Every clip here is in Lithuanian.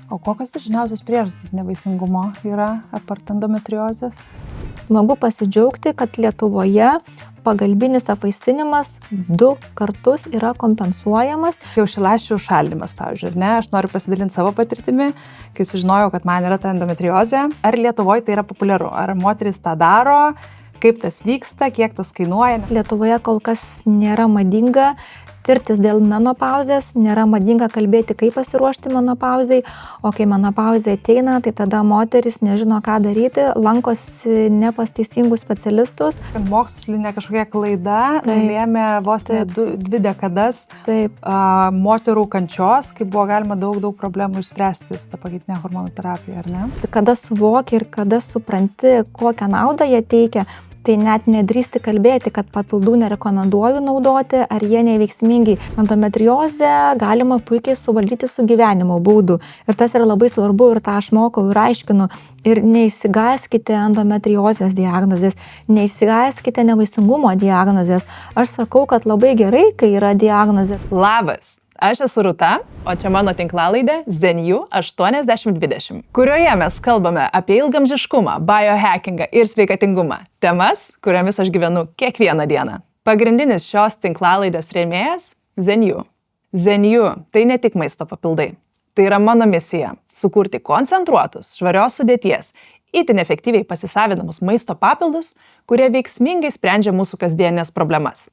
O kokios dažniausios priežastys nevaisingumo yra apart endometriozės? Smagu pasidžiaugti, kad Lietuvoje pagalbinis apvaisinimas 2 kartus yra kompensuojamas. Kiaušialąsčių šaldymas, pavyzdžiui, ar ne? Aš noriu pasidalinti savo patirtimi, kai sužinojau, kad man yra ta endometriozė. Ar Lietuvoje tai yra populiaru? Ar moteris tą daro? Kaip tas vyksta? Kiek tas kainuoja? Lietuvoje kol kas nėra madinga tirtis dėl menopauzės, nėra madinga kalbėti, kaip pasiruošti menopauzai, o kai menopauzė ateina, tai tada moteris nežino, ką daryti, lankosi ne pas teisingus specialistus. Mokslinė kažkokia klaida lėmė vos ne 2 dekadas moterų kančios, kai buvo galima daug problemų išspręsti su ta pakaitinė hormonų terapija, ar ne? Kada suvoki ir kada supranti, kokią naudą jie teikia, tai net nedrįsti kalbėti, kad papildų nerekomenduoju naudoti, ar jie neveiksmingi. Endometriozę galima puikiai suvaldyti su gyvenimo būdu. Ir tas yra labai svarbu ir tą aš mokau ir aiškinu. Ir neišsigąskite endometriozės diagnozės, neišsigąskite nevaisingumo diagnozės. Aš sakau, kad labai gerai, kai yra diagnozė. Labas! Aš esu Rūta, o čia mano tinklalaidė Zenju 8020, kurioje mes kalbame apie ilgamžiškumą, biohackingą ir sveikatingumą. Temas, kuriomis aš gyvenu kiekvieną dieną. Pagrindinis šios tinklalaidės rėmėjas – Zenju. Zenju – tai ne tik maisto papildai. Tai yra mano misija – sukurti koncentruotus, švarios sudėties, itin efektyviai pasisavinamus maisto papildus, kurie veiksmingai sprendžia mūsų kasdienės problemas.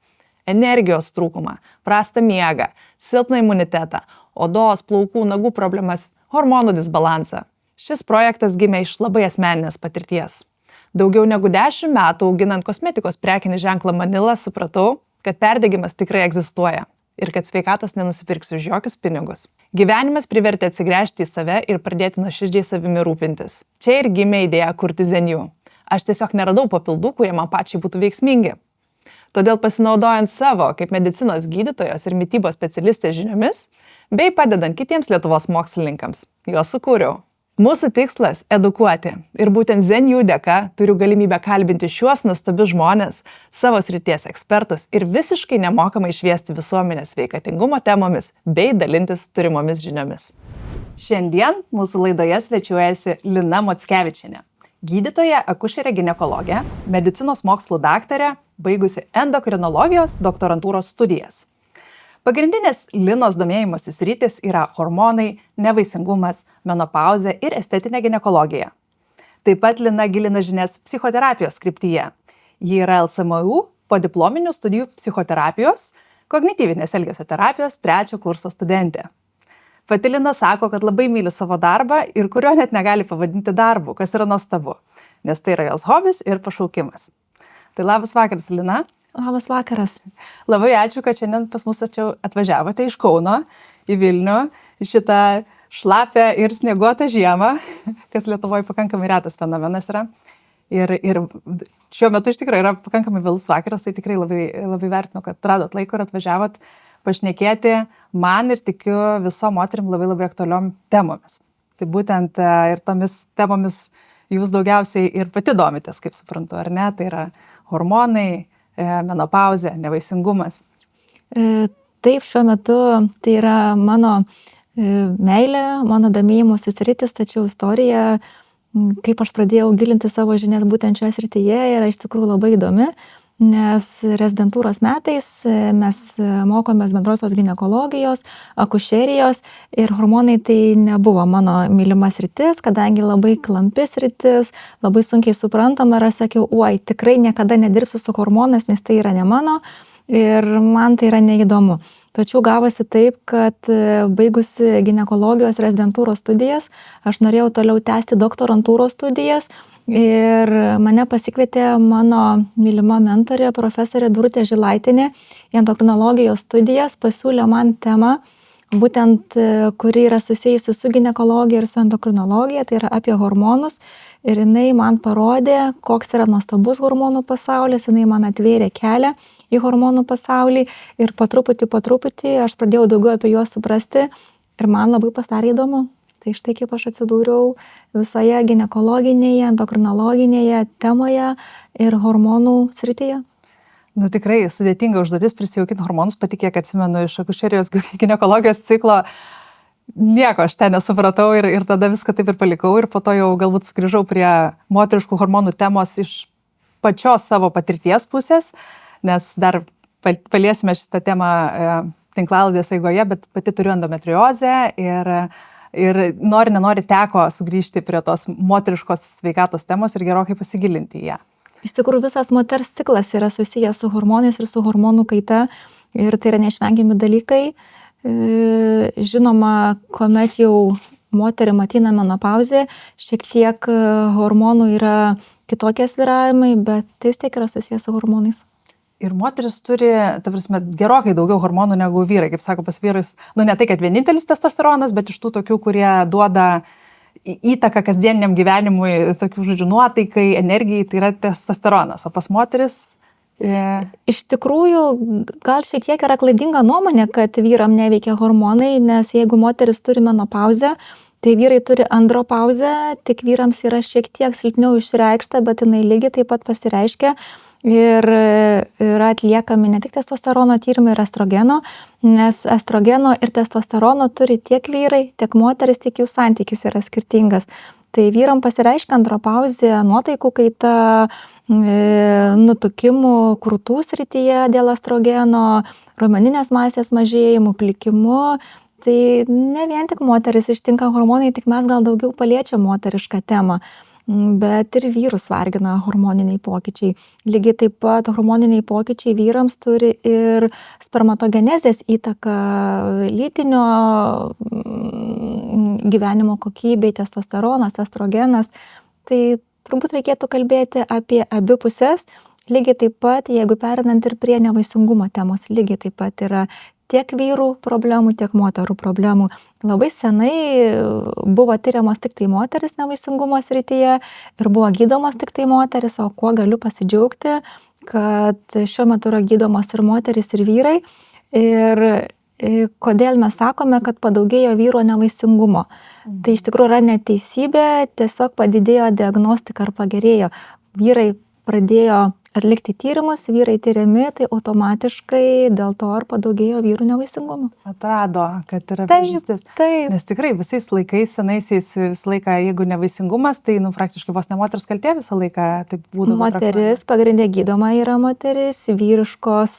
Energijos trūkumą, prastą miegą, silpną imunitetą, odos, plaukų, nagų problemas, hormonų disbalansą. Šis projektas gimė iš labai asmeninės patirties. Daugiau negu 10 metų auginant kosmetikos prekinį ženklą Manila supratau, kad perdegimas tikrai egzistuoja ir kad sveikatos nenusipirksiu už jokius pinigus. Gyvenimas privertė atsigręžti į save ir pradėti nuoširdžiai savimi rūpintis. Čia ir gimė idėja kurti Zenju. Aš tiesiog neradau papildų, kurie man pačiai būtų veiksmingi. Todėl pasinaudojant savo kaip medicinos gydytojos ir mitybos specialistės žiniomis, bei padedant kitiems Lietuvos mokslininkams, juos sukūriau. Mūsų tikslas – edukuoti. Ir būtent Zenju dėka turiu galimybę kalbinti šiuos nuostabius žmones, savo srities ekspertus ir visiškai nemokamai šviesti visuomenės sveikatingumo temomis bei dalintis turimomis žiniomis. Šiandien mūsų laidoje svečiuojasi Lina Mockevičienė. Gydytoja, akušerė ginekologė, medicinos mokslų daktarė, baigusi endokrinologijos doktorantūros studijas. Pagrindinės Linos domėjimosi sritys yra hormonai, nevaisingumas, menopauzė ir estetinė ginekologija. Taip pat Lina gilina žinias psichoterapijos kryptyje. Ji yra LSMU podiplominių studijų psichoterapijos, kognityvinės elgesio terapijos 3 kurso studentė. Pati Lina sako, kad labai myli savo darbą ir kurio net negali pavadinti darbu, kas yra nuostabu, nes tai yra jos hobis ir pašaukimas. Tai labas vakaras, Lina. Labas vakaras. Labai ačiū, kad šiandien pas mus atvažiavote iš Kauno į Vilnių, šitą šlapę ir snieguotą žiemą, kas Lietuvoje pakankamai retas fenomenas yra. Ir šiuo metu iš tikrųjų yra pakankamai vėlus vakaras, tai tikrai labai vertinu, kad radot laiko ir atvažiavot pašnekėti man ir tikiu viso moterim labai aktualiom temomis. Tai būtent ir tomis temomis jūs daugiausiai ir pati domitės, kaip suprantu, ar ne? Tai yra hormonai, menopauzė, nevaisingumas. Taip, šiuo metu tai yra mano meilė, mano domėjimosi sritis, tačiau istorija, kaip aš pradėjau gilinti savo žinias būtent šioje srityje, yra iš tikrųjų labai įdomi. Nes rezidentūros metais mes mokomės bendrosios ginekologijos, akušerijos ir hormonai tai nebuvo mano mylima sritis, kadangi labai klampi sritis, labai sunkiai suprantama ir aš sakiau, tikrai niekada nedirbsiu su hormonais, nes tai yra ne mano ir man tai yra neįdomu. Tačiau gavosi taip, kad baigusi ginekologijos rezidentūros studijas, aš norėjau toliau tęsti doktorantūros studijas ir mane pasikvietė mano mylima mentorė, profesorė Birutė Žilaitienė į endokrinologijos studijas, pasiūlė man temą, būtent kuri yra susijusi su ginekologija ir su endokrinologija, tai yra apie hormonus. Ir jinai man parodė, koks yra nuostabus hormonų pasaulis, jinai man atvėrė kelią į hormonų pasaulį ir po truputį aš pradėjau daugiau apie juos suprasti ir man labai pasidarė įdomu. Tai štai kaip aš atsidūriau visoje ginekologinėje, endokrinologinėje temoje ir hormonų srityje. Nu tikrai sudėtinga užduotis prisijaukinti hormonus, patikėk, atsimenu iš akušerijos ginekologijos ciklo. Nieko, aš ten nesupratau ir tada viską taip ir palikau ir po to jau galbūt sugrįžau prie moteriškų hormonų temos iš pačios savo patirties pusės, nes dar paliesime šitą temą tinklalaidės eigoje, bet pati turiu endometriozę ir nenori teko sugrįžti prie tos moteriškos sveikatos temos ir gerokai pasigilinti į ją. Iš tikrųjų, visas moters ciklas yra susijęs su hormonais ir su hormonų kaita ir tai yra neišvengiami dalykai. Žinoma, kuomet jau moterim ateina menopauzė, šiek tiek hormonų yra kitokie svyravimai, bet tai vis tiek yra susijęs su hormonais. Ir moteris turi, ta prasme, gerokai daugiau hormonų negu vyrai. Kaip sako, pas vyrus, ne tai, kad vienintelis testosteronas, bet iš tų tokių, kurie duoda įtaką kasdieniniam gyvenimui, tokių žodžių nuotaikai, energijai, tai yra testosteronas. O pas moteris... Iš tikrųjų, gal šiek tiek yra klaidinga nuomonė, kad vyram neveikia hormonai, nes jeigu moteris turi menopauzę, tai vyrai turi andropauzę, tik vyrams yra šiek tiek silpniau išreikšta, bet jinai lygiai taip pat pasireiškia ir yra atliekami ne tik testosterono tyrimai ir estrogeno, nes estrogeno ir testosterono turi tiek vyrai, tiek moteris, tik jų santykis yra skirtingas. Tai vyram pasireiškia andropauzė, nuotaikų kaita, nutukimų krūtų srityje dėl estrogeno, raumeninės masės mažėjimu, plikimu. Tai ne vien tik moteris ištinka hormonai, tik mes gal daugiau paliečiam moterišką temą. Bet ir vyrus vargina hormoniniai pokyčiai. Lygiai taip pat hormoniniai pokyčiai vyrams turi ir spermatogenezės įtaką lytinio gyvenimo kokybei, testosteronas, estrogenas. Tai turbūt reikėtų kalbėti apie abi pusės. Lygiai taip pat, jeigu perinant ir prie nevaisingumo temos, lygiai taip pat yra tiek vyrų problemų, tiek moterų problemų. Labai senai buvo tyriamos tik tai moteris nevaisingumo srityje ir buvo gydomos tik tai moteris, o kuo galiu pasidžiaugti, kad šiuo metu yra gydomos ir moteris, ir vyrai. Ir kodėl mes sakome, kad padaugėjo vyro nevaisingumo. Tai iš tikrųjų yra neteisybė, tiesiog padidėjo diagnostika ar pagerėjo. Vyrai pradėjo atlikti tyrimus, vyrai tyriami, tai automatiškai dėl to ar padaugėjo vyrų nevaisingumo. Atrado, kad yra priežastis. Taip. Nes tikrai visais laikais, senaisiais, visą laiką, jeigu nevaisingumas, tai praktiškai vos ne moters kaltė visą laiką taip būdavo. Moteris, pagrindė gydoma yra moteris, vyriškos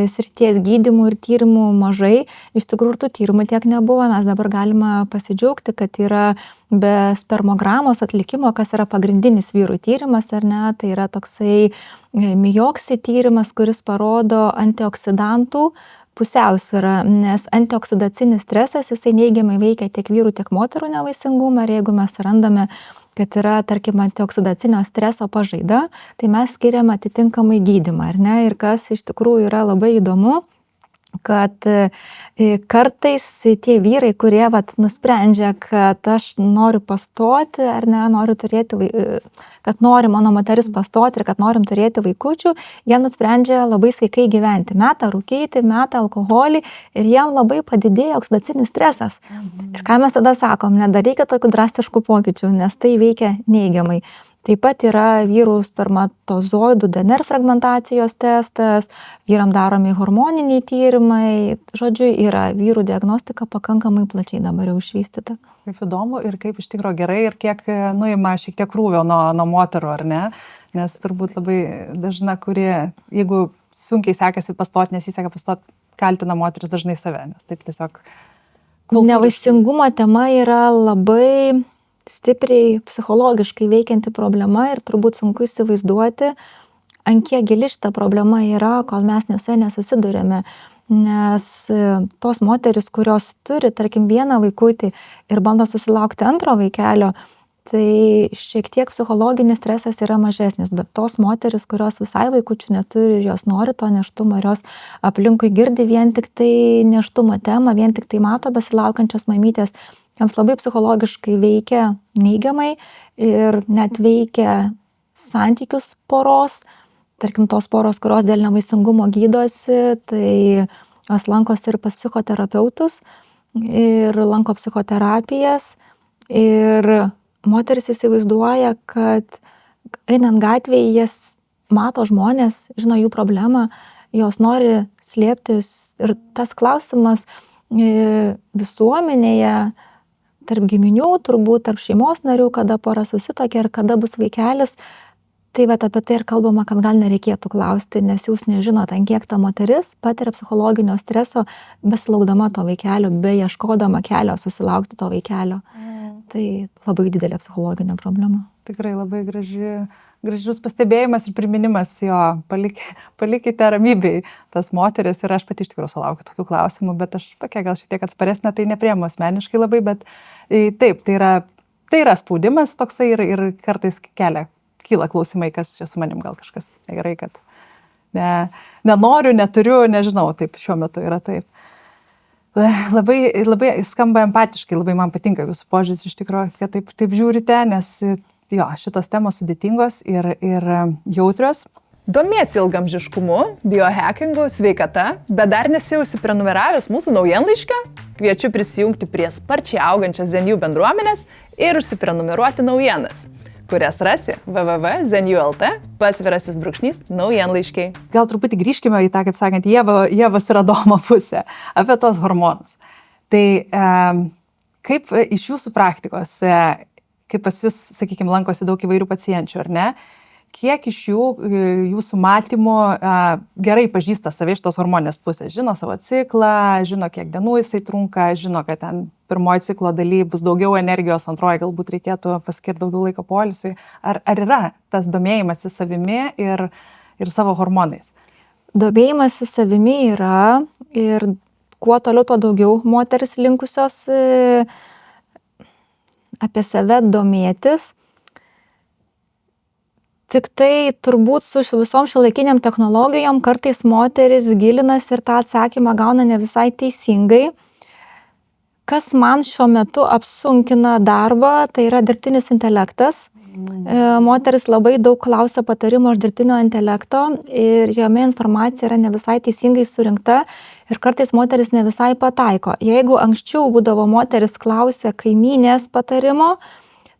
srities gydymų ir tyrimų mažai. Iš tikrųjų, tų tyrimų tiek nebuvo. Mes dabar galime pasidžiaugti, kad yra be spermogramos atlikimo, kas yra pagrindinis vyrų tyrimas, ar ne, tai yra toksai mioxi tyrimas, kuris parodo antioksidantų pusiausvyrą, nes antioksidacinis stresas, jisai neigiamai veikia tiek vyrų, tiek moterų nevaisingumą ir jeigu mes randame, kad yra, tarkim, antioksidacinio streso pažaida, tai mes skiriam atitinkamai gydymą, ar ne? Ir kas iš tikrųjų yra labai įdomu, kad kartais tie vyrai, kurie nusprendžia, kad aš noriu pastoti, ar ne, noriu turėti, kad nori mano moteris pastoti ir kad norim turėti vaikučių, jie nusprendžia labai sveikai gyventi, meta rūkyti, meta alkoholį ir jiem labai padidėja oksidacinis stresas. Ir ką mes tada sakom, nedarykite tokių drastiškų pokyčių, nes tai veikia neigiamai. Taip pat yra vyrų spermatozoidų DNR fragmentacijos testas, vyram daromi hormoniniai tyrimai, žodžiu, yra vyrų diagnostika pakankamai plačiai dabar jau išvystyta. Kaip įdomu ir kaip iš tikrųjų gerai ir kiek nuima šiek tiek krūvio nuo moterų, ar ne? Nes turbūt labai dažna, kurie, jeigu sunkiai sekasi pastoti, nesiseka pastoti, kaltina moteris dažnai save, nes taip tiesiog... Nevaisingumo tema yra labai stipriai psichologiškai veikianti problema ir turbūt sunku įsivaizduoti, ant kiek gili šita problema yra, kol mes nesusidurėme. Nes tos moteris, kurios turi, tarkim, vieną vaikutį ir bando susilaukti antro vaikelio, tai šiek tiek psichologinis stresas yra mažesnis, bet tos moteris, kurios visai vaikučių neturi ir jos nori to nėštumo ir jos aplinkui girdi vien tik tai nėštumo temą, vien tik tai mato besilaukiančias mamytės, jiems labai psichologiškai veikia neigiamai ir net veikia santykius poros. Tarkim, tos poros, kurios dėl nevaisingumo gydosi, tai jos lankosi ir pas psichoterapeutus ir lanko psichoterapijas. Ir moteris įsivaizduoja, kad einant gatvėje jas mato žmonės, žino jų problemą, jos nori slėptis. Ir tas klausimas, visuomenėje, tarp giminių, turbūt tarp šeimos narių, kada pora susitokia ir kada bus vaikelis. Tai apie tai ir kalbama, kad gal nereikėtų klausti, nes jūs nežinote, ant kiek ta moteris patiria psichologinio streso, besilaukdama to vaikelio, beieškodama kelio susilaukti to vaikelio. Tai labai didelė psichologinė problema. Tikrai labai gražus pastebėjimas ir priminimas jo, palikite ramybėj tas moteris ir aš pati iš tikrųjų sulaukiu tokių klausimų, bet aš tokia gal šiek tiek atsparesnė, tai nepriemu asmeniškai labai, bet taip, tai yra spaudimas toksai ir kartais kyla klausimai, kas čia su manim, gal kažkas gerai, kad nenoriu, neturiu, nežinau, taip šiuo metu yra taip. Labai skamba empatiškai, labai man patinka jūsų požiūris iš tikrųjų, kad taip žiūrite, nes jo, šitos temos sudėtingos ir jautrios. Domiesi ilgamžiškumu, biohackingu, sveikata, bet dar nesi užsiprenumeravęs mūsų naujienlaiškio? Kviečiu prisijungti prie sparčiai augančios Zenju bendruomenės ir užsiprenumeruoti naujienas, kurias rasi www.zenju.lt/naujienlaiškiai. Gal truputį grįžkime į tą, kaip sakant, Ievos ir Adomo pusę, apie tos hormonus. Tai kaip iš jūsų praktikos, kaip pas jūs, sakykime, lankosi daug įvairių pacienčių, ar ne? Kiek iš jūsų matymų gerai pažįsta save iš tos hormonės pusės? Žino savo ciklą, žino, kiek dienų jisai trunka, žino, kad ten pirmoji ciklo daly bus daugiau energijos, antroji galbūt reikėtų paskirti daugiau laiko poilsiui. Ar yra tas domėjimasis savimi ir savo hormonais? Domėjimasis savimi yra ir kuo toliau, tuo daugiau moteris linkusios apie save domėtis. Tik tai turbūt su visom šiuolaikiniam technologijom kartais moteris gilinasi ir tą atsakymą gauna ne visai teisingai. Kas man šiuo metu apsunkina darbą, tai yra dirbtinis intelektas. Moteris labai daug klausia patarimo iš dirbtinio intelekto ir jame informacija yra ne visai teisingai surinkta ir kartais moteris ne visai pataiko. Jeigu anksčiau būdavo moteris klausia kaimynės patarimo,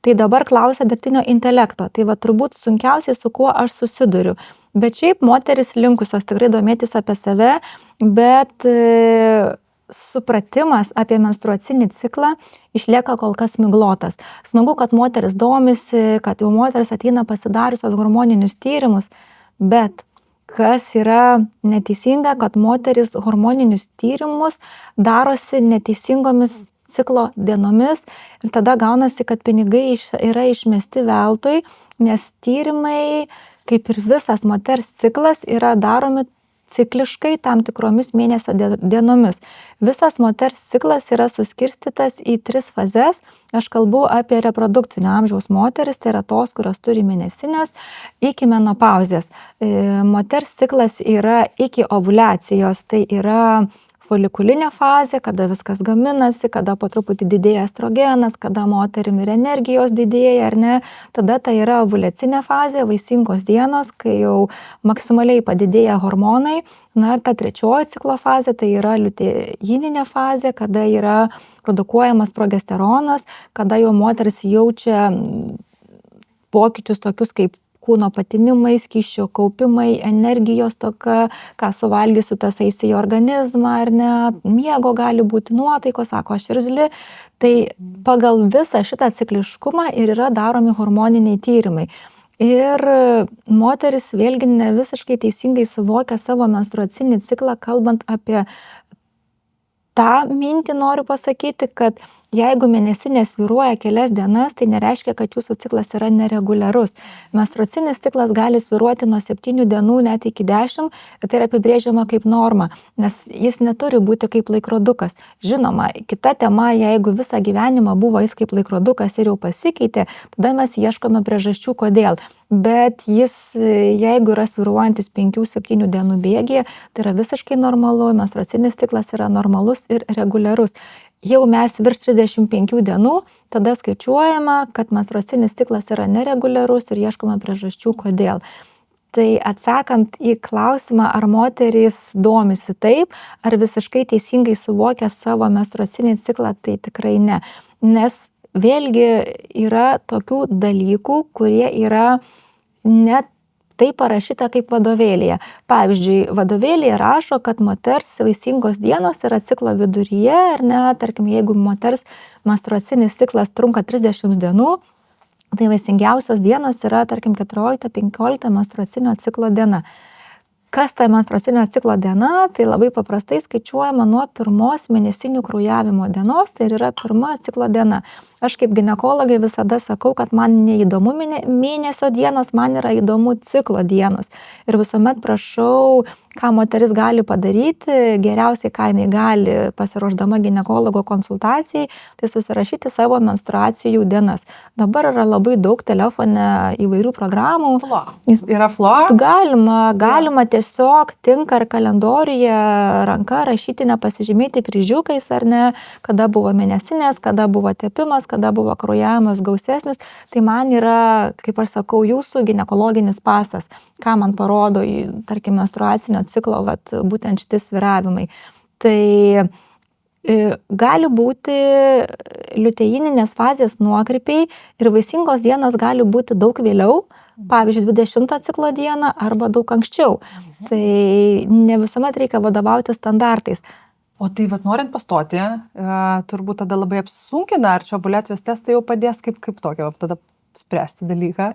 tai dabar klausia dirbtinio intelekto. Tai turbūt sunkiausiai, su kuo aš susiduriu. Bet šiaip moteris linkusios tikrai domėtis apie save, bet supratimas apie menstruacinį ciklą išlieka kol kas miglotas. Smagu, kad moteris domisi, kad jau moteris ateina pasidariusios hormoninius tyrimus, bet kas yra neteisinga, kad moteris hormoninius tyrimus darosi neteisingomis ciklo dienomis ir tada gaunasi, kad pinigai yra išmesti veltui, nes tyrimai, kaip ir visas moters ciklas, yra daromi cikliškai tam tikromis mėnesio dienomis. Visas moters ciklas yra suskirstytas į 3 fazes. Aš kalbu apie reprodukcinio amžiaus moteris, tai yra tos, kurios turi mėnesinės iki menopauzės. Moters ciklas yra iki ovuliacijos, tai yra folikulinė fazė, kada viskas gaminasi, kada po truputį didėja estrogenas, kada moterim ir energijos didėja, ar ne. Tada tai yra ovuliacinė fazė, vaisingos dienos, kai jau maksimaliai padidėja hormonai. Na ir ta 3 ciklo fazė, tai yra liuteininė fazė, kada yra produkuojamas progesteronas, kada jau moteris jaučia pokyčius tokius kaip kūno patinimai, skysčio kaupimai, energijos toka, ką suvalgysiu, tas eis į organizmą ar ne, miego gali būti, nuotaikos, sako, aš irzli. Tai pagal visą šitą cikliškumą ir yra daromi hormoniniai tyrimai. Ir moteris vėlgi ne visiškai teisingai suvokia savo menstruacinį ciklą, kalbant apie tą mintį noriu pasakyti, kad jeigu mėnesinė svyruoja kelias dienas, tai nereiškia, kad jūsų ciklas yra nereguliarus. Menstruacinis ciklas gali svyruoti nuo 7 dienų net iki 10 ir tai yra apibrėžiama kaip norma, nes jis neturi būti kaip laikrodukas. Žinoma, kita tema, jeigu visą gyvenimą buvo jis kaip laikrodukas ir jau pasikeitė, tada mes ieškome priežasčių, kodėl. Bet jis, jeigu yra svyruojantis 5-7 dienų bėgyje, tai yra visiškai normalu, menstruacinis ciklas yra normalus ir reguliarus. Jau mes virš 35 dienų, tada skaičiuojama, kad menstruacinis ciklas yra nereguliarus ir ieškoma priežasčių, kodėl. Tai atsakant į klausimą, ar moterys domisi taip, ar visiškai teisingai suvokia savo menstruacinį ciklą, tai tikrai ne. Nes vėlgi yra tokių dalykų, kurie yra net tai parašyta kaip vadovėlyje. Pavyzdžiui, vadovėlyje rašo, kad moters vaisingos dienos yra ciklo viduryje, ar ne, tarkim, jeigu moters menstruacinis ciklas trunka 30 dienų, tai vaisingiausios dienos yra, tarkim, 14-15 menstruacinio ciklo diena. Kas ta menstruacinio ciklo diena, tai labai paprastai skaičiuojama nuo pirmos mėnesinių kraujavimo dienos, tai yra pirma ciklo diena. Aš kaip ginekologai visada sakau, kad man neįdomu mėnesio dienos, man yra įdomu ciklo dienos. Ir visuomet prašau, ką moteris gali padaryti, geriausiai, ką jinai gali pasiruošdama ginekologo konsultacijai, tai susirašyti savo menstruacijų dienas. Dabar yra labai daug telefone įvairių programų. Yra Flo? Galima tiesiog tinka ir kalendoriuje ranka rašyti, nepasižymėti kryžiukais ar ne, kada buvo mėnesinės, kada buvo tepimas, kada buvo kraujavimas gausesnis. Tai man yra, kaip aš sakau, jūsų ginekologinis pasas, ką man parodo, tarkim, menstruacinio ciklo, būtent šitie svyravimai. Tai gali būti liuteininės fazės nuokrypiai ir vaisingos dienos gali būti daug vėliau, pavyzdžiui, 20 ciklo dieną arba daug anksčiau. Tai ne visuomet reikia vadovauti standartais. O tai norint pastoti, turbūt tada labai apsunkina, ar čia ovuliacijos testai jau padės kaip tokio tada spręsti dalyką?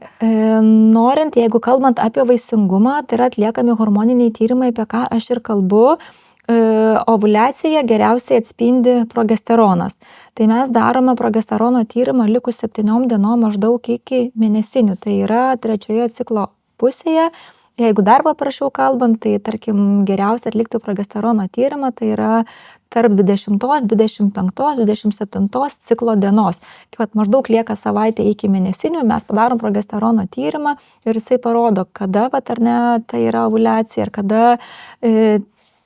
Norint, jeigu kalbant apie vaisingumą, tai yra atliekami hormoniniai tyrimai, apie ką aš ir kalbu. Ovuliaciją geriausiai atspindi progesteronas. Tai mes darome progesterono tyrimą likus 7 dienom maždaug iki mėnesinių. Tai yra 3 ciklo pusėje. Jeigu dar paprašiau kalbant, tai tarkim geriausia atlikti progesterono tyrimą, tai yra tarp 20, 25, 27 ciklo dienos. Kai maždaug lieka savaitė iki mėnesinių, mes padarom progesterono tyrimą ir jisai parodo, kada ar ne tai yra ovuliacija ir kada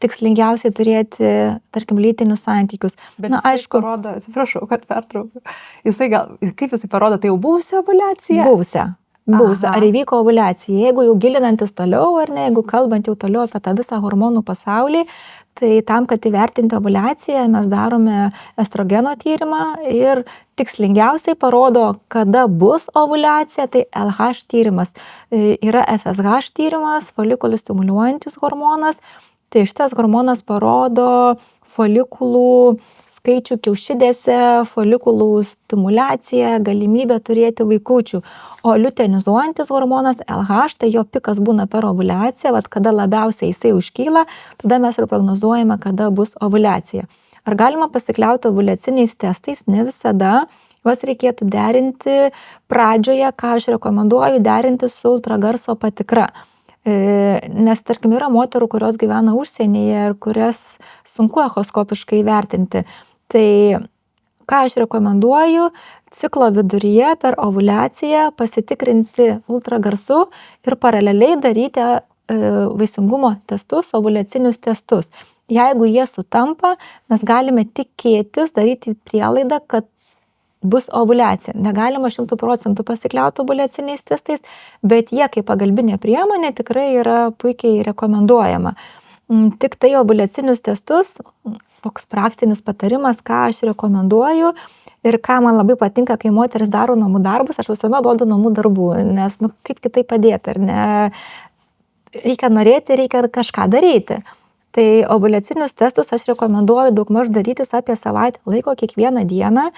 tikslingiausiai turėti, tarkim, lytinius santykius. Bet aišku, parodo, atsiprašau, kad pertraukiu. Kaip jisai parodo, tai jau buvusi ovuliacija? Buvusi. Ar įvyko ovuliacija? Jeigu jau gilinantis toliau, ar ne, jeigu kalbant jau toliau apie tą visą hormonų pasaulį, tai tam, kad įvertinti ovuliaciją, mes darome estrogeno tyrimą ir tikslingiausiai parodo, kada bus ovuliacija, tai LH tyrimas. Yra FSH tyrimas, folikulų stimuliuojantis hormonas. Tai šitas hormonas parodo folikulų skaičių kiaušidėse, folikulų stimuliaciją, galimybę turėti vaikučių. O liuteinizuojantis hormonas LH, tai jo pikas būna per ovuliaciją, kada labiausiai jisai užkyla, tada mes ir prognozuojame, kada bus ovuliacija. Ar galima pasikliauti ovuliaciniais testais? Ne visada. Juos reikėtų derinti pradžioje, ką aš rekomenduoju, derinti su ultragarso patikra. Nes, tarkim, yra moterų, kurios gyvena užsienyje ir kurias sunku echoskopiškai vertinti. Tai ką aš rekomenduoju, ciklo viduryje per ovuliaciją pasitikrinti ultragarsu ir paraleliai daryti vaisingumo testus, ovuliacinius testus. Jeigu jie sutampa, mes galime tikėtis, daryti prielaidą, kad bus ovuliacija. Negalima 100% pasikliauti ovuliaciniais testais, bet jie kaip pagalbinė priemonė tikrai yra puikiai rekomenduojama. Tik tai ovuliacinius testus, toks praktinis patarimas, ką aš rekomenduoju ir ką man labai patinka, kai moteris daro namų darbus, aš visuomet duodu namų darbų, nes kaip kitaip padėti, ar ne? Reikia norėti, reikia kažką daryti. Tai ovuliacinius testus aš rekomenduoju daugmaž darytis apie savaitę laiko kiekvieną dieną,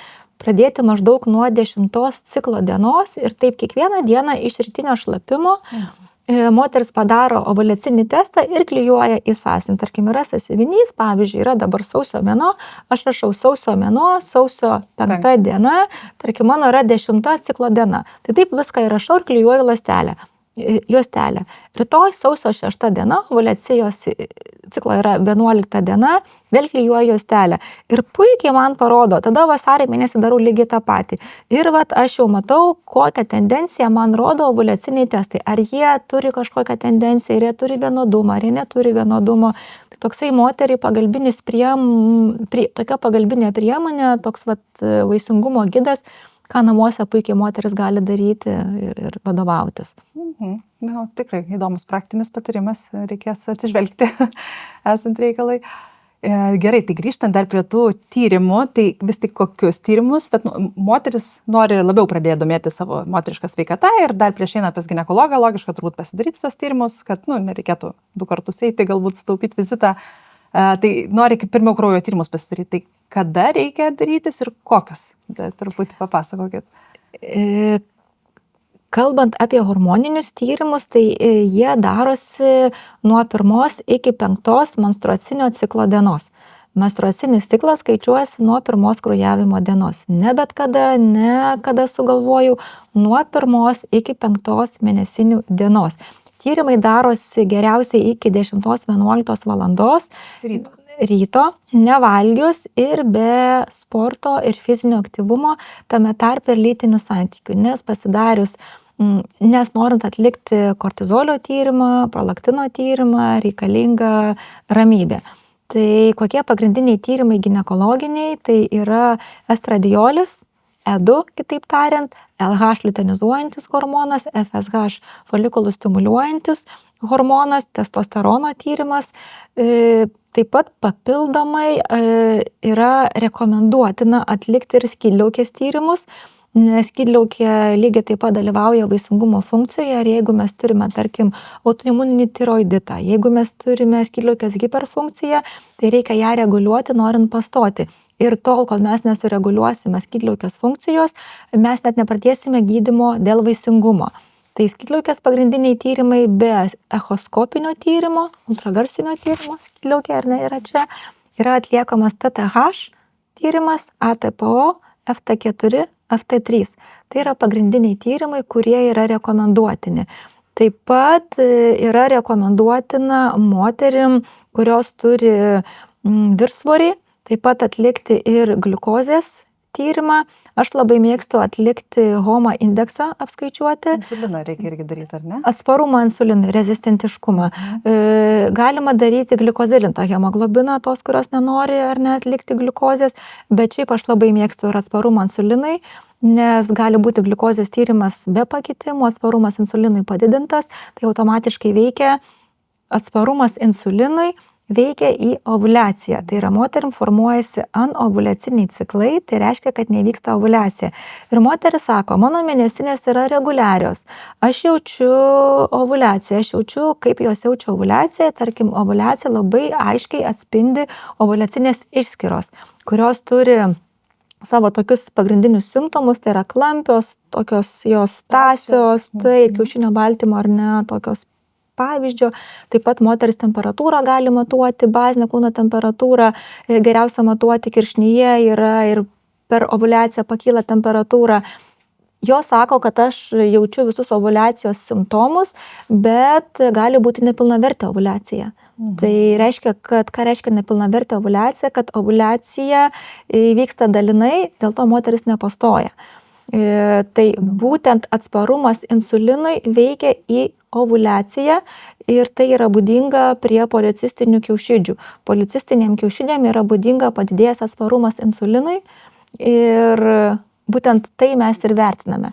pradėti maždaug nuo 10 ciklo dienos ir taip kiekvieną dieną iš rytinio šlapimo moteris padaro ovuliacinį testą ir klijuoja į sąsiuvinį. Tarkim, yra sąsiuvinys, pavyzdžiui, yra dabar sausio mėnuo, aš rašau sausio mėnuo, sausio 5 diena, tarkim, mano yra 10 ciklo diena. Tai taip viską įrašau ir klijuoju juostelę. Rytoj sausio 6 diena, ovuliacijos ciklo yra 11 diena, vėl klijuoju juostelę. Ir puikiai man parodo, tada vasarį mėnesį darau lygiai tą patį. Ir aš jau matau, kokią tendenciją man rodo ovuliaciniai testai. Ar jie turi kažkokią tendenciją, ar jie turi vienodumą, ar jie neturi vienodumo. Tai toksai moteriai tokia pagalbinė priemonė, toks vaisingumo gidas, ką namuose puikiai moteris gali daryti ir vadovautis. Tikrai įdomus praktinis patarimas, reikės atsižvelgti esant reikalai. Gerai, tai grįžtant dar prie tų tyrimų, tai vis tik kokius tyrimus, bet moteris nori labiau pradėti domėti savo moterišką sveikatą ir dar prieš einant pas ginekologą, logiška turbūt pasidaryti tos tyrimus, kad nereikėtų 2 kartus eiti, galbūt sutaupyti vizitą. Tai nori pirmiau kraujo tyrimus pasidaryti. Tai kada reikia darytis ir kokios? Truputį papasakokit. Kalbant apie hormoninius tyrimus, tai jie darosi nuo 1 iki 5 menstruacinio ciklo dienos. Menstruacinis ciklas skaičiuojasi nuo 1 kraujavimo dienos. Ne bet kada, ne kada sugalvoju, nuo 1 iki 5 mėnesinių dienos. Tyrimai darosi geriausiai iki 10-11 valandos ryto, nevalgius ir be sporto ir fizinio aktyvumo, tame tarpe ir lytinių santykių, nes norint atlikti kortizolio tyrimą, prolaktino tyrimą, reikalinga ramybė. Tai kokie pagrindiniai tyrimai ginekologiniai, tai yra estradiolis, E2, kitaip tariant, LH liutenizuojantis hormonas, FSH folikulų stimuliuojantis hormonas, testosterono tyrimas. Taip pat papildomai yra rekomenduotina atlikti ir skydliaukės tyrimus, nes skydliaukė lygiai taip pat dalyvauja vaisingumo funkcijoje ir jeigu mes turime, tarkim, autoimuninį tiroiditą, jeigu mes turime skydliaukės hiperfunkciją, tai reikia ją reguliuoti, norint pastoti. Ir tol, kol mes nesureguliuosime skydliaukės funkcijos, mes net nepradėsime gydymo dėl vaisingumo. Tai skydliaukės pagrindiniai tyrimai be echoskopinio tyrimo, ultragarsinio tyrimo, skydliaukė ar ne yra čia, yra atliekamas TTH tyrimas, ATPO, FT4, FT3. Tai yra pagrindiniai tyrimai, kurie yra rekomenduotini. Taip pat yra rekomenduotina moterim, kurios turi viršsvorį, taip pat atlikti ir gliukozės tyrimą. Aš labai mėgstu atlikti HOMA indeksą apskaičiuoti. Insuliną reikia irgi daryti, ar ne? Atsparumą insulinui, rezistentiškumą. Galima daryti gliukozilintą hemoglobiną, tos, kurios nenori ar ne atlikti gliukozės, bet šiaip aš labai mėgstu ir atsparumą insulinui, nes gali būti gliukozės tyrimas be pakitimų, atsparumas insulinui padidintas, tai automatiškai veikia atsparumas insulinui, veikia į ovuliaciją. Tai yra moterim formuojasi anovuliaciniai ciklai, tai reiškia, kad nevyksta ovuliacija. Ir moteris sako, mano mėnesinės yra reguliarios. Aš jaučiu ovuliaciją, aš jaučiu, kaip jos jaučia ovuliaciją. Tarkim, ovuliacija labai aiškiai atspindi ovuliacinės išskyros, kurios turi savo tokius pagrindinius simptomus, tai yra klampios, tokios jos tąsios, taip, kiaušinio baltymo ar ne, tokios pavyzdžio. Taip pat moteris temperatūrą gali matuoti, bazinę kūno temperatūrą, geriausia matuoti kiršnyje yra ir per ovuliaciją pakyla temperatūra. Jos sako, kad aš jaučiu visus ovuliacijos simptomus, bet gali būti nepilnavertė ovuliacija. Tai reiškia, kad ką reiškia nepilnavertė ovuliacija, kad ovuliacija vyksta dalinai, dėl to moteris nepastoja. Tai būtent atsparumas insulinui veikia į ovuliaciją ir tai yra būdinga prie policistinių kiaušidžių. Policistiniam kiaušidėm yra būdinga padidėjęs atsparumas insulinui ir būtent tai mes ir vertiname.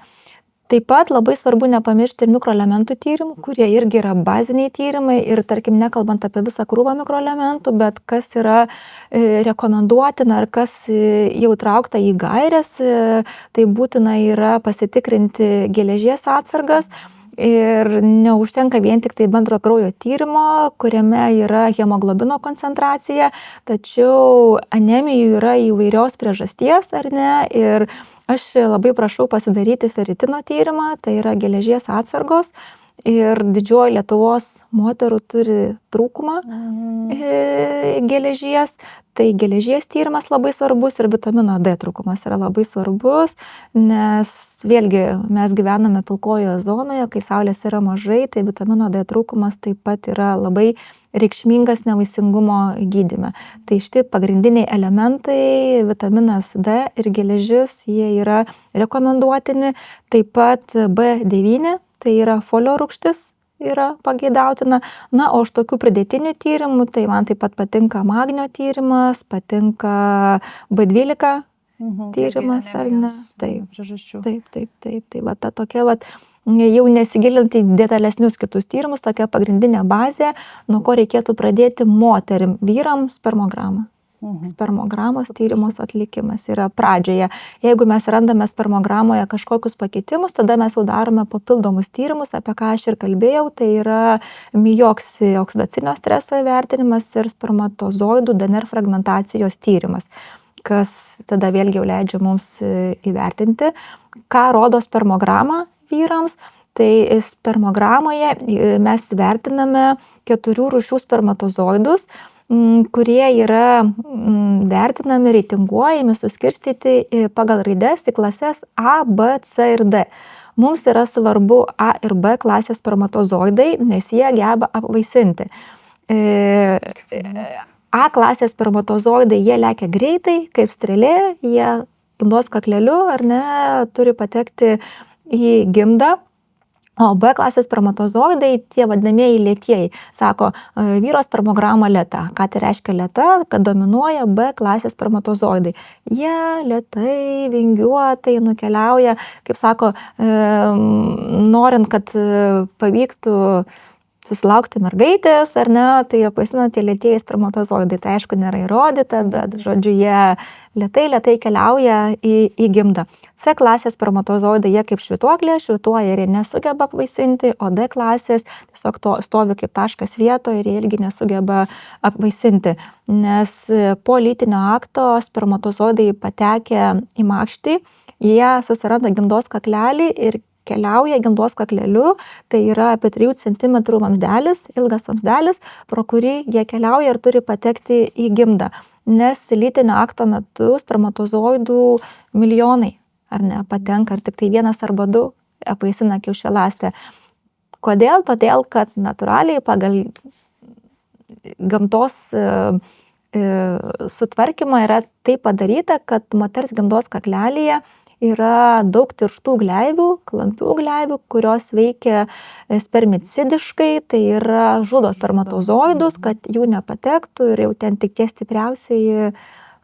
Taip pat labai svarbu nepamiršti ir mikroelementų tyrimų, kurie irgi yra baziniai tyrimai ir tarkim nekalbant apie visą krūvą mikroelementų, bet kas yra rekomenduotina ar kas jau traukta į gaires, tai būtina yra pasitikrinti geležies atsargas. Ir neužtenka vien tik tai bendro kraujo tyrimo, kuriame yra hemoglobino koncentracija, tačiau anemijų yra įvairios priežasties, ar ne, ir aš labai prašau pasidaryti feritino tyrimą, tai yra geležies atsargos. Ir didžioji Lietuvos moterų turi trūkumą geležies, tai geležies tyrimas labai svarbus ir vitamino D trūkumas yra labai svarbus, nes vėlgi mes gyvename pilkojoje zonoje, kai saulės yra mažai, tai vitamino D trūkumas taip pat yra labai reikšmingas nevaisingumo gydyme. Tai štai pagrindiniai elementai, vitaminas D ir geležis, jie yra rekomenduotini, taip pat B9, tai yra folio rūgštis, yra pageidautina. Na, o iš tokių pridėtinių tyrimų, tai man taip pat patinka magnio tyrimas, patinka B12 tyrimas ar ne. Taip, priežasčių. Taip. Tai va ta tokia, jau nesigilinti į detalesnius kitus tyrimus, tokia pagrindinė bazė, nuo ko reikėtų pradėti moterim, vyram spermogramą. Spermogramos tyrimos atlikimas yra pradžioje. Jeigu mes randame spermogramoje kažkokius pakitimus, tada mes jau darome papildomus tyrimus, apie ką aš ir kalbėjau, tai yra mioksi oksidacinio streso įvertinimas ir spermatozoidų DNR fragmentacijos tyrimas, kas tada vėlgi jau leidžia mums įvertinti, ką rodo spermograma vyrams. Tai spermogramoje mes vertiname 4 rūšių spermatozoidus, kurie yra vertinami, reitinguojami, suskirstyti pagal raides į klases A, B, C ir D. Mums yra svarbu A ir B klasės spermatozoidai, nes jie geba apvaisinti. A klasės spermatozoidai, jie lekia greitai, kaip strėlė, jie gimdos kakleliu ar ne, turi patekti į gimdą. O B klasės spermatozoidai, tie vadinamieji lėtieji, sako, vyro spermograma lėta. Ką tai reiškia lėta? Kad dominuoja B klasės spermatozoidai. Jie lėtai, vingiuotai nukeliauja, kaip sako, norint, kad pavyktų susilaukti mergaitės, ar ne, tai apvaisina tie lėtieji spermatozoidai. Tai aišku nėra įrodyta, bet žodžiu, jie lėtai keliauja į gimdą. C klasės spermatozoidai, jie kaip švytuoklė, švytuoja ir jie nesugeba apvaisinti, o D klasės tiesiog stovi kaip taškas vietoje ir jie irgi nesugeba apvaisinti. Nes po lytinio akto spermatozoidai patekę į makštį, jie susiranda gimdos kaklelį ir keliauja gimdos kakleliu, tai yra apie 3 cm vamzdelis, ilgas vamzdelis, pro kurį jie keliauja ir turi patekti į gimdą. Nes lytinio akto metu spermatozoidų milijonai, ar ne, patenka, ar tik tai 1 arba 2 apvaisina kiaušialąstę. Kodėl? Todėl, kad natūraliai pagal gamtos sutvarkymą yra taip padaryta, kad moters gimdos kaklelyje yra daug tirštų gleivių, klampių gleivių, kurios veikia spermicidiškai, tai yra žudo spermatozoidus, kad jų nepatektų ir jau ten tik tie stipriausiai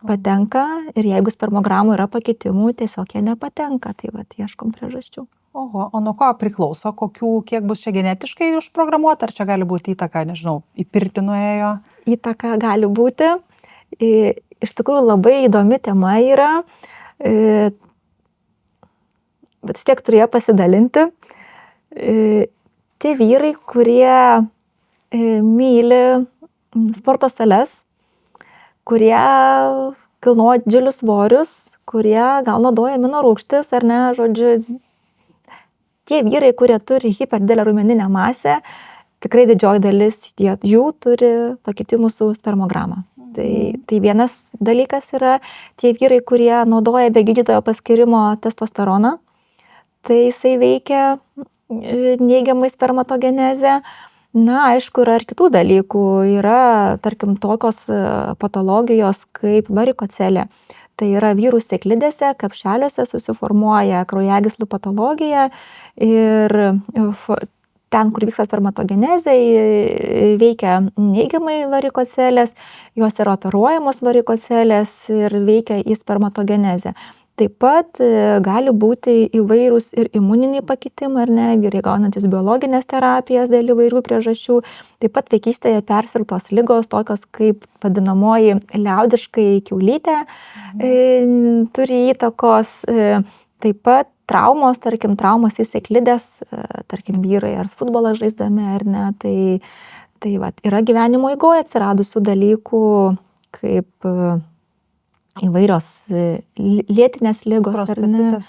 patenka ir jeigu spermogramų yra pakitimų, tiesiog jie nepatenka, tai vat ieškom priežasčių. Oho, o nuo ko priklauso, kiek bus čia genetiškai užprogramuota, ar čia gali būti įtaka, nežinau, į pirtį nuėjo? Įtaka gali būti. Iš tikrųjų labai įdomi tema yra. Bet vis tiek turėjo pasidalinti. Tie vyrai, kurie myli sporto sales, kurie kilnoja didžiulius svorius, kurie gal naudoja aminorūgštis, ar ne, žodžiu, tie vyrai, kurie turi hiperdidelę raumeninę masę, tikrai didžioji dalis jų turi pakitimų su spermograma. Tai vienas dalykas yra tie vyrai, kurie naudoja be gydytojo paskyrimo testosteroną. Tai jisai veikia neigiamai spermatogenezę. Na, aišku, yra ir kitų dalykų. Yra, tarkim, tokios patologijos kaip varikocelė. Tai yra vyrų sėklidėse, kapšeliuose susiformuoja kraujagyslių patologija ir ten, kur vyksta spermatogenezė, veikia neigiamai varikocelės, jos yra operuojamos varikocelės ir veikia į spermatogenezę. Taip pat gali būti įvairūs ir imuniniai pakitimai, ar ne, vyrai gaunantis biologinės terapijas dėl įvairių priežasčių. Taip pat vaikystėje persirgtos ligos, tokios kaip vadinamoji liaudiškai kiaulytė, turi įtakos. Taip pat traumos, tarkim, traumos į sėklidės, tarkim, vyrai ar futbolą žaisdami, ar ne, tai vat, yra gyvenimo eigoje atsiradusių dalykų, kaip įvairios lėtinės ligos, ar ne,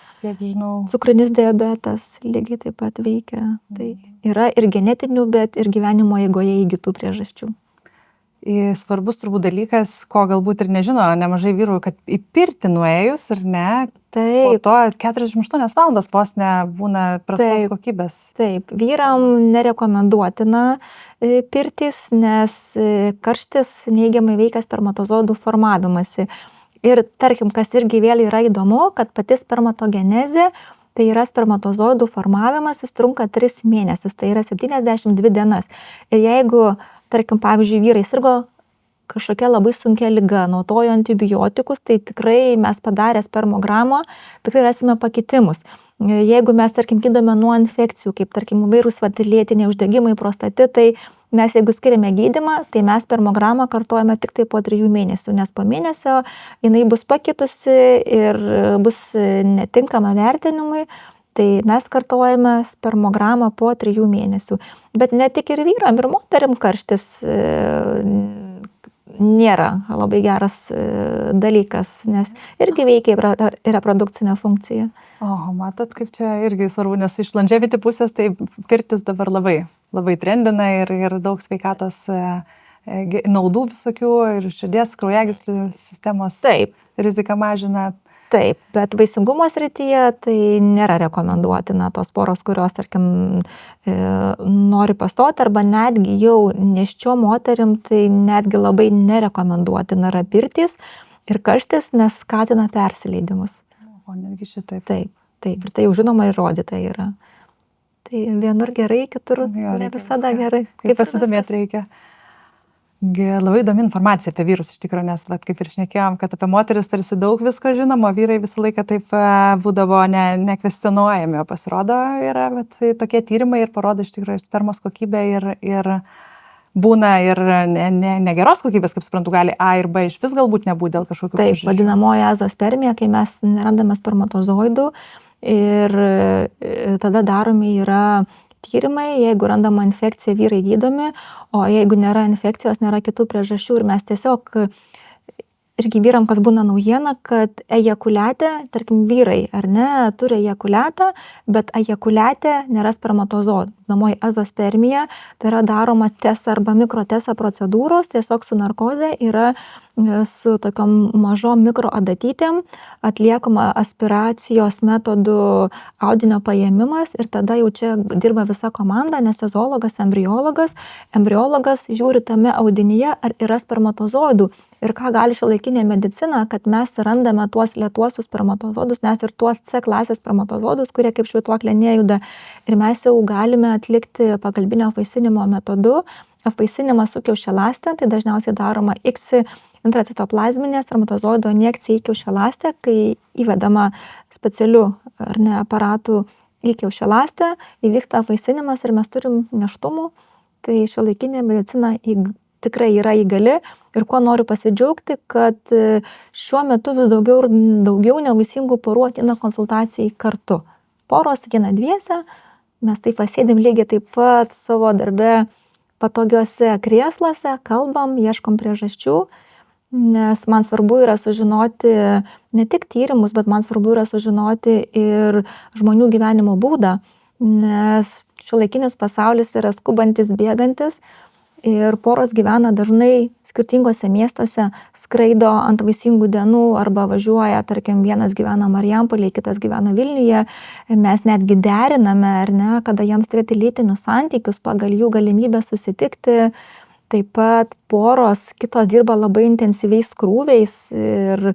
cukrinis diabetas lygiai taip pat veikia. Tai yra ir genetinių, bet ir gyvenimo eigoje įgytų priežasčių. Svarbus turbūt dalykas, ko galbūt ir nežino nemažai vyrų, kad į pirtį nuėjus, ar ne, po to 48 valandas vos nebūna prastos kokybės. Taip, vyram nerekomenduotina pirtis, nes karštis neigiamai veikia spermatozoidų formavimąsi. Ir tarkim, kas irgi vėl yra įdomu, kad pati spermatogenezė, tai yra spermatozoidų formavimas, jis trunka 3 mėnesius, tai yra 72 dienas. Ir jeigu, tarkim, pavyzdžiui, vyrai sirgo kažkokia labai sunkia liga, naudojo antibiotikus, tai tikrai mes padarę spermogramą, tikrai rasime pakitimus. Jeigu mes, tarkim, gydome nuo infekcijų, kaip, tarkim, įvairūs lėtiniai uždegimai, prostatitai, mes jeigu skiriame gydymą, tai mes spermogramą kartuojame tik tai po 3 mėnesių, nes po mėnesio jinai bus pakitusi ir bus netinkama vertinimui. Tai mes kartuojame spermogramą po 3 mėnesių. Bet ne tik ir vyram, ir moterim karštis nėra labai geras dalykas, nes irgi veikia reprodukcinę funkciją. O, matot, kaip čia irgi svarbu, nes iš longevity pusės tai pirtis dabar labai trendina ir daug sveikatos naudų visokių ir širdies, kraujagyslių sistemos riziką mažina. Taip, bet vaisingumo srityje tai nėra rekomenduotina tos poros, kurios, tarkim, nori pastoti arba netgi jau nėščiom moterim, tai netgi labai nerekomenduotina yra pirtis ir karštis, nes skatina persileidimus. O netgi šitaip. Taip, ir tai jau žinoma įrodyta yra. Tai vienur gerai, kitur ne visada gerai. Kaip pasidomėti reikia. Labai įdomi informacija apie vyrus iš tikrųjų, nes kaip ir šnekėjom, kad apie moteris tarsi daug visko žinoma, vyrai visą laiką taip būdavo nekvestionuojami, o pasirodo yra tokie tyrimai ir parodo iš tikrųjų spermos kokybę ir būna ir negeros kokybės, kaip suprantu, gali A ir B iš vis galbūt nebūti dėl kažkokių priežasčių. Taip, vadinamoji azospermija, kai mes nerandame spermatozoidų ir tada daromi yra tyrimai, jeigu randama infekcija, vyrai gydomi, o jeigu nėra infekcijos, nėra kitų priežasčių ir mes tiesiog irgi vyram, kas būna naujiena, kad ejakuliate, tarkim vyrai ar ne, turi ejakuliatą, bet ejakuliate nėra spermatozoidų. Vadinamoji azospermija, tai yra daroma TESA arba mikrotesa procedūros, tiesiog su narkoze yra su tokiom mažom mikroadatytėm atliekama aspiracijos metodų audinio paėmimas ir tada jau čia dirba visa komanda, anesteziologas, embriologas žiūri tame audinyje, ar yra spermatozoidų ir ką gali šiuolaikinė medicina, kad mes randame tuos lėtuosius spermatozoidus, nes ir tuos C klasės spermatozoidus, kurie kaip švytuoklė nejuda ir mes jau galime atlikti pagalbinio apvaisinimo metodu. Apvaisinimas su kiaušialąste, tai dažniausiai daroma X intracitoplazminė spermatozoido injekcija į kiaušialąstę, kai įvedama specialiu aparatu į kiaušialąstę, įvyksta apvaisinimas ir mes turim nėštumų. Tai šiuolaikinė medicina tikrai yra įgali ir kuo noriu pasidžiaugti, kad šiuo metu vis daugiau nevaisingų porų ateina konsultacijai kartu. Poros ateina dviese, mes taip pasėdim lygiai taip pat savo darbe patogiuose krėsluose, kalbam, ieškom priežasčių, nes man svarbu yra sužinoti ne tik tyrimus, bet man svarbu yra sužinoti ir žmonių gyvenimo būdą, nes šiuolaikinis pasaulis yra skubantis, bėgantis ir poros gyvena dažnai skirtingose miestuose, skraido ant vaisingų dienų arba važiuoja, tarkim, vienas gyvena Marijampolėje, kitas gyvena Vilniuje, mes netgi deriname, ar ne, kada jiems turėti lytinius santykius pagal jų galimybę susitikti. Taip pat poros kitos dirba labai intensyviais krūviais ir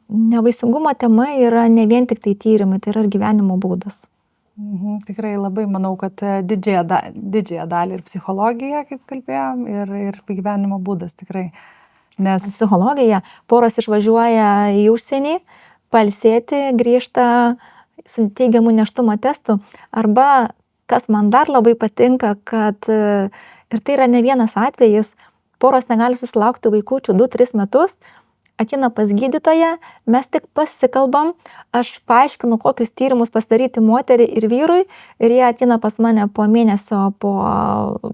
nevaisingumo tema yra ne vien tik tai tyrimai, tai yra ir gyvenimo būdas. Tikrai labai manau, kad didžiąją dalį ir psichologija, kaip kalbėjom, ir gyvenimo būdas tikrai. Nes psichologija, poros išvažiuoja į užsienį, pailsėti, grįžta su teigiamu nėštumo testu. Arba, kas man dar labai patinka, kad ir tai yra ne vienas atvejis, poros negali susilaukti vaikučių 2-3 metus, ateina pas gydytoją, mes tik pasikalbam, aš paaiškinu, kokius tyrimus pasidaryti moteriai ir vyrui ir jie ateina pas mane po mėnesio, po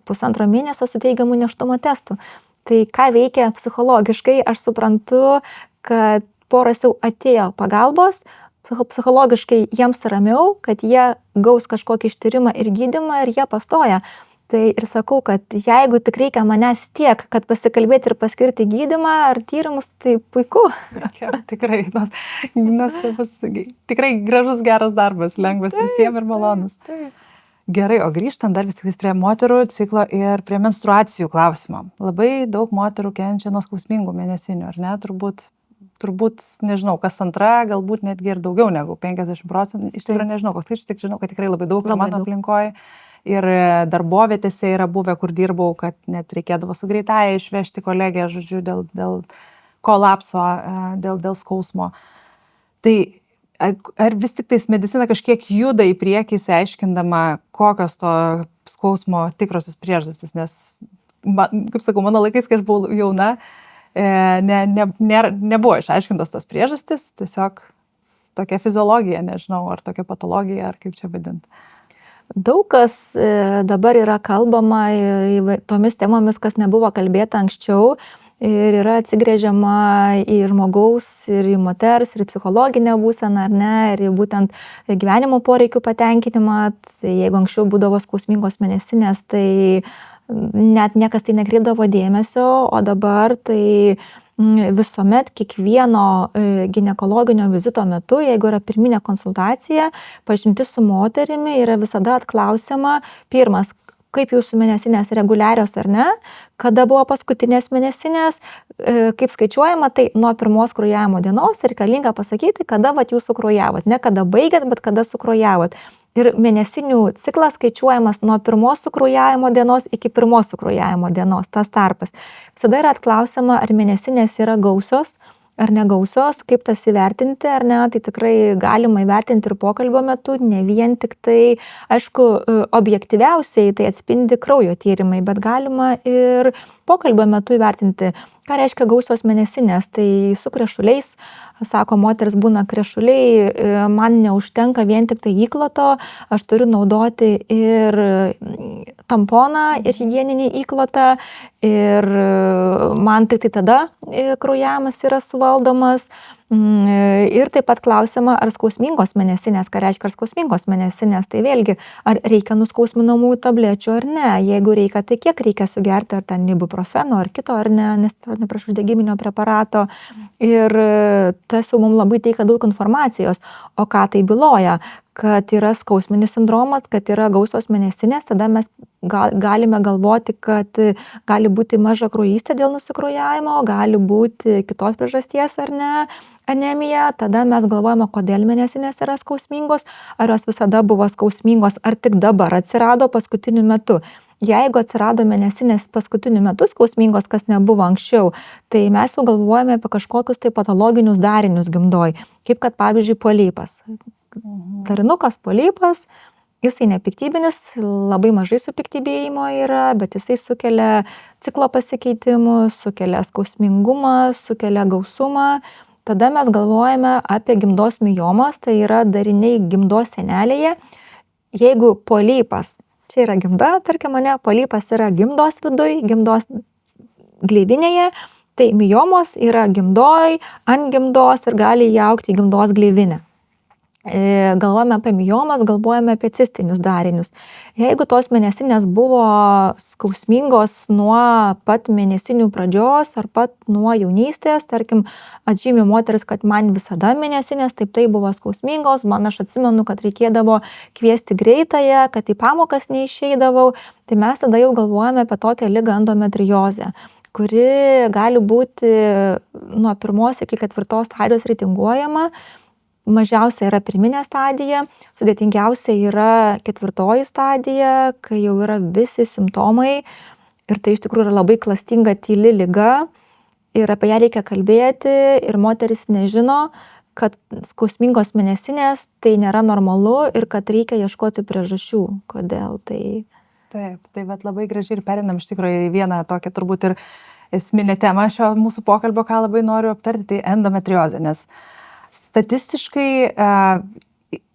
pusantro mėnesio su teigiamu nėštumo testu. Tai ką veikia psichologiškai, aš suprantu, kad poros jau atėjo pagalbos, psichologiškai jiems ramiau, kad jie gaus kažkokį ištyrimą ir gydymą ir jie pastoja. Tai ir sakau, kad jeigu tik reikia manęs tiek, kad pasikalbėti ir paskirti gydymą ar tyrimus, tai puiku. Tikrai, tikrai gražus, geras darbas, lengvas visiems ir malonus. Gerai, o grįžtant dar vis tik prie moterų ciklo ir prie menstruacijų klausimo. Labai daug moterų kenčia nuo skausmingų mėnesinių, ar ne? Turbūt, nežinau, kas antra, galbūt netgi ir daugiau negu 50%. Iš tikrųjų nežinau, koks skaičius, tik žinau, kad tikrai labai daug mano aplinkoje. ir darbovietėse yra buvę, kur dirbau, kad net reikėdavo su greitąja išvežti kolegę, žodžiu, dėl kolapso, dėl skausmo. Tai ar vis tik tais medicina kažkiek juda į priekį, išsiaiškindama, kokios to skausmo tikrosios priežastys, nes, kaip sakau, mano laikais, kai aš buvau jauna, nebuvo išaiškintos tos priežastys, tiesiog tokia fiziologija, nežinau, ar tokia patologija, ar kaip čia vadinti. Daug kas dabar yra kalbama tomis temomis, kas nebuvo kalbėta anksčiau, ir yra atsigręžiama į žmogaus ir į moters, ir į psichologinę būseną, ar ne, ir į būtent gyvenimo poreikių patenkinimą. Tai jeigu anksčiau būdavo skausmingos mėnesinės, tai net niekas tai nekreipdavo dėmesio, o dabar tai visuomet kiekvieno ginekologinio vizito metu, jeigu yra pirminė konsultacija, pažintis su moterimi, yra visada atklausiama pirmas, kaip jūsų mėnesinės reguliarios ar ne, kada buvo paskutinės mėnesinės, kaip skaičiuojama, tai nuo pirmos kraujavimo dienos reikalinga pasakyti, kada jūs sukraujavot, ne kada baigėt, bet kada sukraujavot. Ir mėnesinių ciklas skaičiuojamas nuo pirmos sukraujavimo dienos iki pirmos sukraujavimo dienos, tas tarpas. Visada yra atklausiama, ar mėnesinės yra gausios ar negausios, kaip tas įvertinti, ar ne, tai tikrai galima įvertinti ir pokalbio metu, ne vien tik tai, aišku, objektyviausiai tai atspindi kraujo tyrimai, bet galima ir pokalbio metu įvertinti, ką reiškia gausios mėnesinės. Tai su krešuliais, sako, moteris būna krešuliai, man neužtenka vien tik tai įkloto, aš turiu naudoti ir tamponą, ir higieninį įklotą, ir man tik tai tada kraujavimas yra suvaldomas. Ir taip pat klausima, ar skausmingos mėnesinės, ką reiškia ar skausmingos mėnesinės, tai vėlgi, ar reikia nuskausminamųjų tablečių ar ne, jeigu reikia, tai kiek reikia sugerti, ar ten ibuprofeno ar kito, ar ne, nesteroidinio priešuždegiminio preparato. Ir tas jau mums labai teikia daug informacijos, o ką tai byloja, kad yra skausminis sindromas, kad yra gausios mėnesinės, tada mes galime galvoti, kad gali būti maža kraujystė dėl nusikraujavimo, gali būti kitos priežasties ar ne, anemija, tada mes galvojame, kodėl mėnesinės yra skausmingos, ar jos visada buvo skausmingos, ar tik dabar atsirado paskutiniu metu. Jeigu atsirado mėnesinės paskutiniu metu skausmingos, kas nebuvo anksčiau, tai mes jau galvojame apie kažkokius tai patologinius darinius gimdoj, kaip kad pavyzdžiui polipas. Darinukas polipas, jisai nepiktybinis, labai mažai supiktybėjimo yra, bet jisai sukelia ciklo pasikeitimus, sukelia skausmingumą, sukelia gausumą. Tada mes galvojame apie gimdos miomas, tai yra dariniai gimdos sienelėje. Jeigu polipas, čia yra gimda, tarkim, ne, polipas yra gimdos viduj, gimdos gleivinėje, tai miomos yra gimdoj, ant gimdos ir gali įaugti į gimdos gleivinę. Galvojame apie miomas, galvojame apie cistinius darinius. Jeigu tos mėnesinės buvo skausmingos nuo pat mėnesinių pradžios ar pat nuo jaunystės, tarkim, atžymi moteris, kad man visada mėnesinės, taip tai buvo skausmingos, man aš atsimenu, kad reikėdavo kviesti greitąją, kad į pamokas neišeidavau, tai mes tada jau galvojame apie tokią ligą endometriozę, kuri gali būti nuo 1 iki 4 stadijos reitinguojama. Mažiausia yra pirminė stadija, sudėtingiausia yra 4 stadija, kai jau yra visi simptomai ir tai iš tikrųjų yra labai klastinga tyli liga ir apie ją reikia kalbėti ir moteris nežino, kad skausmingos mėnesinės tai nėra normalu ir kad reikia ieškoti priežasčių, kodėl tai. Taip, tai vat labai gražiai ir perinam iš tikrųjų į vieną tokią turbūt ir esminę temą šio mūsų pokalbio, ką labai noriu aptarti, tai endometriozė, nes statistiškai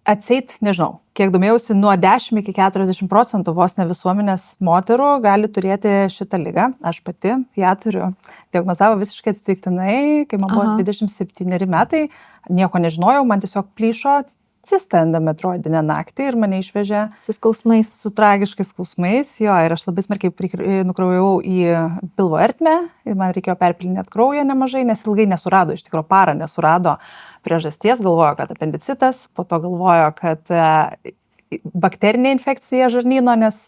atseit, nežinau, kiek domėjausi, nuo 10 iki 40% vos ne visuomenės moterų gali turėti šitą ligą. Aš pati ją turiu. Diagnozavo visiškai atsitiktinai, kai man buvo 27 metai, nieko nežinojau, man tiesiog plyšo cista endometrioidinę naktį ir mane išvežė su skausmais, su tragiškais skausmais, jo, ir aš labai smarkiai nukraujavau į pilvo ertmę ir man reikėjo perpilinėti kraują nemažai, nes ilgai nesurado, iš tikrųjų parą nesurado priežasties, galvojo, kad apendicitas, po to galvojo, kad bakterinė infekcija žarnyno, nes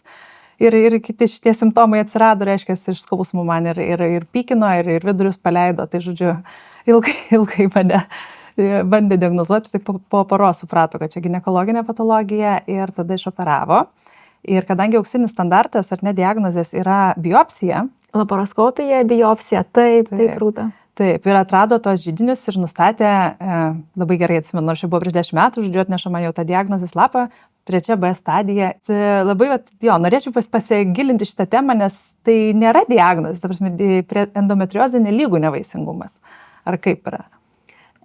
ir kiti šitie simptomai atsirado, reiškia, iš skausmų man ir pykino, ir vidurius paleido, tai žodžiu, ilgai mane bandė diagnozuoti, tai po paros suprato, kad čia ginekologinė patologija ir tada išoperavo. Ir kadangi auksinis standartas ar ne diagnozės yra biopsija. Laparoskopija, biopsija, taip, Rūta. Taip, ir atrado tos židinius ir nustatė, labai gerai atsimenu, nors čia buvo prieš 10 metų, žodžiu, atneša man jau tą diagnozės lapą, 3B stadija. Tai labai, norėčiau pasigilinti šitą temą, nes tai nėra diagnozė, ta prasme, endometriozė nelygų nevaisingumas. Ar kaip yra?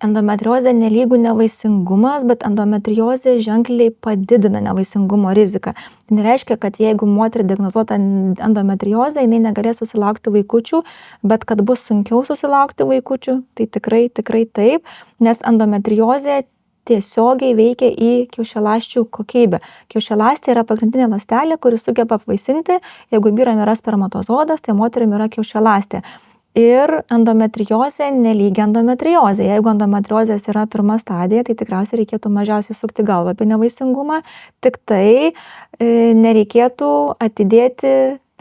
Endometriozė nelygų nevaisingumas, bet endometriozė ženkliai padidina nevaisingumo riziką. Tai nereiškia, kad jeigu moteriai diagnozuota endometriozė, jinai negalės susilaukti vaikučių, bet kad bus sunkiau susilaukti vaikučių, tai tikrai taip, nes endometriozė tiesiogiai veikia į kiaušialąsčių kokybę. Kiaušialąstė yra pagrindinė ląstelė, kuri sugeba apvaisinti, jeigu vyram yra spermatozoidas, tai moterim yra kiaušialąstė. Ir endometriozė nelygia endometriozė. Jeigu endometriozės yra pirma stadija, tai tikriausiai reikėtų mažiausiai sukti galvą apie nevaisingumą, tik tai nereikėtų atidėti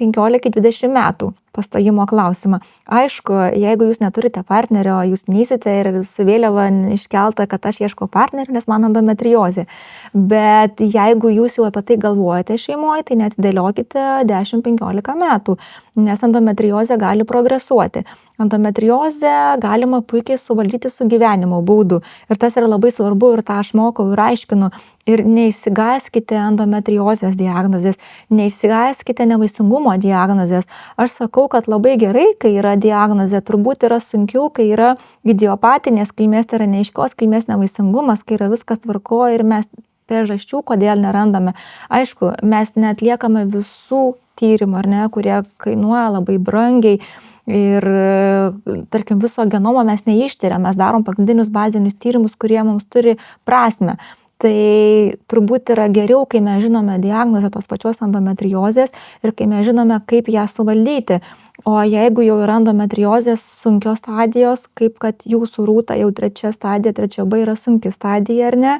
15-20 metų pastojimo klausimą. Aišku, jeigu jūs neturite partnerio, jūs neisite ir su vėliava iškelta, kad aš ieškau partnerio, nes man endometriozė. Bet jeigu jūs jau apie tai galvojate šeimoje, tai netidėliokite 10-15 metų, nes endometriozė gali progresuoti. Endometriozę galima puikiai suvaldyti su gyvenimo būdu. Ir tas yra labai svarbu ir tą aš mokau ir aiškinu. Ir neišsigąskite endometriozės diagnozės, neišsigąskite nevaisingumo diagnozės. Aš sakau, kad labai gerai, kai yra diagnozė, turbūt yra sunkiau, kai yra idiopatinės kilmės, tai yra neaiškios kilmės nevaisingumas, kai yra viskas tvarkoje ir mes priežasčių, kodėl nerandame. Aišku, mes neatliekame visų tyrimų, ar ne, kurie kainuoja labai brangiai ir, tarkim, viso genomo mes neištiriam, mes darom pagrindinius bazinius tyrimus, kurie mums turi prasmę. Tai turbūt yra geriau, kai mes žinome diagnozę tos pačios endometriozės ir kai mes žinome, kaip ją suvaldyti. O jeigu jau yra endometriozės sunkios stadijos, kaip kad jūsų Rūta jau 3 stadija, 3B yra sunki stadija, ar ne?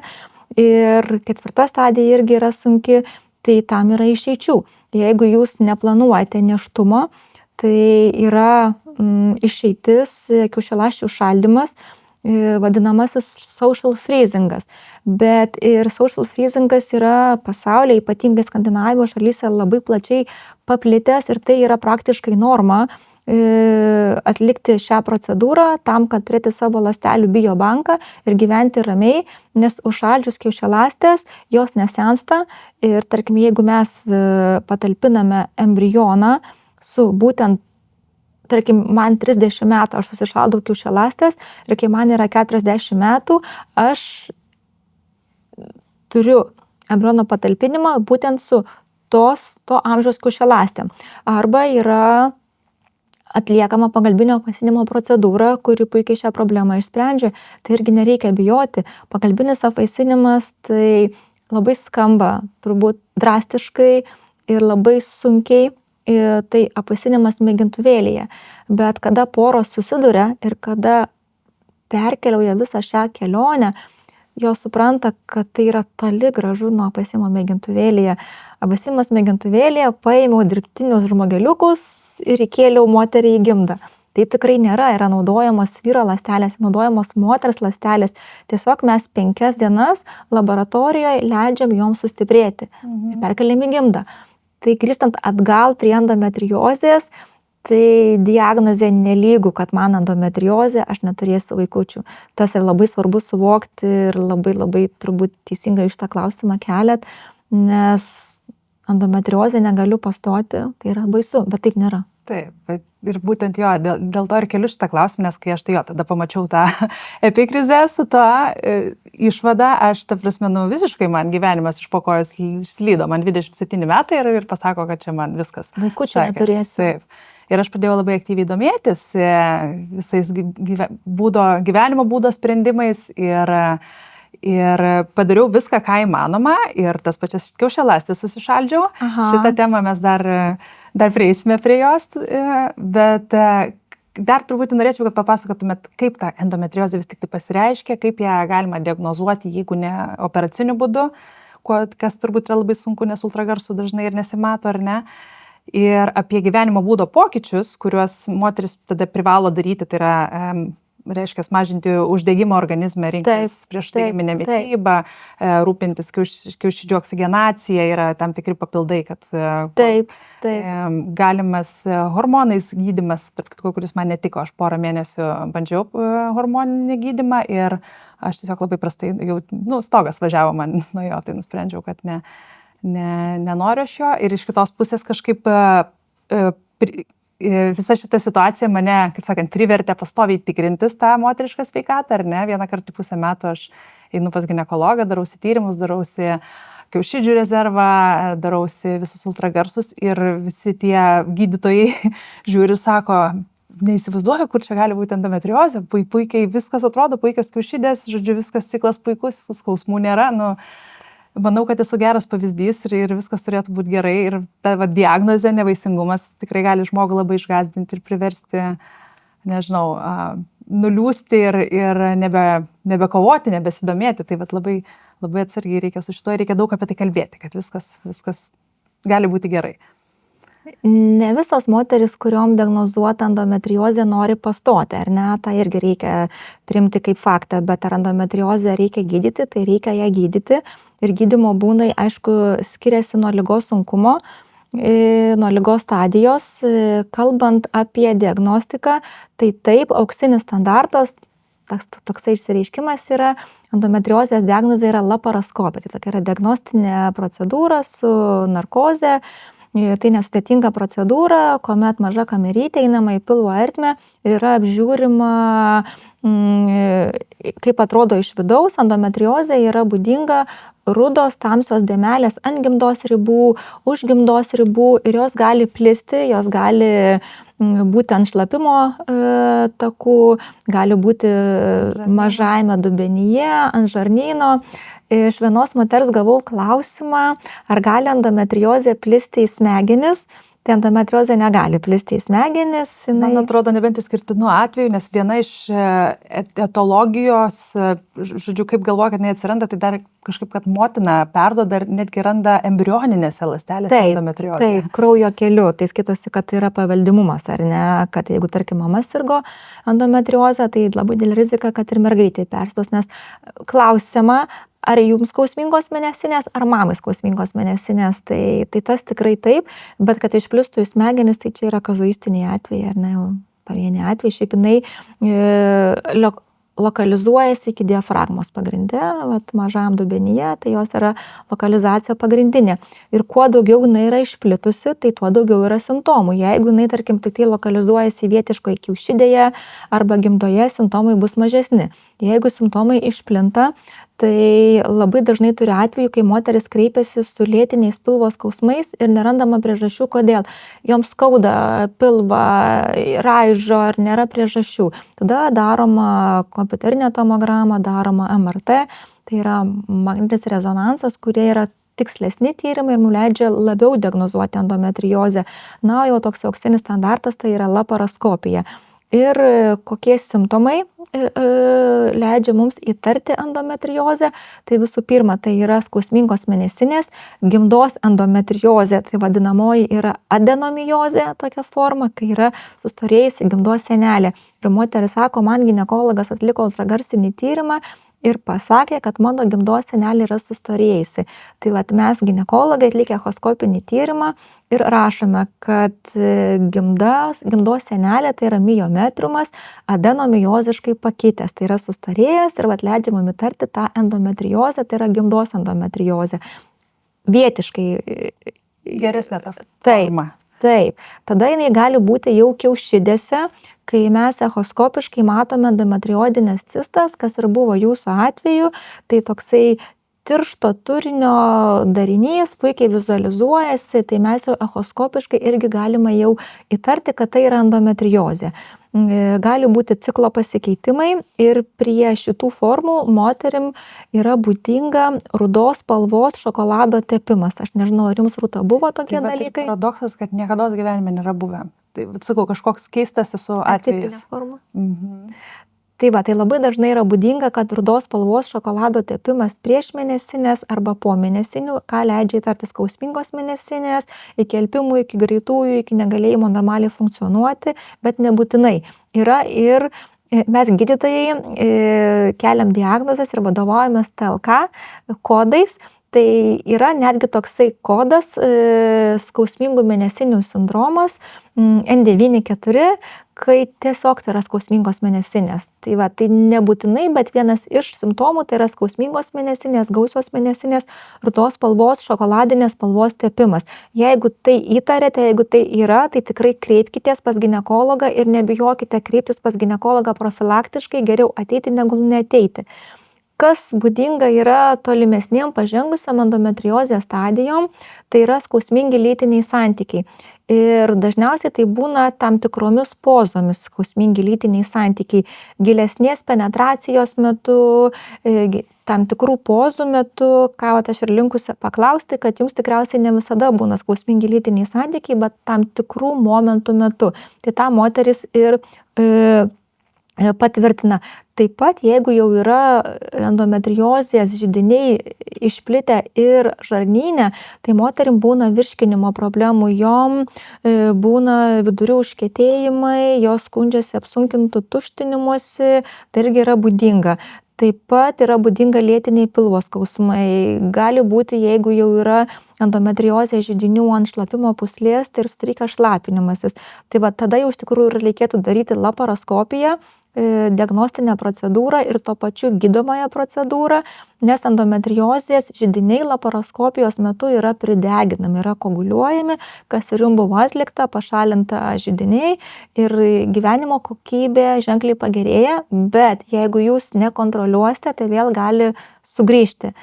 Ir 4 stadija irgi yra sunki, tai tam yra išeičių. Jeigu jūs neplanuojate nėštumo, tai yra išeitis kiaušialąsčių šaldymas, vadinamasis social freezingas. Bet ir social freezingas yra pasaulyje, ypatingai Skandinavijos šalyse, labai plačiai paplitęs ir tai yra praktiškai norma atlikti šią procedūrą tam, kad turėti savo ląstelių biobanką ir gyventi ramiai, nes užšaldžius kiaušialąstes jos nesensta ir tarkim, jeigu mes patalpiname embrioną su būtent tarkim, man 30 metų, aš susišaldau kiaušialąstes ir kai man yra 40 metų, aš turiu embriono patalpinimą būtent su to amžiaus kiaušialąstėm. Arba yra atliekama pagalbinio apvaisinimo procedūra, kuri puikiai šią problemą išsprendžia. Tai irgi nereikia bijoti. Pagalbinis apvaisinimas tai labai skamba turbūt drastiškai ir labai sunkiai. Tai apvaisinimas mėgintuvėlyje, bet kada poros susiduria ir kada perkeliauja visą šią kelionę, jos supranta, kad tai yra toli gražu nuo apvaisinimo mėgintuvėlyje. Apvaisinimas mėgintuvėlyje paėmiau dirbtinius žmogeliukus ir įkėliau moterį į gimdą. Tai tikrai nėra, yra naudojamos vyro ląstelės, naudojamos moters ląstelės. Tiesiog mes 5 dienas laboratorijoje leidžiam joms sustiprėti ir perkeliam į gimdą. Tai grįžtant atgal prie endometriozės, tai diagnozė nelygų, kad man endometriozė, aš neturėsiu vaikučių. Tas yra labai svarbu suvokti ir labai turbūt teisingai šitą klausimą keliat, nes endometriozė negaliu pastoti, tai yra baisu, bet taip nėra. Taip, ir būtent jo, dėl to ir keliu šitą klausimą, nes kai aš tada pamačiau tą epikrizę su to išvada, aš ta prasme, visiškai man gyvenimas iš po kojos slydo, man 27 metai ir pasako, kad čia man viskas. Vaikučių neturėsiu. Taip. Ir aš pradėjau labai aktyviai domėtis visais gyvenimo būdo sprendimais ir padariau viską, ką įmanoma ir tas pačias kiaušialąstes susišaldžiau. Šitą temą mes dar prieisime prie jos, bet dar turbūt norėčiau, kad papasakotumėt, kaip ta endometriozė vis tik tai pasireiškia, kaip ją galima diagnozuoti, jeigu ne operaciniu būdu, kas turbūt yra labai sunku, nes ultragarsų dažnai ir nesimato, ar ne. Ir apie gyvenimo būdo pokyčius, kuriuos moteris tada privalo daryti, tai yra reiškia mažinti uždegimą organizme, rinktis priešuždegiminę mitybą, rūpintis kiaušidžių oksigenacija, yra tam tikri papildai, kad galimas hormonais gydymas, tarp kitko, kuris man netiko, aš porą mėnesių bandžiau hormoninį gydymą ir aš tiesiog labai prastai, jau stogas važiavo man nuo jo, tai nusprendžiau, kad nenoriu aš jo ir iš kitos pusės kažkaip visa šita situacija mane, kaip sakant, privertė pastoviai tikrintis tą moterišką sveikatą, ar ne? Vieną kartą 1,5 metų aš einu pas ginekologą, darausi tyrimus, darausi kiaušidžių rezervą, darausi visus ultragarsus ir visi tie gydytojai žiūri, sako, neįsivaizduoju, kur čia gali būti endometriozė, puikiai viskas atrodo, puikios kiaušidės, žodžiu, viskas ciklas puikus, skausmų nėra, manau, kad esu geras pavyzdys ir viskas turėtų būti gerai ir ta diagnozė, nevaisingumas tikrai gali žmogų labai išgąsdinti ir priversti, nežinau, nuliūsti ir nebekovoti, nebesidomėti. Tai labai, labai atsargiai reikia su šituo, reikia daug apie tai kalbėti, kad viskas gali būti gerai. Ne visos moteris, kuriuom diagnozuota endometriozė, nori pastoti, ar ne? Tai irgi reikia priimti kaip faktą, bet ar endometriozę reikia gydyti, tai reikia ją gydyti. Ir gydymo būdai, aišku, skiriasi nuo ligos sunkumo, nuo ligos stadijos. Kalbant apie diagnostiką, tai taip, auksinis standartas, toksai išsireiškimas yra, endometriozės diagnozė yra laparoskopija. Tai tokia yra diagnostinė procedūra su narkoze. Tai nesudėtinga procedūra, kuomet maža kamerytė einama į pilvo ertmę ir yra apžiūrima, kaip atrodo iš vidaus. Endometriozė yra būdinga rudos tamsios dėmelės ant gimdos ribų, už gimdos ribų ir jos gali plisti, jos gali būti ant šlapimo takų, gali būti mažajame dubenyje, ant žarnyno. Iš vienos moters gavau klausimą, ar gali endometriozė plisti į smegenis. Tai endometriozė negali plisti į smegenis. Man atrodo, nebent išskirtinų atvejų, nes viena iš etologijos, žodžiu, kaip galvoja, kad neatsiranda, tai dar kažkaip, kad motina perduoda ir netgi randa embrioninėse ląstelėse endometriozę. Taip, kraujo keliu. Tai skaitosi, kad tai yra paveldimumas, ar ne? Kad jeigu, tarkim, mama sirgo endometriozę, tai labai didelė rizika, kad ir mergaitė persiduos, nes klausiama, ar jums skausmingos mėnesinės, ar mamai skausmingos mėnesinės, tai tas tikrai taip, bet kad išplistų į smegenis, tai čia yra kazuistiniai atvejai, ar ne, pavieniai atvejai, šiaip jinai lokalizuojasi iki diafragmos pagrinde, mažam dubenyje, tai jos yra lokalizacija pagrindinė. Ir kuo daugiau jinai yra išplitusi, tai tuo daugiau yra simptomų. Jeigu jinai, tarkim, tik tai lokalizuojasi vietiškoje kiaušidėje arba gimdoje, simptomai bus mažesni. Jeigu simptomai išplinta, tai labai dažnai turi atvejų, kai moteris kreipiasi su lėtiniais pilvo skausmais ir nerandama priežasčių, kodėl. Joms skauda pilvą, raižo ar nėra priežasčių. Tada daroma kompiuterinė tomograma, daroma MRT, tai yra magnetinis rezonansas, kurie yra tikslesni tyrimai ir nuleidžia labiau diagnozuoti endometriozę. Na, jau toks auksinis standartas tai yra laparoskopija. Ir kokie simptomai leidžia mums įtarti endometriozę. Tai visų pirma, tai yra skausmingos mėnesinės, gimdos endometriozė, tai vadinamoji yra adenomiozė, tokia forma, kai yra sustorėjusi gimdos sienelė. Ir moteris sako, man ginekologas atliko ultragarsinį tyrimą ir pasakė, kad mano gimdos sienelė yra sustorėjusi. Tai mes ginekologai atlikę echoskopinį tyrimą ir rašome, kad gimdos sienelė tai yra miometriumas adenomioziškai pakitęs, tai yra sustorėjęs ir leidžia mum įtarti tą endometriozę, tai yra gimdos endometriozę. Vietiškai. Geresnė ta forma. Taip, tada jinai gali būti jau kiaušidėse, kai mes echoskopiškai matome endometriodinės cistas, kas ir buvo jūsų atveju, tai toksai tiršto turinio darinys puikiai vizualizuojasi, tai mes jau echoskopiškai irgi galime jau įtarti, kad tai yra endometriozė. Gali būti ciklo pasikeitimai ir prie šitų formų moterim yra būdinga rudos spalvos šokolado tepimas. Aš nežinau, ar jums, Rūta, buvo tokie dalykai? Tai paradoksas, kad niekada gyvenime nėra buvę. Tai, sakau, kažkoks keistas esu atvejis. Tai tai labai dažnai yra būdinga, kad rudos spalvos šokolado tepimas prieš mėnesinės arba po mėnesinių, ką leidžia įtarti skausmingos mėnesinės, iki alpimų, iki greitųjų, iki negalėjimo normaliai funkcionuoti, bet nebūtinai. Yra ir mes gydytojai keliam diagnozes ir vadovaujamės TLK kodais. Tai yra netgi toksai kodas skausmingų mėnesinių sindromas N94, kai tiesiog tai yra skausmingos mėnesinės. Tai nebūtinai, bet vienas iš simptomų tai yra skausmingos mėnesinės, gausios mėnesinės, rudos spalvos, šokoladinės spalvos tepimas. Jeigu tai įtarėte, jeigu tai yra, tai tikrai kreipkitės pas ginekologą ir nebijokite kreiptis pas ginekologą profilaktiškai, geriau ateiti negu neateiti. Kas būdinga yra tolimesniem pažengusiam endometriozės stadijom, tai yra skausmingi lytiniai santykiai. Ir dažniausiai tai būna tam tikromis pozomis skausmingi lytiniai santykiai. Gilesnės penetracijos metu, tam tikrų pozų metu, ką aš ir linkusi paklausti, kad jums tikriausiai ne visada būna skausmingi lytiniai santykiai, bet tam tikrų momentų metu. Tai tą moteris ir patvirtina. Taip pat, jeigu jau yra endometriozės židiniai išplitę ir žarnyne, tai moterim būna virškinimo problemų, jom būna vidurių užkietėjimai, jos skundžiasi apsunkintų tuštinimuose, tai irgi yra būdinga. Taip pat yra būdinga lėtiniai pilvo skausmai. Gali būti, jeigu jau yra endometriozės židinių ant šlapimo pūslės, tai ir sutrikęs šlapinimasis. Tai tada jau iš tikrųjų reikėtų daryti laparoskopiją, diagnostinę procedūrą ir tuo pačiu gydomąją procedūrą, nes endometriozės židiniai laparoskopijos metu yra prideginami, yra koaguliuojami, kas ir jums buvo atlikta, pašalinta židiniai ir gyvenimo kokybė ženkliai pagerėja, bet jeigu jūs nekontroliuosite, tai vėl gali sugrįžti.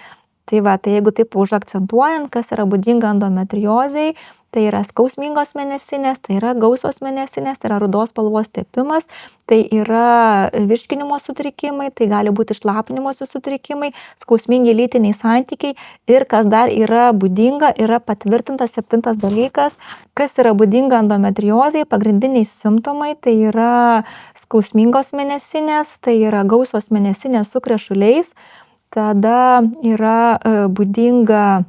Tai jeigu taip užakcentuojant, kas yra būdinga endometriozei, tai yra skausmingos mėnesinės, tai yra gausios mėnesinės, tai yra rudos spalvos tepimas, tai yra virškinimo sutrikimai, tai gali būti šlapinimosi sutrikimai, skausmingi lytiniai santykiai ir kas dar yra būdinga, yra patvirtintas 7 dalykas, kas yra būdinga endometriozei, pagrindiniai simptomai, tai yra skausmingos mėnesinės, tai yra gausios mėnesinės su krešuliais, tada yra būdinga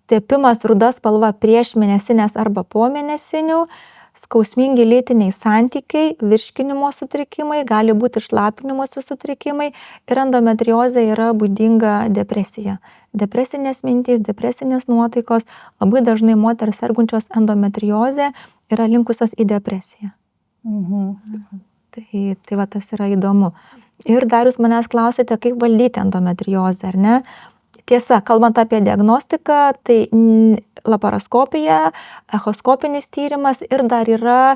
tepimas ruda spalva prieš mėnesinės arba po mėnesinių, skausmingi lytiniai santykiai, virškinimo sutrikimai, gali būti šlapinimosi sutrikimai ir endometriozė yra būdinga depresija. Depresinės mintys, depresinės nuotaikos, labai dažnai moteris sergančios endometriozė yra linkusios į depresiją. Tai tas yra įdomu. Ir dar jūs manęs klausėte, kaip valdyti endometriozę, ar ne? Tiesa, kalbant apie diagnostiką, tai laparoskopija, echoskopinis tyrimas ir dar yra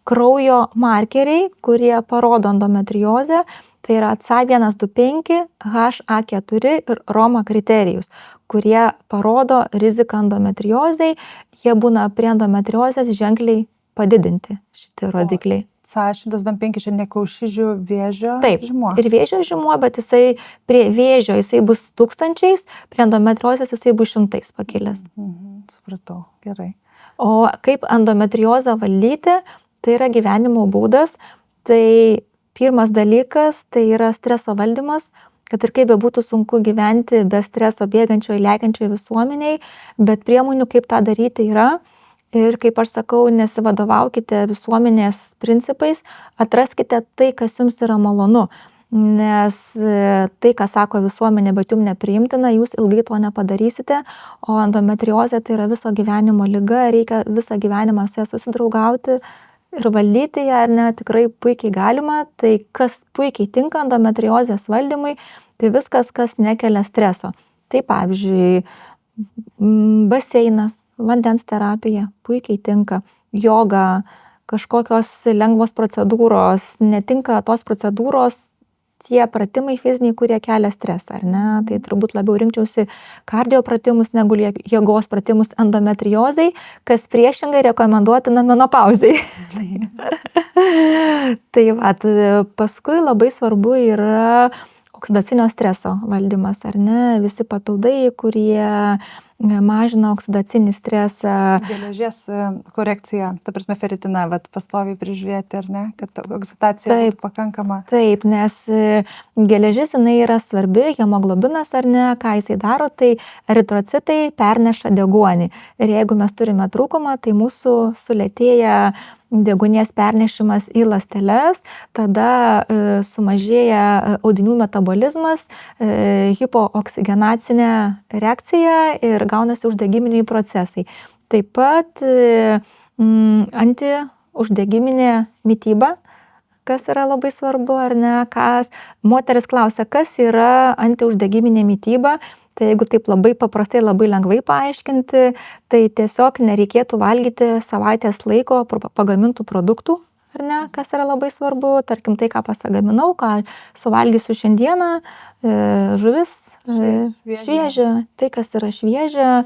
kraujo markeriai, kurie parodo endometriozę, tai yra CA125, HA4 ir Roma kriterijus, kurie parodo riziką endometriozei, jie būna prie endometriozės ženkliai padidinti šitie rodikliai. CA125 čia ne kiaušidžių vėžio žymuo? Taip, ir vėžio žymuo, bet jisai prie vėžio jisai bus 1000, prie endometriozės jisai bus 100 pakilęs. Supratau, gerai. O kaip endometriozę valdyti, tai yra gyvenimo būdas. Tai pirmas dalykas, tai yra streso valdymas, kad ir kaip bebūtų sunku gyventi be streso bėgančioje, lekiančioje visuomeniai, bet priemonių kaip tą daryti yra. Ir kaip aš sakau, nesivadovaukite visuomenės principais, atraskite tai, kas jums yra malonu, nes tai, ką sako visuomenė, bet jums nepriimtina, jūs ilgai to nepadarysite, o endometriozė tai yra viso gyvenimo liga, reikia visą gyvenimą su ja susidraugauti ir valdyti ją, ar ne, tikrai puikiai galima. Tai kas puikiai tinka endometriozės valdymui, tai viskas, kas nekelia streso. Tai pavyzdžiui, baseinas, vandens terapija puikiai tinka, joga, kažkokios lengvos procedūros, netinka tos procedūros, tie pratimai fiziniai, kurie kelia stresą, ar ne? Tai turbūt labiau rinkčiausi kardio pratimus negu jėgos pratimus endometriozei, kas priešingai rekomenduotina menopauzei. Tai paskui labai svarbu yra oksidacinio streso valdymas, ar ne? Visi papildai, kurie mažina oksidacinį stresą. Geležies korekcija, ta prasme feritiną, pastoviai prižiūrėti, ar ne? Kad oksidacija būtų pakankama. Taip, nes geležis jinai yra svarbi, hemoglobinas, ar ne? Ką jisai daro, tai eritrocitai perneša deguonį. Ir jeigu mes turime trūkumą, tai mūsų sulėtėja deguonies pernešimas į ląsteles, tada sumažėja audinių metabolizmas, hipooksigenacinė reakcija ir gaunasi uždegiminiai procesai. Taip pat antiuždegiminė mityba, kas yra labai svarbu, ar ne, moteris klausia, kas yra antiuždegiminė mityba. Tai jeigu taip labai paprastai, labai lengvai paaiškinti, tai tiesiog nereikėtų valgyti savaitės laiko pagamintų produktų, ar ne, kas yra labai svarbu, tarkim tai, ką pasagaminau, ką suvalgysiu šiandieną, žuvis šviežia, tai, kas yra šviežia,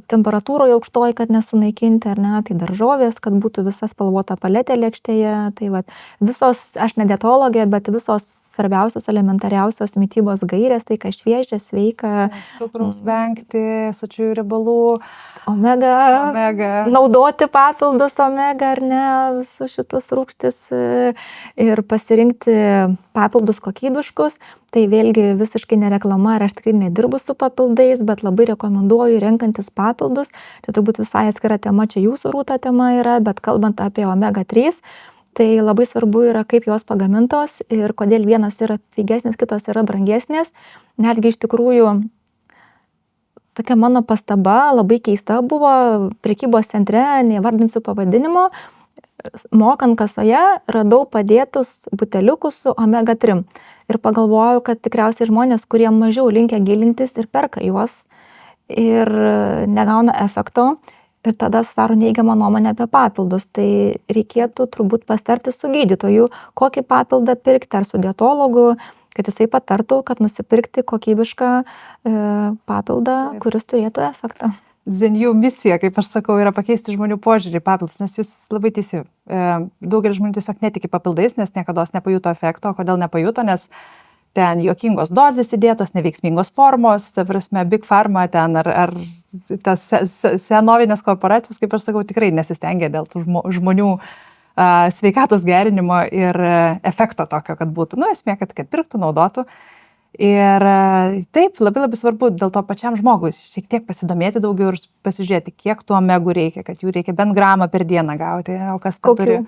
temperatūroje aukštoji, kad nesunaikinti, ar ne, tai daržovės, kad būtų visa spalvota paletė lėkštėje, tai visos, aš ne dietologė, bet visos svarbiausios, elementariausios mitybos gairės, tai kas šviežia, sveika. Cukraus vengti, sočiųjų riebalų, omega, naudoti papildus omega, ar ne, visus šitus rūgštis ir pasirinkti papildus kokybiškus. Tai vėlgi visiškai nereklama ir aš tikrai nedirbu su papildais, bet labai rekomenduoju renkantis papildus. Tai turbūt visai atskira tema, čia jūsų Rūta tema yra, bet kalbant apie omega 3, tai labai svarbu yra, kaip jos pagamintos ir kodėl vienas yra pigesnis, kitos yra brangesnės. Netgi iš tikrųjų tokia mano pastaba labai keista buvo prekybos centre, neįvardinsiu pavadinimo, mokant kasoje radau padėtus buteliukus su omega 3 ir pagalvojau, kad tikriausiai žmonės, kurie mažiau linkę gilintis ir perka juos ir negauna efekto ir tada sudaro neigiamą nuomonę apie papildus. Tai reikėtų turbūt pasitarti su gydytoju, kokį papildą pirkti, ar su dietologu, kad jisai patartų, kad nusipirkti kokybišką papildą, kuris turėtų efektą. Zenju misija, kaip aš sakau, yra pakeisti žmonių požiūrį į papildus, nes jūs labai teisi. Daugelis žmonių tiesiog netiki papildais, nes niekados nepajuto efekto. Kodėl nepajuto? Nes ten juokingos dozės įdėtos, neveiksmingos formos, ta prasme, Big Pharma ten ar tas senovinės korporacijos, kaip aš sakau, tikrai nesistengia dėl tų žmonių sveikatos gerinimo ir efekto tokio, kad būtų. Esmė, kad pirktų, naudotų. Ir taip, labai svarbu dėl to pačiam žmogui šiek tiek pasidomėti daugiau ir pasižiūrėti, kiek tų omegų reikia, kad jų reikia bent gramą per dieną gauti, o kas turi,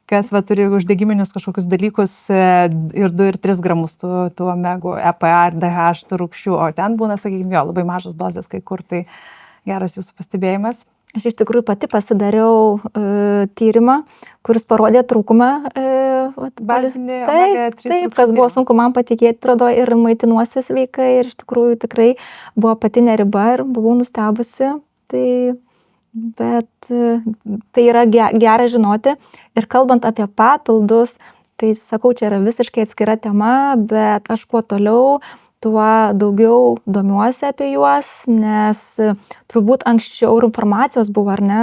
turi uždegiminius kažkokius dalykus ir 2 ir 3 gramus tų omegų, EPA ir DH, tų rūgščių, o ten būna, sakykime, labai mažas dozės kai kur, tai geras jūsų pastebėjimas. Aš iš tikrųjų pati pasidariau tyrimą, kuris parodė trūkumą. Bazinį omega 3. Taip, kas buvo sunku man patikėti, atrodo, ir maitinuosi sveikai ir iš tikrųjų tikrai buvo patinė riba ir buvau nustebusi. Bet tai yra gera žinoti. Ir kalbant apie papildus, tai sakau, čia yra visiškai atskira tema, bet aš kuo toliau, tuo daugiau domiuosi apie juos, nes turbūt anksčiau ir informacijos buvo, ar ne,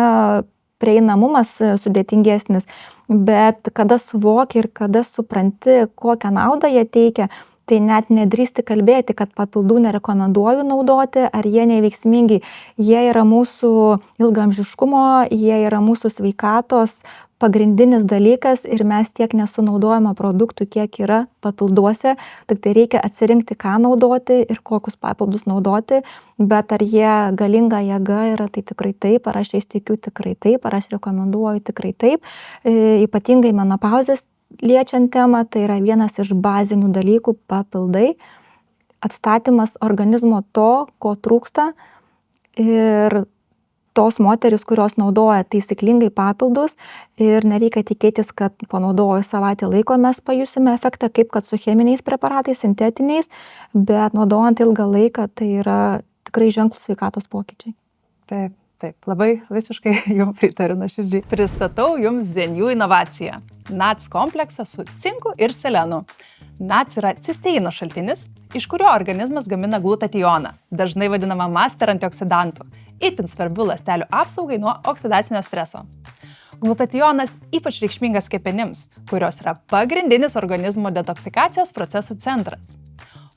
prieinamumas sudėtingesnis, bet kada suvoki ir kada supranti, kokią naudą jie teikia, tai net nedrįsti kalbėti, kad papildų nerekomenduoju naudoti, ar jie neveiksmingi. Jie yra mūsų ilgaamžiškumo, jie yra mūsų sveikatos pagrindinis dalykas ir mes tiek nesunaudojame produktų, kiek yra papilduose, tik tai reikia atsirinkti, ką naudoti ir kokius papildus naudoti, bet ar jie galinga jėga yra, tai tikrai taip, ar aš jais tikiu tikrai taip, ar aš rekomenduoju tikrai taip, ypatingai menopauzės liečiant temą, tai yra vienas iš bazinių dalykų papildai, atstatymas organizmo to, ko trūksta ir tos moteris, kurios naudoja taisyklingai papildus ir nereikia tikėtis, kad panaudojus savaitę laiko mes pajusime efektą, kaip kad su cheminiais preparatais, sintetiniais, bet naudojant ilgą laiką tai yra tikrai ženklus sveikatos pokyčiai. Taip, labai visiškai jums pritariu nuoširdžiai. Pristatau jums Zenju inovaciją. NADS kompleksą su cinku ir selenu. NADS yra cisteino šaltinis, iš kurio organizmas gamina glutationą, dažnai vadinamą master antioksidantų, itin svarbių ląstelių apsaugai nuo oksidacinio streso. Glutationas ypač reikšmingas kepenims, kurios yra pagrindinis organizmo detoksikacijos procesų centras.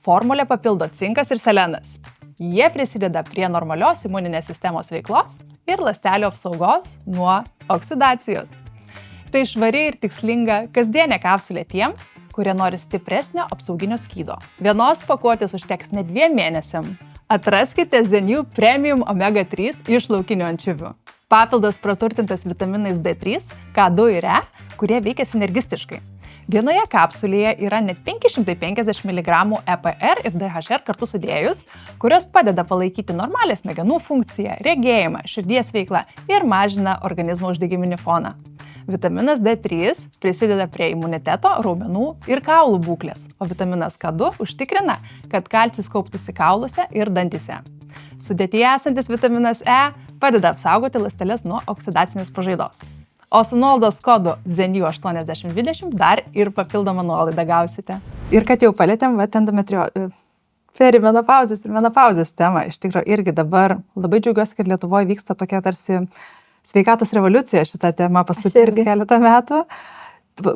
Formulę papildo cinkas ir selenas. Jie prisideda prie normalios imuninės sistemos veiklos ir ląstelių apsaugos nuo oksidacijos. Tai švari ir tikslinga kasdienė kapsulė tiems, kurie nori stipresnio apsauginio skydo. Vienos pakuotės užteks net 2 mėnesiam. Atraskite Zenju Premium Omega 3 iš laukinių ančiuvių. Papildas praturtintas vitaminais D3, K2 ir E, kurie veikia sinergistiškai. Vienoje kapsulėje yra net 550 mg EPR ir DHR kartu sudėjus, kurios padeda palaikyti normalią smegenų funkciją, regėjimą, širdies veiklą ir mažina organizmo uždegiminį foną. Vitaminas D3 prisideda prie imuniteto, raumenų ir kaulų būklės, o vitaminas K2 užtikrina, kad kalcis kauptųsi kauluose ir dantyse. Sudėtyje esantis vitaminas E padeda apsaugoti ląsteles nuo oksidacinės pažaidos. O su nuolaidos kodu ZENIU8020 dar ir papildomą nuolaidą gausite. Ir kad jau palėtėm perimenopauzės ir menopauzės temą, iš tikrųjų irgi dabar labai džiaugiuosi, kad Lietuvoje vyksta tokia tarsi sveikatos revoliucija šitą temą paskutinius keletą metų.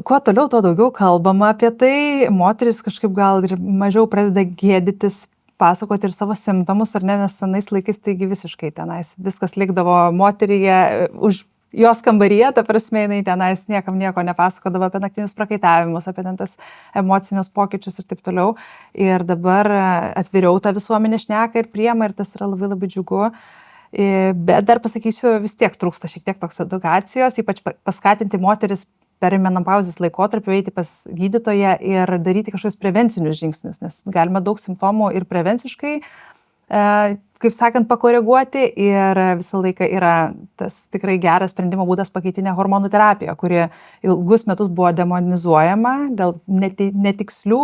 Kuo toliau, tuo daugiau kalbama apie tai, moteris kažkaip gal ir mažiau pradeda gėdytis, pasakoti ir savo simptomus, ar ne, nes senais laikais taigi visiškai tenais viskas likdavo moteryje už jos kambaryje, ta prasme, jinai tenais niekam nieko nepasakodavo apie naktinius prakaitavimus, apie ten tas emocinius pokyčius ir taip toliau. Ir dabar atviriau tą visuomenę šneka ir priema ir tas yra labai labai džiugu. Bet dar pasakysiu, vis tiek trūksta šiek tiek toks edukacijos, ypač paskatinti moteris per menopauzės laikotarpį eiti pas gydytoją ir daryti kažkokius prevencinius žingsnius, nes galima daug simptomų ir prevenciškai, kaip sakant, pakoreguoti ir visą laiką yra tas tikrai geras sprendimo būdas pakaitinė hormonų terapija, kuri ilgus metus buvo demonizuojama dėl netikslių,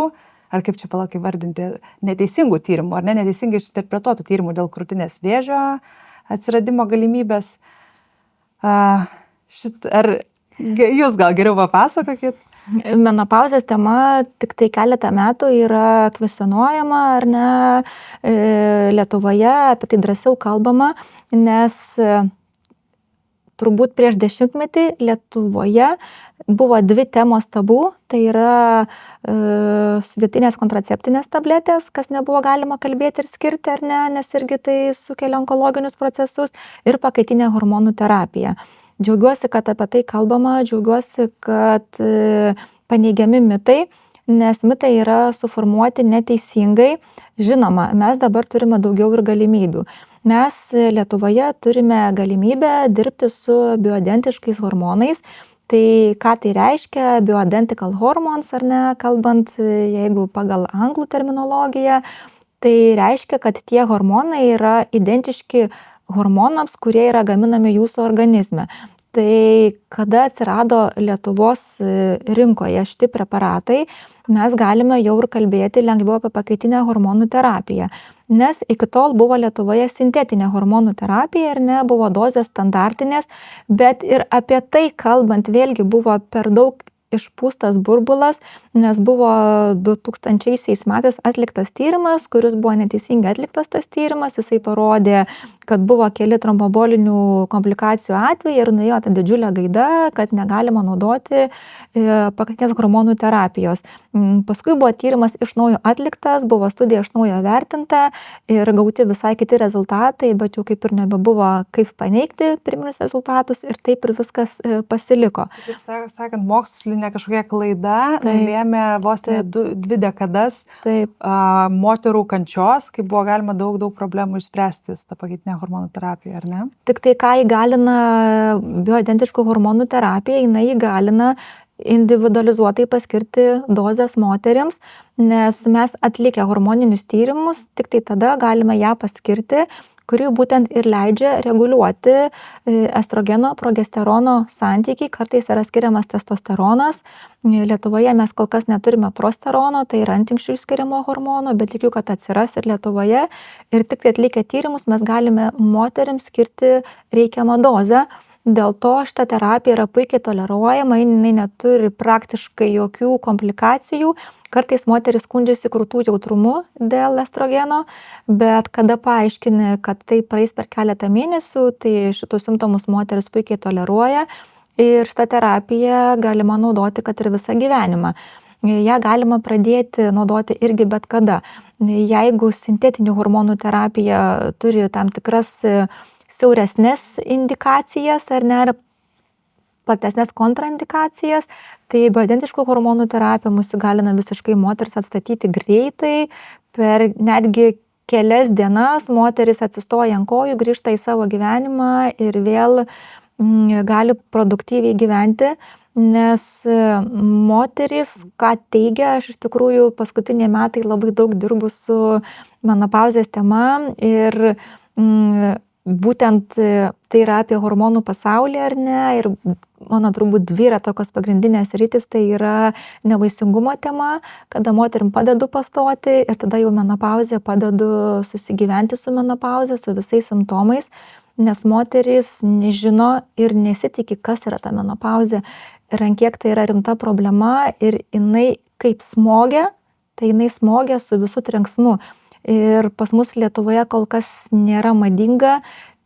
ar kaip čia palaukiai vardinti, neteisingų tyrimų, ar neteisingai interpretuotų tyrimų dėl krūtinės vėžio atsiradimo galimybės. Ar jūs gal geriau papasakokit? Menopauzės tema tik tai keletą metų yra kvestionuojama, ar ne, Lietuvoje apie tai drąsiau kalbama, nes turbūt prieš 10 metį Lietuvoje buvo 2 temos tabu, tai yra sudėtinės kontraceptinės tabletės, kas nebuvo galima kalbėti ir skirti, ar ne, nes irgi tai sukelia onkologinius procesus, ir pakaitinė hormonų terapija. Džiaugiuosi, kad apie tai kalbama, džiaugiuosi, kad paneigiami mitai, nes mitai yra suformuoti neteisingai. Žinoma, mes dabar turime daugiau ir galimybių. Mes Lietuvoje turime galimybę dirbti su bioidentiškais hormonais. Tai ką tai reiškia, bioidentical hormones, ar ne, kalbant, jeigu pagal anglų terminologiją, tai reiškia, kad tie hormonai yra identiški hormonams, kurie yra gaminami jūsų organizme. Tai kada atsirado Lietuvos rinkoje šitie preparatai, mes galime jau ir kalbėti lengviau apie pakaitinę hormonų terapiją. Nes iki tol buvo Lietuvoje sintetinė hormonų terapija ir nebuvo dozės standartinės, bet ir apie tai kalbant vėlgi buvo per daug išpūstas burbulas, nes buvo 2000 metais atliktas tyrimas, kuris buvo neteisingai atliktas tas tyrimas, jisai parodė, kad buvo keli trombobolinių komplikacijų atvejai ir nuėjo ta didžiulė gaida, kad negalima naudoti pakaitinės hormonų terapijos. Paskui buvo tyrimas iš naujo atliktas, buvo studija iš naujo vertinta ir gauti visai kiti rezultatai, bet jau kaip ir nebebuvo kaip paneigti pirminius rezultatus ir taip ir viskas pasiliko. Taip sakant, mokslinė kažkokia klaida lėmė vos 2 dekadas moterų kančios, kai buvo galima daug problemų išspręsti su ta pakaitinė hormonų terapija, ar ne? Tik tai, ką įgalina bioidentiškų hormonų terapija, jinai įgalina individualizuotai paskirti dozes moterims, nes mes atlikę hormoninius tyrimus, tik tai tada galime ją paskirti, kuri būtent ir leidžia reguliuoti estrogeno, progesterono santykį. Kartais yra skiriamas testosteronas. Lietuvoje mes kol kas neturime prosterono, tai yra antinksčių skiriamo hormono, bet tikiu, kad atsiras ir Lietuvoje. Ir tik tai atlikę tyrimus mes galime moterims skirti reikiamą dozę. Dėl to šita terapija yra puikiai toleruojama, jinai neturi praktiškai jokių komplikacijų. Kartais moteris skundžiasi krūtų jautrumu dėl estrogeno, bet kada paaiškini, kad tai praeis per keletą mėnesių, tai šitus simptomus moteris puikiai toleruoja ir šitą terapiją galima naudoti, kad ir visą gyvenimą. Ją galima pradėti naudoti irgi bet kada. Jeigu sintetinių hormonų terapija turi tam tikras siauresnės indikacijas ar ne, platesnės kontraindikacijas, tai bioidentiškų hormonų terapija mus įgalina visiškai moteris atstatyti greitai, per netgi kelias dienas moteris atsistoja ant kojų, grįžta į savo gyvenimą ir vėl gali produktyviai gyventi, nes moterys, ką teigia, aš iš tikrųjų paskutiniai metai labai daug dirbu su menopauzės tema ir būtent tai yra apie hormonų pasaulį ar ne, ir mano turbūt dvi yra tokios pagrindinės rytis, tai yra nevaisingumo tema, kada moterim padedu pastoti ir tada jau menopauzė padedu susigyventi su menopauze, su visais simptomais, nes moterys nežino ir nesitikė, kas yra ta menopauzė ir ant kiek tai yra rimta problema ir jinai kaip smogia, tai jinai smogia su visų trenksmu. Ir pas mus Lietuvoje kol kas nėra madinga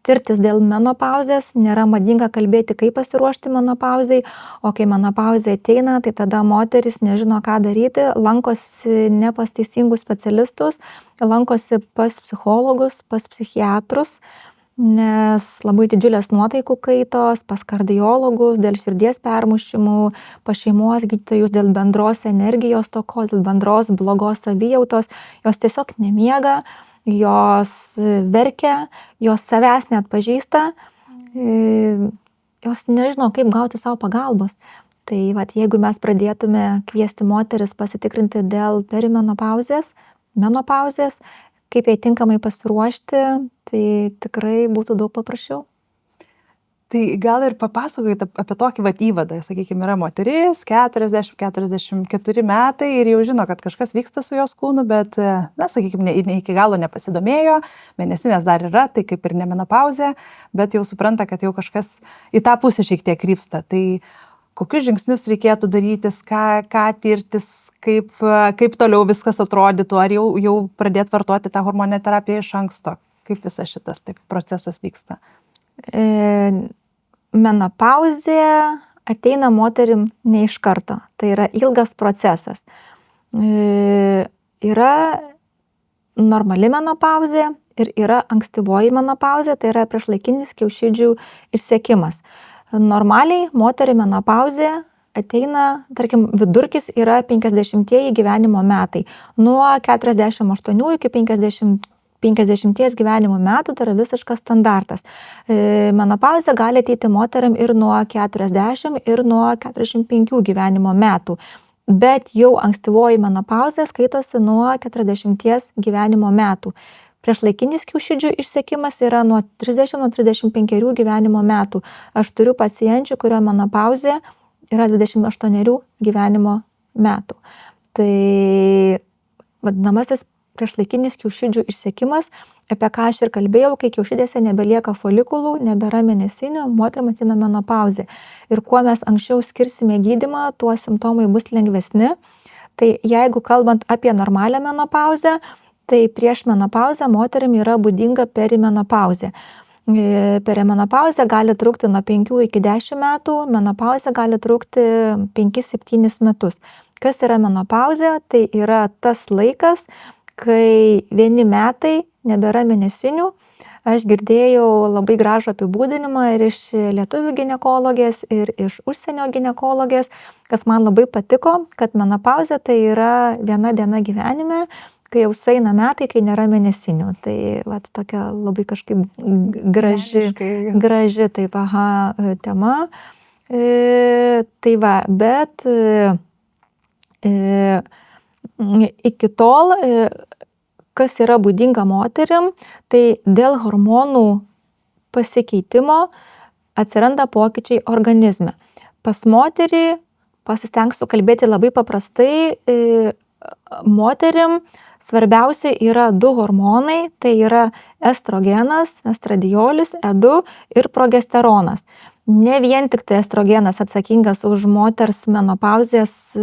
tirtis dėl menopauzės, nėra madinga kalbėti, kaip pasiruošti menopauzei, o kai menopauzė ateina, tai tada moteris nežino, ką daryti, lankosi ne pas teisingus specialistus, lankosi pas psichologus, pas psichiatrus, nes labai didžiulės nuotaikų kaitos, pas kardiologus dėl širdies permušimų, pas šeimos gydytojus dėl bendros energijos stokos, dėl bendros blogos savijautos, jos tiesiog nemiega, jos verkia, jos savęs neatpažįsta, jos nežino, kaip gauti savo pagalbos. Tai jeigu mes pradėtume kviesti moteris pasitikrinti dėl perimenopauzės, menopauzės, kaip jai tinkamai pasiruošti, tai tikrai būtų daug paprasčiau. Tai gal ir papasakokite apie tokį įvadą, sakykime, yra moteris, 40-44 metai ir jau žino, kad kažkas vyksta su jos kūnu, bet, sakykime, ne iki galo nepasidomėjo, mėnesinės dar yra, tai kaip ir ne menopauzė, bet jau supranta, kad jau kažkas į tą pusę šiek tiek krypsta. Tai kokius žingsnius reikėtų darytis, ką tirtis, kaip toliau viskas atrodytų, ar jau pradėti vartoti tą hormoninę terapiją iš anksto, kaip visas šitas procesas vyksta? Menopauzė ateina moterim ne iš karto, tai yra ilgas procesas. Yra normali menopauzė ir yra ankstyvoji menopauzė, tai yra priešlaikinis kiaušidžių išsekimas. Normaliai moteriai menopauzė ateina, tarkim, vidurkis yra 50 gyvenimo metai. Nuo 48 iki 50 gyvenimo metų tai yra visiškas standartas. Menopauzė gali ateiti moteriam ir nuo 40 ir nuo 45 gyvenimo metų. Bet jau ankstyvoji menopauzė skaitosi nuo 40 gyvenimo metų. Priešlaikinis kiaušidžių išsekimas yra nuo 30-35 gyvenimo metų. Aš turiu pacienčių, kurio menopauzė yra 28 gyvenimo metų. Tai vadinamasis priešlaikinis kiaušidžių išsekimas, apie ką aš ir kalbėjau, kai kiaušidėse nebelieka folikulų, nebėra mėnesinių, moterim ateina menopauzė. Ir kuo mes anksčiau skirsime gydymą, tuo simptomai bus lengvesni. Tai jeigu kalbant apie normalią menopauzę, tai prieš menopauzę moterim yra būdinga perimenopauzė. Perimenopauzė gali trukti nuo 5 iki 10 metų, menopauzė gali trukti 5-7 metus. Kas yra menopauzė? Tai yra tas laikas, kai vieni metai nebėra mėnesinių. Aš girdėjau labai gražų apibūdinimą ir iš lietuvių ginekologės, ir iš užsienio ginekologės, kas man labai patiko, kad menopauzė tai yra viena diena gyvenime, kai jau sueina metai, kai nėra mėnesinių. Tai tokia labai kažkaip graži taip, tema. Tai bet iki tol, kas yra būdinga moterim, tai dėl hormonų pasikeitimo atsiranda pokyčiai organizme. Pas moterį, pasistengsiu kalbėti labai paprastai, moterim svarbiausia yra 2 hormonai, tai yra estrogenas, estradiolis, EDU ir progesteronas. Ne vien tik tai estrogenas atsakingas už moters menopauzės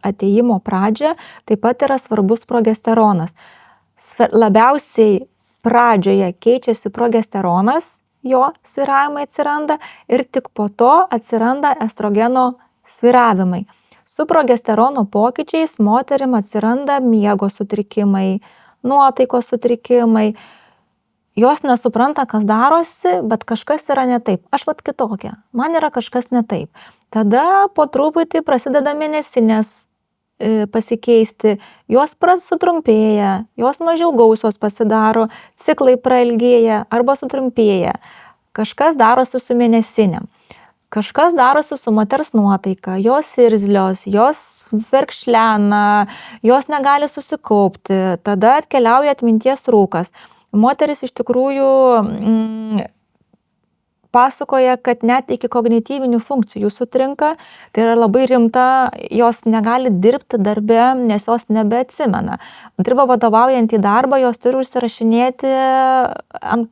atėjimo pradžią, taip pat yra svarbus progesteronas. Labiausiai pradžioje keičiasi progesteronas, jo svyravimai atsiranda ir tik po to atsiranda estrogeno svyravimai. Su progesterono pokyčiais moterim atsiranda miego sutrikimai, nuotaikos sutrikimai. Jos nesupranta, kas darosi, bet kažkas yra ne taip. Aš kitokia, man yra kažkas ne taip. Tada po truputį prasideda mėnesinės, pasikeisti, jos sutrumpėja, jos mažiau gausios pasidaro, ciklai prailgėja arba sutrumpėja. Kažkas darosi su mėnesinėm. Kažkas darosi su moters nuotaika, jos irzlios, jos verkšlena, jos negali susikaupti, tada atkeliauja atminties rūkas. Moteris iš tikrųjų pasakoja, kad net iki kognityvinių funkcijų sutrinka, tai yra labai rimta, jos negali dirbti darbe, nes jos nebeatsimena. Dirba vadovaujantį darbą, jos turi užsirašinėti ant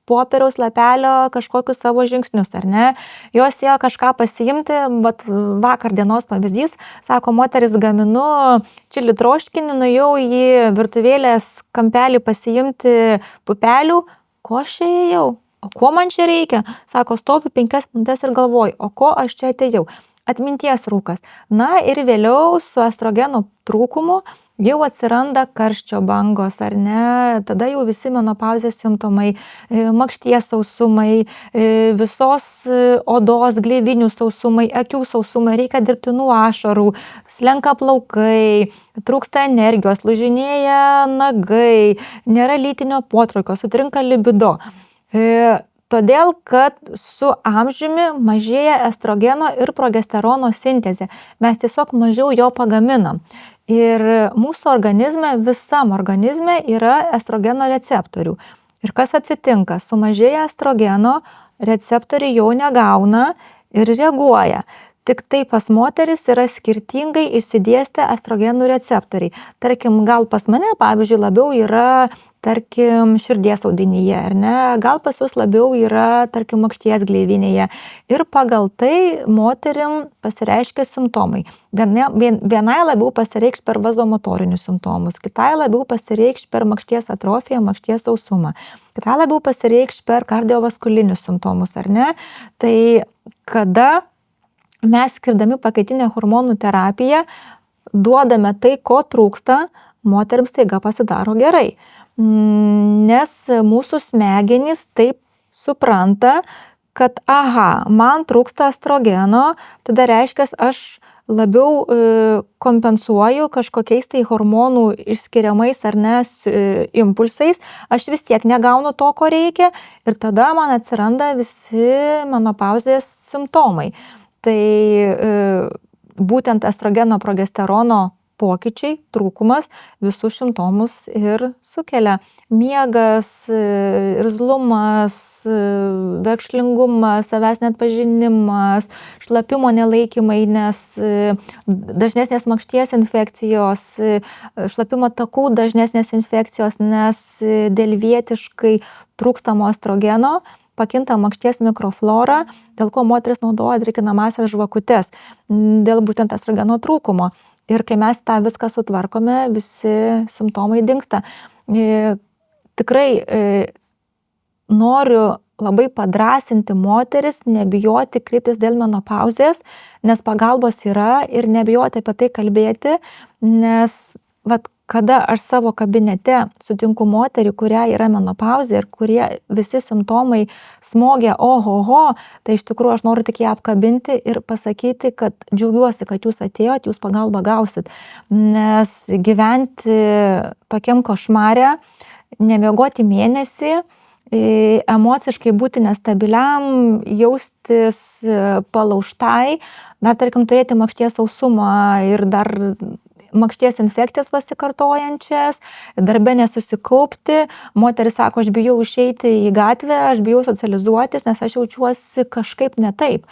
popieriaus lapelio kažkokius savo žingsnius, ar ne? Jos ėjo kažką pasiimti, bet vakar dienos pavyzdys, sako, moteris gaminu čili troškinį, nuėjau į virtuvėlės kampelį pasiimti pupelių, ko aš čia ėjau? O ko man čia reikia? Sako, stoviu 5 minutės ir galvoju, o ko aš čia atėjau? Atminties rūkas. Na ir vėliau su estrogeno trūkumu jau atsiranda karščio bangos, ar ne? Tada jau visi menopauzės simptomai, makšties sausumai, visos odos, gleivinių sausumai, akių sausumai, reikia dirbtinų ašarų, slenka plaukai, trūksta energijos, lūžinėja nagai, nėra lytinio potraukio, sutrinka libido. Todėl, kad su amžiumi mažėja estrogeno ir progesterono sintezė. Mes tiesiog mažiau jo pagaminam. Ir mūsų organizme, visam organizme yra estrogeno receptorių. Ir kas atsitinka? Sumažėja estrogeno, receptoriai jau negauna ir reaguoja. Tik tai pas moteris yra skirtingai išsidėstę estrogenų receptoriai. Tarkim, gal pas mane, pavyzdžiui, labiau yra, tarkim, širdies audinyje, ar ne? Gal pas jūs labiau yra, tarkim, makšties gleivinėje. Ir pagal tai moterim pasireiškia simptomai. Vienai labiau pasireikš per vazomotorinius simptomus, kitai labiau pasireikš per makšties atrofiją, makšties sausumą, kitai labiau pasireikš per kardiovaskulinius simptomus, ar ne? Tai kada mes skirdami pakaitinę hormonų terapiją duodame tai, ko trūksta, moterims taiga pasidaro gerai. Nes mūsų smegenys taip supranta, kad man trūksta estrogeno, tada reiškia, aš labiau kompensuoju kažkokiais tai hormonų išskiriamais ar nes impulsais, aš vis tiek negaunu to, ko reikia ir tada man atsiranda visi menopauzės simptomai. Tai būtent estrogeno progesterono pokyčiai, trūkumas visus simptomus ir sukelia. Miegas, irzlumas, verkšlingumas, savęs neatpažinimas, šlapimo nelaikymai, nes dažnesnės makšties infekcijos, šlapimo takų dažnesnės infekcijos, nes dėlvietiškai trūkstamo estrogeno pakinta makšties mikroflora, dėl ko moteris naudoja drėkinamąsias žvakutes, dėl būtent estrogeno trūkumo. Ir kai mes tą viską sutvarkome, visi simptomai dingsta. Tikrai noriu labai padrąsinti moteris, nebijoti kreiptis dėl menopauzės, nes pagalbos yra ir nebijoti apie tai kalbėti, nes kada aš savo kabinete sutinku moterį, kuria yra menopauzė ir kurie visi simptomai smogia ohoho, tai iš tikrųjų aš noriu tik ją apkabinti ir pasakyti, kad džiaugiuosi, kad jūs atėjot, jūs pagalbą gausit. Nes gyventi tokiam košmare, nemiegoti mėnesį, emociškai būti nestabiliam, jaustis palaužtai, dar tarkim turėti makšties sausumą ir dar makšties infekcijas pasikartojančias, darbe nesusikaupti, moteris sako, aš bijau išeiti į gatvę, aš bijau socializuotis, nes aš jaučiuosi kažkaip ne taip.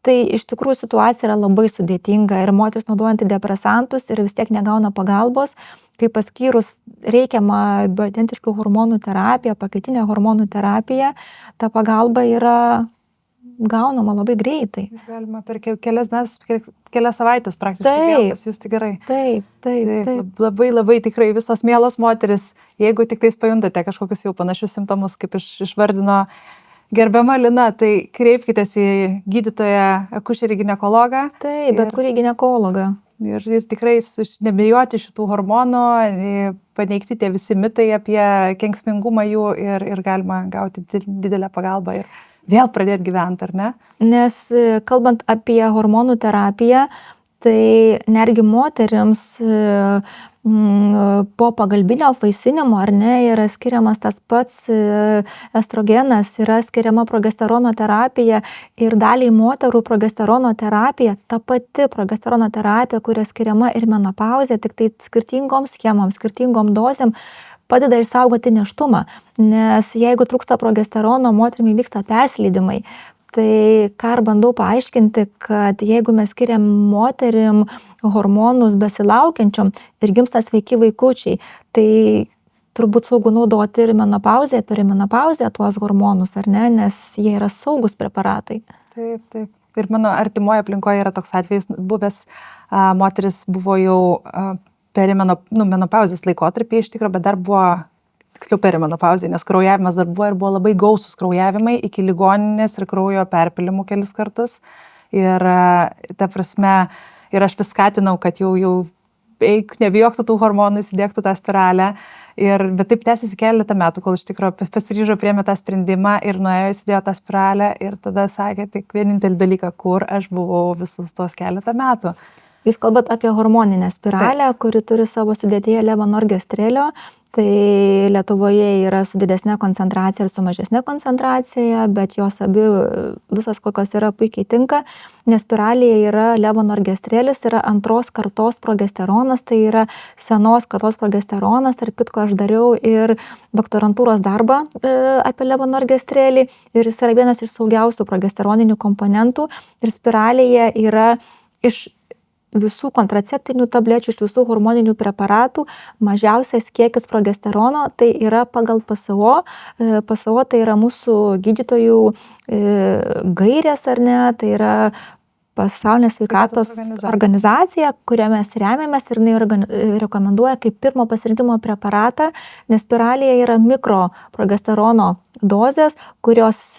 Tai iš tikrųjų situacija yra labai sudėtinga ir moteris naudoja antidepresantus ir vis tiek negauna pagalbos, kai paskyrus reikiamą bioidentiškų hormonų terapiją, pakaitinę hormonų terapiją, ta pagalba yra gaunama labai greitai. Galima per kelias savaitės praktiškai vėl pasijusti gerai. Taip. Labai tikrai visos mielos moteris, jeigu tik tais pajuntate kažkokius jau panašius simptomus, kaip išvardino gerbiama Lina, tai kreipkitės į gydytoją akušerį ginekologą. Taip, bet kurį ginekologą. Ir tikrai nebijoti šitų hormonų, paneigti tie visi mitai apie kenksmingumą jų ir galima gauti didelę pagalbą ir vėl pradėti gyventi, ar ne? Nes kalbant apie hormonų terapiją, tai netgi moterims po pagalbinio apvaisinimo, ar ne, yra skiriamas tas pats estrogenas, yra skiriama progesterono terapija ir daliai moterų progesterono terapija, ta pati progesterono terapija, kuria skiriama ir menopauzė, tik tai skirtingom schemom, skirtingom dozėm, padeda išsaugoti nėštumą, nes jeigu trūksta progesterono, moterim įvyksta persileidimai. Tai ką ir bandau paaiškinti, kad jeigu mes skiriam moterim hormonus besilaukiančiom ir gimsta sveiki vaikučiai, tai turbūt saugu naudoti ir menopauzę, perimenopauzę tuos hormonus, ar ne, nes jie yra saugus preparatai. Taip, taip. Ir mano artimoje aplinkoje yra toks atvejis buvęs, moteris buvo jau menopauzės laikotarpį iš tikrųjų, bet dar buvo, tiksliau perimenopauzė, nes kraujavimas dar buvo ir buvo labai gausus kraujavimai iki ligoninės ir kraujo perpilimų kelis kartus. Ir ta prasme, ir aš vis skatinau, kad jau eik, nebijok tų hormonų, įsidėktų tą spiralę. Bet taip tęsiasi keletą metų, kol iš tikrųjų pasiryžo, priėmė tą sprendimą ir nuėjo, įsidėjo tą spiralę ir tada sakė tik vienintelį dalyką, kur aš buvau visus tos keletą metų. Jūs kalbat apie hormoninę spiralę, kuri turi savo sudėtyje levonorgestrelio, tai Lietuvoje yra su didesnė koncentracija ir su mažesnė koncentracija, bet jos abi visos kokios yra puikiai tinka, nes spiralėje yra levonorgestrelis, yra antros kartos progesteronas, tai yra senos kartos progesteronas, tarp kitko aš dariau ir doktorantūros darbą apie levonorgestrelį ir jis yra vienas iš saugiausių progesteroninių komponentų ir spiralėje yra iš visų kontraceptinių tablečių, iš visų hormoninių preparatų mažiausias kiekis progesterono, tai yra pagal PSO. PSO tai yra mūsų gydytojų gairės, ar ne, tai yra Pasaulinė sveikatos organizacija, kurią mes remiamės ir jinai rekomenduoja kaip pirmo pasirinkimo preparatą, nes spiralėje yra mikroprogesterono dozės, kurios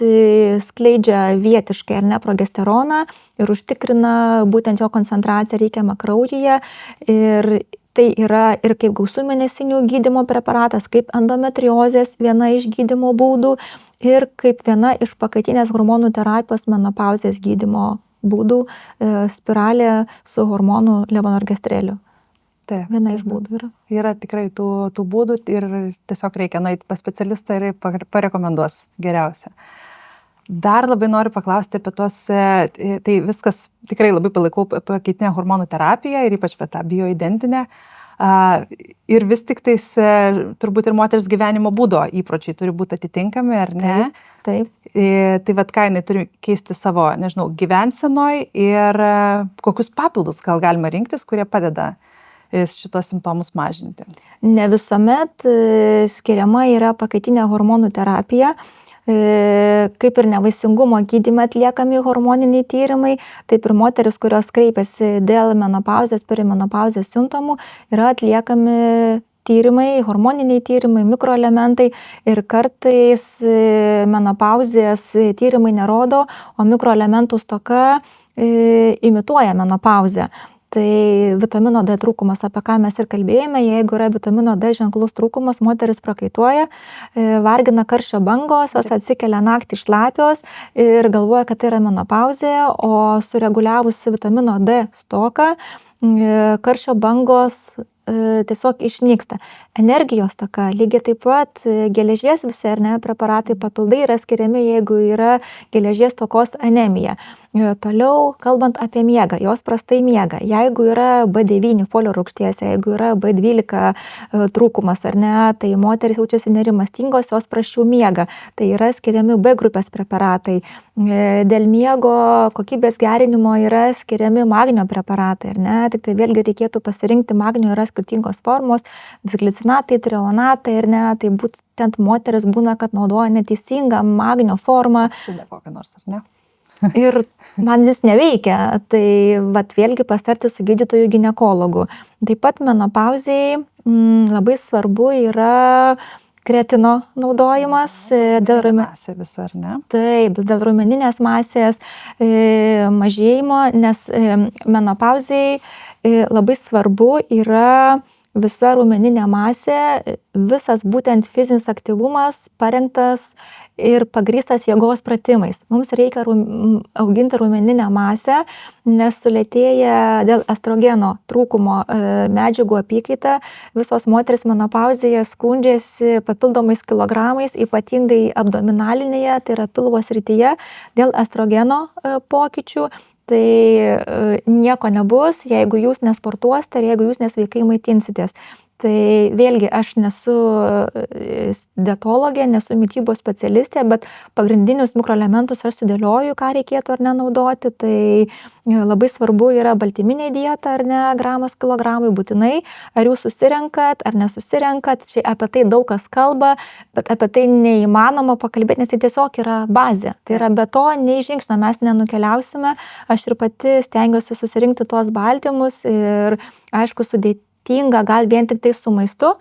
skleidžia vietiškai ar ne progesteroną ir užtikrina būtent jo koncentraciją reikiamą kraujyje. Ir tai yra ir kaip gausų mėnesinių gydymo preparatas, kaip endometriozės viena iš gydymo būdų ir kaip viena iš pakaitinės hormonų terapijos menopauzės gydymo būdų spiralė su hormonų levonorgestreliu. Taip. Viena iš būdų yra. Yra tikrai tų būdų ir tiesiog reikia nueiti pas specialistą ir parekomenduos geriausia. Dar labai noriu paklausti apie tuos, tai viskas tikrai labai palaikau pakaitinę hormonų terapiją ir ypač apie tą bioidentinę. Ir vis tik tais turbūt ir moters gyvenimo būdo įpročiai turi būti atitinkami, ar ne? Taip. Tai vat ką jinai turi keisti savo, nežinau, gyvensenoj ir kokius papildus gal galima rinktis, kurie padeda šitos simptomus mažinti. Ne visuomet skiriama yra pakaitinė hormonų terapija. Kaip ir nevaisingumo gydyme atliekami hormoniniai tyrimai, taip ir moteris, kurios kreipiasi dėl menopauzės, perimenopauzės simptomų, yra atliekami tyrimai, hormoniniai tyrimai, mikroelementai ir kartais menopauzės tyrimai nerodo, o mikroelementų stoka imituoja menopauzę. Tai vitamino D trūkumas, apie ką mes ir kalbėjome, jeigu yra vitamino D ženklus trūkumas, moteris prakaituoja, vargina karščio bangos, jos atsikelia naktį šlapios ir galvoja, kad tai yra menopauzė, o sureguliavusi vitamino D stoką, karščio bangos tiesiog išnyksta. Energijos stoka, lygiai taip pat geležies visi ar ne preparatai papildai yra skiriami, jeigu yra geležies stokos anemija. Toliau, kalbant apie miegą, jos prastai miega. Jeigu yra B9 folio rūgšties, jeigu yra B12 trūkumas ar ne, tai moteris jaučiasi nerimastingos, jos prasčiau miega. Tai yra skiriami B grupės preparatai. Dėl miego kokybės gerinimo yra skiriami magnio preparatai, ar ne? Tik tai vėlgi reikėtų pasirinkti, magnio yra skirtingos formos, bisglicinatai, trionatai, ar ne? Tai būtent moteris būna, kad naudoja neteisingą magnio formą. Sudė kokią nors, ar ne? Ir man jis neveikia, tai vat vėlgi pastarti su gydytoju ginekologu. Taip pat menopauzėje labai svarbu yra kreatino naudojimas dėl raumeninės masės mažėjimo, nes menopauzėje labai svarbu yra visa raumeninė masė, visas būtent fizinis aktyvumas parengtas ir pagrįstas jėgos pratimais. Mums reikia auginti raumeninę masę, nes sulėtėja dėl estrogeno trūkumo medžiagų apykaita. Visos moteris menopauzėje skundžiasi papildomais kilogramais, ypatingai abdominalinėje, tai yra pilvo srityje, dėl estrogeno pokyčių. Tai nieko nebus, jeigu jūs nesportuosite ir jeigu jūs nesveikai maitinsitės. Tai vėlgi aš nesu dietologė, nesu mitybos specialistė, bet pagrindinius mikroelementus aš sudėlioju, ką reikėtų ar nenaudoti. Tai labai svarbu yra baltyminė dieta ar ne, gramas kilogramui būtinai. Ar jūs susirenkat, ar nesusirenkat. Čia apie tai daug kas kalba, bet apie tai neįmanoma pakalbėti, nes tai tiesiog yra bazė. Tai yra be to nei žingsnio mes nenukeliausime. Aš ir pati stengiuosi susirinkti tuos baltymus ir aišku sudėtinga gal vien tik tai su maistu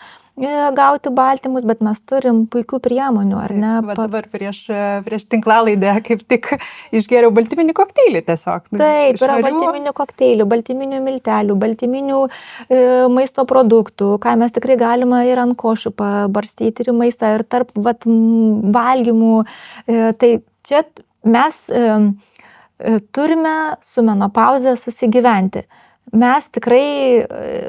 gauti baltymus, bet mes turim puikių priemonių, ar ne? Va dabar prieš tinklalaidę kaip tik išgėriau baltyminį kokteilį tiesiog. Taip, yra baltyminių kokteilių, baltyminių miltelių, baltyminių maisto produktų, ką mes tikrai galima ir ant košių pabarstyti ir maistą, ir tarp valgymų. Tai čia mes turime su menopauze susigyventi. Mes tikrai,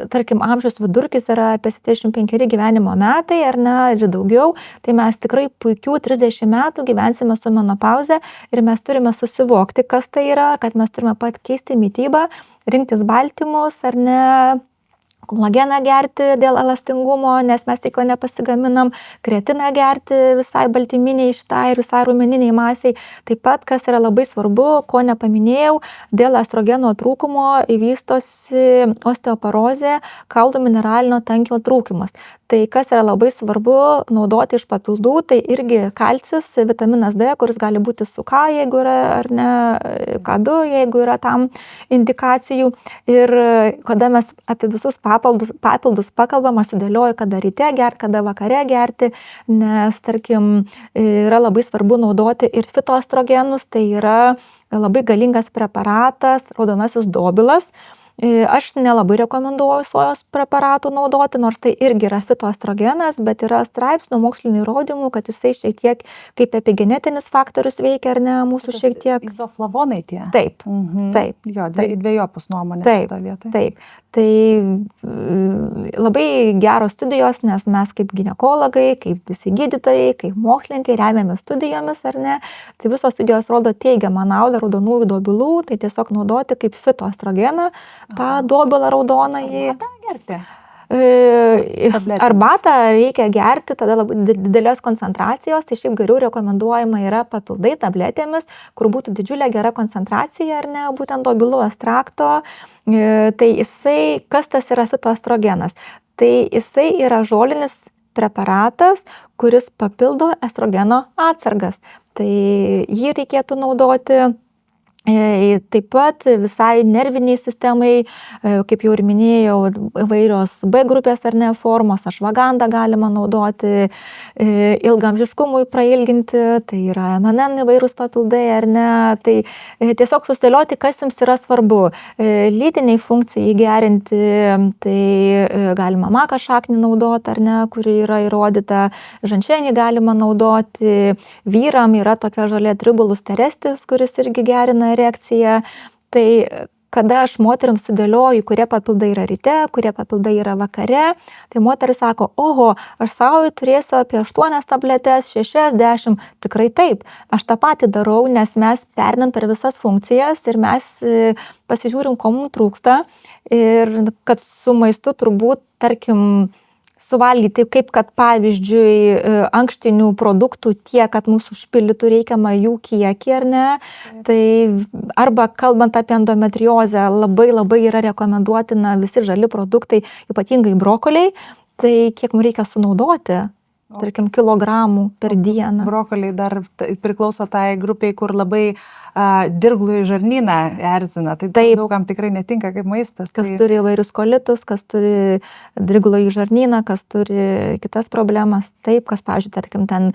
tarkim, amžiaus vidurkis yra apie 75 gyvenimo metai, ar ne, ir daugiau, tai mes tikrai puikių 30 metų gyvensime su menopauze ir mes turime susivokti, kas tai yra, kad mes turime pat keisti mitybą, rinktis baltymus, ar ne, kolageną gerti dėl elastingumo, nes mes tik jo nepasigaminam, kreatiną gerti visai baltyminiai šitai ir visai raumeniniai masiai. Taip pat, kas yra labai svarbu, ko nepaminėjau, dėl estrogeno trūkumo vystosi osteoporozė, kaulų mineralinio tankio trūkumas. Tai kas yra labai svarbu naudoti iš papildų, tai irgi kalcis, vitaminas D, kuris gali būti su K, jeigu yra, ar ne, K2, jeigu yra tam indikacijų. Ir kada mes apie visus papildus pakalbam, aš sudėlioju, kada ryte gerti, kada vakare gerti, nes, tarkim, yra labai svarbu naudoti ir fitoestrogenus, tai yra labai galingas preparatas, raudonasis dobilas. Aš nelabai rekomenduoju sojos preparatų naudoti, nors tai irgi yra fitoestrogenas, bet yra straipsnių mokslinių įrodymų, kad jisai šiek tiek kaip epigenetinis faktorius veikia, ar ne, mūsų šiek tiek. Izoflavonai tie. Taip, taip. Jo, dviejopus nuomonės šitą vietą. Taip. Tai labai geros studijos, nes mes kaip ginekologai, kaip visi gydytojai, kaip mokslininkai remiame studijomis, ar ne. Tai visos studijos rodo teigiamą naudą raudonųjų dobilų, tai tiesiog naudoti kaip fitoestrogeną, tą dobilą raudonąjį. Arbatą gerti? Arbatą reikia gerti, tada labai didelės koncentracijos, tai šiaip geriau rekomenduojama yra papildai tabletėmis, kur būtų didžiulė gera koncentracija, ar ne, būtent dobilų ekstrakto. Tai jisai, kas tas yra fitoestrogenas? Tai jisai yra žolinis preparatas, kuris papildo estrogeno atsargas. Tai jį reikėtų naudoti. Taip pat visai nerviniai sistemai, kaip jau ir minėjau, įvairios B grupės ar ne formos, ašvagandą galima naudoti, ilgamžiškumui prailginti, tai yra MNN įvairūs papildai ar ne, tai tiesiog susidėlioti, kas jums yra svarbu. Lytiniai funkcijai gerinti, tai galima maka šaknį naudoti ar ne, kuri yra įrodyta, žanšenį galima naudoti, vyram yra tokia žolė tribulus terestis, kuris irgi gerina reakciją. Tai kada aš moteriams sudėlioju, kurie papildai yra ryte, kurie papildai yra vakare, tai moteris sako, oho, aš savo turėsiu apie 8 tabletes, 6, 10, tikrai taip. Aš tą patį darau, nes mes perinam per visas funkcijas ir mes pasižiūrim, ko mums trūksta ir kad su maistu turbūt, tarkim, suvalgyti, kaip kad pavyzdžiui ankštinių produktų tiek, kad mums užpildytų reikiamą jų kiekį, ar ne. Tai arba kalbant apie endometriozę, labai yra rekomenduotina visi žali produktai, ypatingai brokoliai, tai kiek mums reikia sunaudoti. Tarkim, kilogramų per dieną. Brokoliai dar priklauso tai grupiai, kur labai dirglų į žarnyną erzina. Tai daugam tikrai netinka kaip maistas. Kas turi įvairius kolitus, kas turi dirglų į žarnyną, kas turi kitas problemas. Taip, kas, pavyzdžiui, tarkim, ten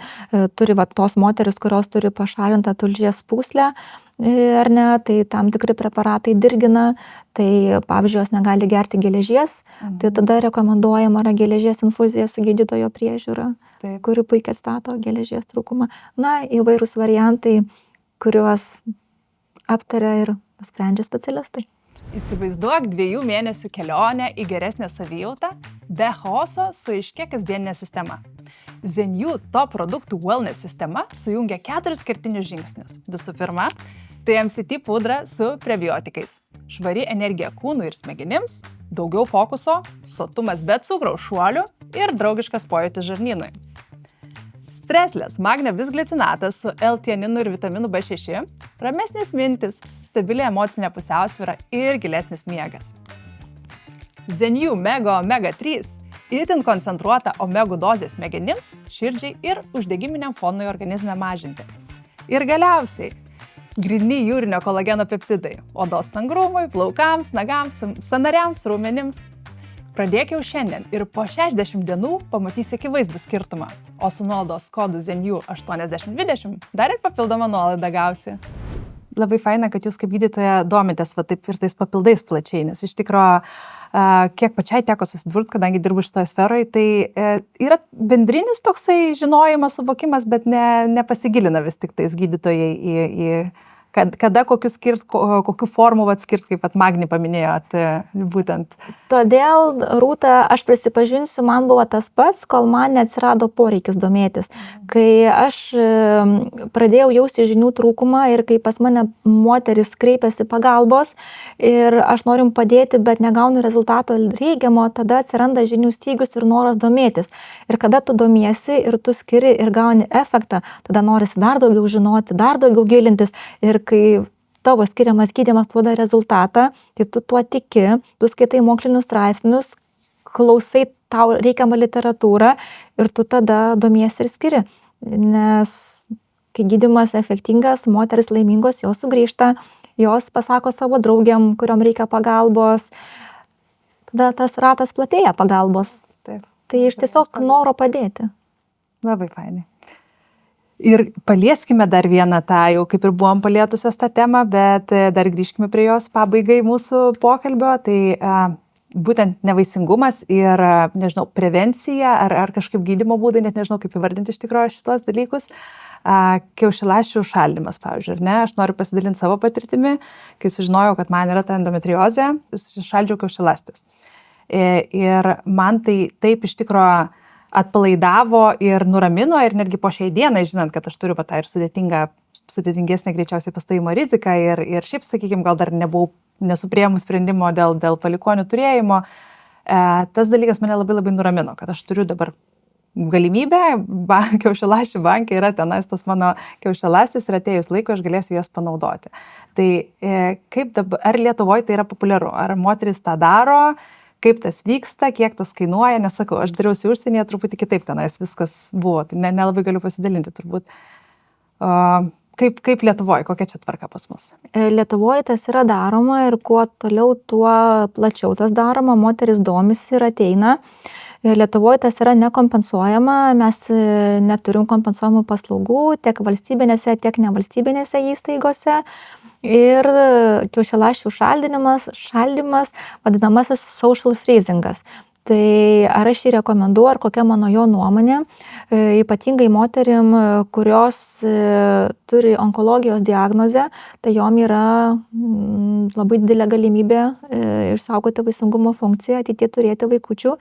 turi tos moteris, kurios turi pašalintą tulžies pūslę, ar ne, tai tam tikri preparatai dirgina, tai pavyzdžiui, jos negali gerti geležies, tai tada rekomenduojama yra geležies infuzija su gydytojo priežiūra, Taip. kuri puikiai atstato geležies trūkumą. Na, įvairūs variantai, kuriuos aptaria ir sprendžia specialistai. Įsivaizduok 2 mėnesių kelionę į geresnę savijautą, be chaoso su aiškia kasdieninė sistema. Zenju top produktų wellness sistema sujungia 4 kertinius žingsnius. Visų pirma, tai MCT pudra su prebiotikais. Švari energija kūnui ir smegenims, daugiau fokuso, sotumas be cukraus šuolių ir draugiškas pojūtis žarnynui. Streslės magnio bisglicinatas su L-tianinu ir vitaminu B6, ramesnės mintis, stabili emocinė pusiausvyra ir gilesnis miegas. Zenju Mega Omega 3 itin koncentruota omegų dozė smegenims, širdžiai ir uždegiminiam fonui organizme mažinti. Ir galiausiai gryni jūrinio kolageno peptidai odos stangrumui, plaukams, nagams, sąnariams, raumenims. Pradėk jau šiandien ir po 60 dienų pamatysi akivaizdų skirtumą, o su nuolaidos kodu ZENJU 8020 dar ir papildomą nuolaidą gausi. Labai faina, kad jūs kaip gydytoja domitės va taip ir tais papildais plačiai, nes iš tikrųjų, kiek pačiai teko susidurti, kadangi dirbu šitoje sferoje, tai yra bendrinis toksai žinojimas, suvokimas, bet nepasigilina vis tik tais gydytojai į kada kokiu skirt, kokiu formu atskirt, kaip Magnį paminėjot, būtent. Todėl, Rūta, aš prisipažinsiu, man buvo tas pats, kol man neatsirado poreikis domėtis. Kai aš pradėjau jausti žinių trūkumą ir kai pas mane moteris kreipiasi pagalbos ir aš noriu padėti, bet negaunu rezultato reikiamo, tada atsiranda žinių stygius ir noras domėtis. Ir kada tu domiesi ir tu skiri ir gauni efektą, tada norisi dar daugiau žinoti, dar daugiau gilintis. Ir kai tavo skiriamas gydymas duoda rezultatą, tai tu tuo tiki, tu skaitai mokslinius straipsnius, klausai tau reikiamą literatūrą ir tu tada domiesi ir skiri. Nes kai gydymas efektingas, moteris laimingos, jos sugrįžta, jos pasako savo draugiam, kuriom reikia pagalbos, tada tas ratas platėja pagalbos. Taip. Tai iš tiesiog noro padėti. Labai fainai. Ir palieskime dar vieną tą, jau kaip ir buvom palietusios tą temą, bet dar grįžkime prie jos pabaigai mūsų pokalbio. Tai būtent nevaisingumas ir, nežinau, prevencija ar kažkaip gydymo būdai, net nežinau, kaip įvardinti iš tikrųjų šitos dalykus. Kiaušialąsčių šaldymas, pavyzdžiui, ar ne? Aš noriu pasidalinti savo patirtimi, kai sužinojau, kad man yra ta endometriozė, šaldžiau kiaušialąstes. Ir man tai taip iš tikrųjų atpalaidavo ir nuramino ir netgi po šiai dienai, žinant, kad aš turiu tą ir sudėtingesnę greičiausiai pastojimo riziką ir šiaip, sakykime, gal dar nesu priėmus sprendimo dėl palikonių turėjimo, tas dalykas mane labai labai nuramino, kad aš turiu dabar galimybę, kiaušialąsčių banke yra tenais tos mano kiaušialąstės ir atėjus laiko aš galėsiu jas panaudoti. Tai kaip dabar, ar Lietuvoje tai yra populiaru, ar moteris tą daro, kaip tas vyksta, kiek tas kainuoja, nesakau, aš dariausi užsienyje, truputį kitaip tenais viskas buvo, tai nelabai galiu pasidalinti turbūt. Kaip Lietuvoje, kokia čia tvarka pas mus? Lietuvoje tas yra daroma ir kuo toliau, tuo plačiau tas daroma, moteris domisi ir ateina. Lietuvoje tas yra nekompensuojama, mes neturim kompensuojamų paslaugų tiek valstybinėse, tiek nevalstybinėse įstaigose. Ir kiaušialąsčių šaldymas, vadinamasis social freezingas. Tai ar aš jį rekomenduoju, ar kokia mano jo nuomonė, ypatingai moterim, kurios turi onkologijos diagnozę, tai jom yra labai didelė galimybė išsaugoti vaisingumo funkciją, ateityje turėti vaikučių.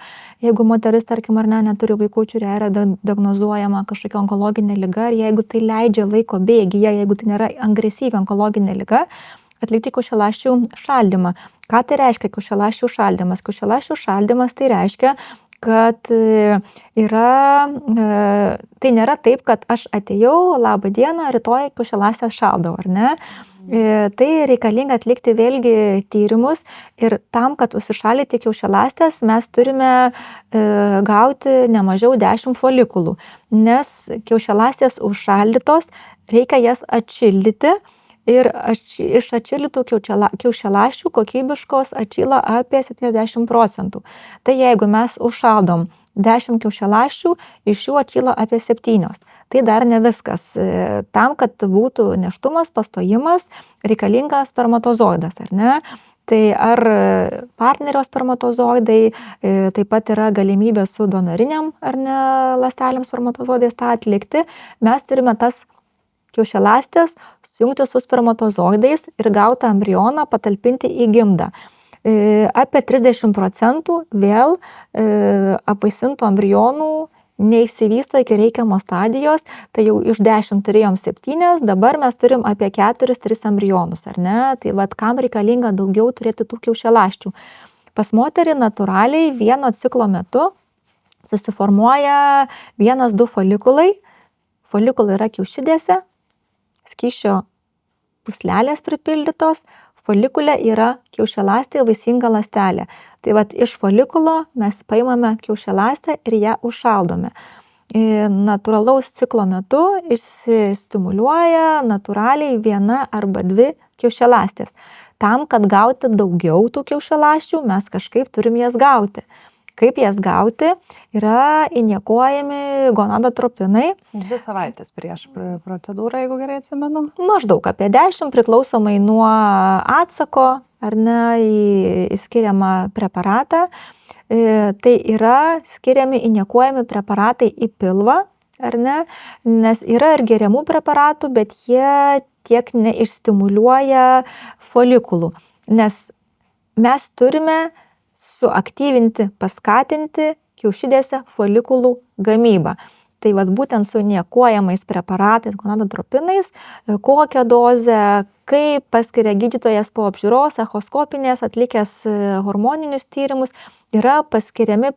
Jeigu moteris, tarkim, ar neturi vaikučių ir yra diagnozuojama kažkokia onkologinė liga, ir jeigu tai leidžia laiko bėgyje, jeigu tai nėra agresyvi onkologinė liga, atlikti kiaušialąsčių šaldymą. Ką tai reiškia kiaušialąsčių šaldymas? Kiaušialąsčių šaldymas tai reiškia, kad tai nėra taip, kad aš atėjau, labą dieną, rytoj kiaušialąstes šaldau, ar ne? Tai reikalinga atlikti vėlgi tyrimus ir tam, kad užsišaldyti kiaušialąstes, mes turime gauti ne mažiau 10 folikulų, nes kiaušialąstės užšaldytos, reikia jas atšildyti. Ir iš atšildytų kiaušialąsčių kokybiškos atšyla apie 70%. Tai jeigu mes užšaldom 10 kiaušialąsčių, iš jų atšyla apie 7. Tai dar ne viskas. Tam, kad būtų nėštumas, pastojimas, reikalingas spermatozoidas, ar ne? Tai ar partnerio spermatozoidai, taip pat yra galimybė su donoriniam ar ne ląstelėm spermatozoidais tą atlikti. Mes turime tas kiaušialąstes sujungti su spermatozoidais ir gautą embrioną patalpinti į gimdą. Apie 30% vėl apvaisintų embrionų neišsivysto iki reikiamos stadijos, tai jau iš 10 turėjom 7, dabar mes turim apie 4-3 embrionus, ar ne? Tai vat kam reikalinga daugiau turėti tų kiaušialąsčių. Pas moterį natūraliai vieno ciklo metu susiformuoja 1-2 folikulai. Folikulai yra kiaušidėse, skysčio puslelės pripildytos, folikulė yra kiaušialąstė vaisinga ląstelė. Tai vat iš folikulo mes paimame kiaušialąstę ir ją užšaldome. Natūralaus ciklo metu išsistimuliuoja natūraliai 1 arba 2 kiaušialąstės. Tam, kad gauti daugiau tų kiaušialąsčių, mes kažkaip turim jas gauti. Kaip jas gauti, yra injekuojami gonadotropinai. 2 savaitės prieš procedūrą, jeigu gerai atsimenu. Maždaug apie 10 priklausomai nuo atsako ar ne į skiriamą preparatą. Tai yra skiriami injekuojami preparatai į pilvą, ar ne? Nes yra ir geriamų preparatų, bet jie tiek neišstimuliuoja folikulų. Nes mes turime suaktyvinti, paskatinti kiaušidėse folikulų gamybą. Tai vat būtent su injekuojamais preparatais, gonadotropinais, kokią dozę, kaip paskiria gydytojas po apžiūros, echoskopinės, atlikęs hormoninius tyrimus, yra paskiriami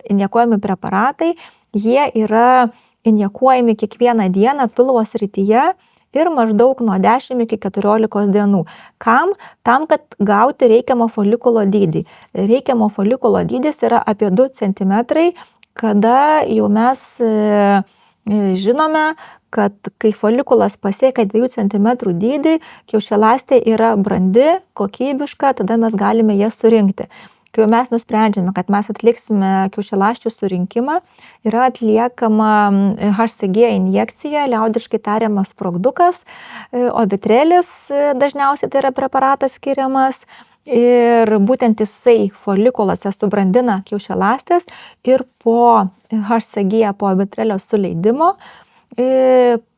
injekuojami preparatai, jie yra injekuojami kiekvieną dieną pilvo srityje ir maždaug nuo 10 iki 14 dienų. Kam? Tam, kad gauti reikiamą folikulo dydį. Reikiamo folikulo dydis yra apie 2 cm, kada jau mes žinome, kad kai folikulas pasiekia 2 cm dydį, kiaušialąstė yra brandi, kokybiška, tada mes galime jas surinkti. Kai mes nusprendžiame, kad mes atliksime kiaušialąsčių surinkimą, yra atliekama HCG injekcija, liaudiškai tariamas sprogdukas, obitrelis dažniausiai tai yra preparatas skiriamas ir būtent jisai folikulas subrandina kiaušialąstes ir po HCG, po obitrelio suleidimo,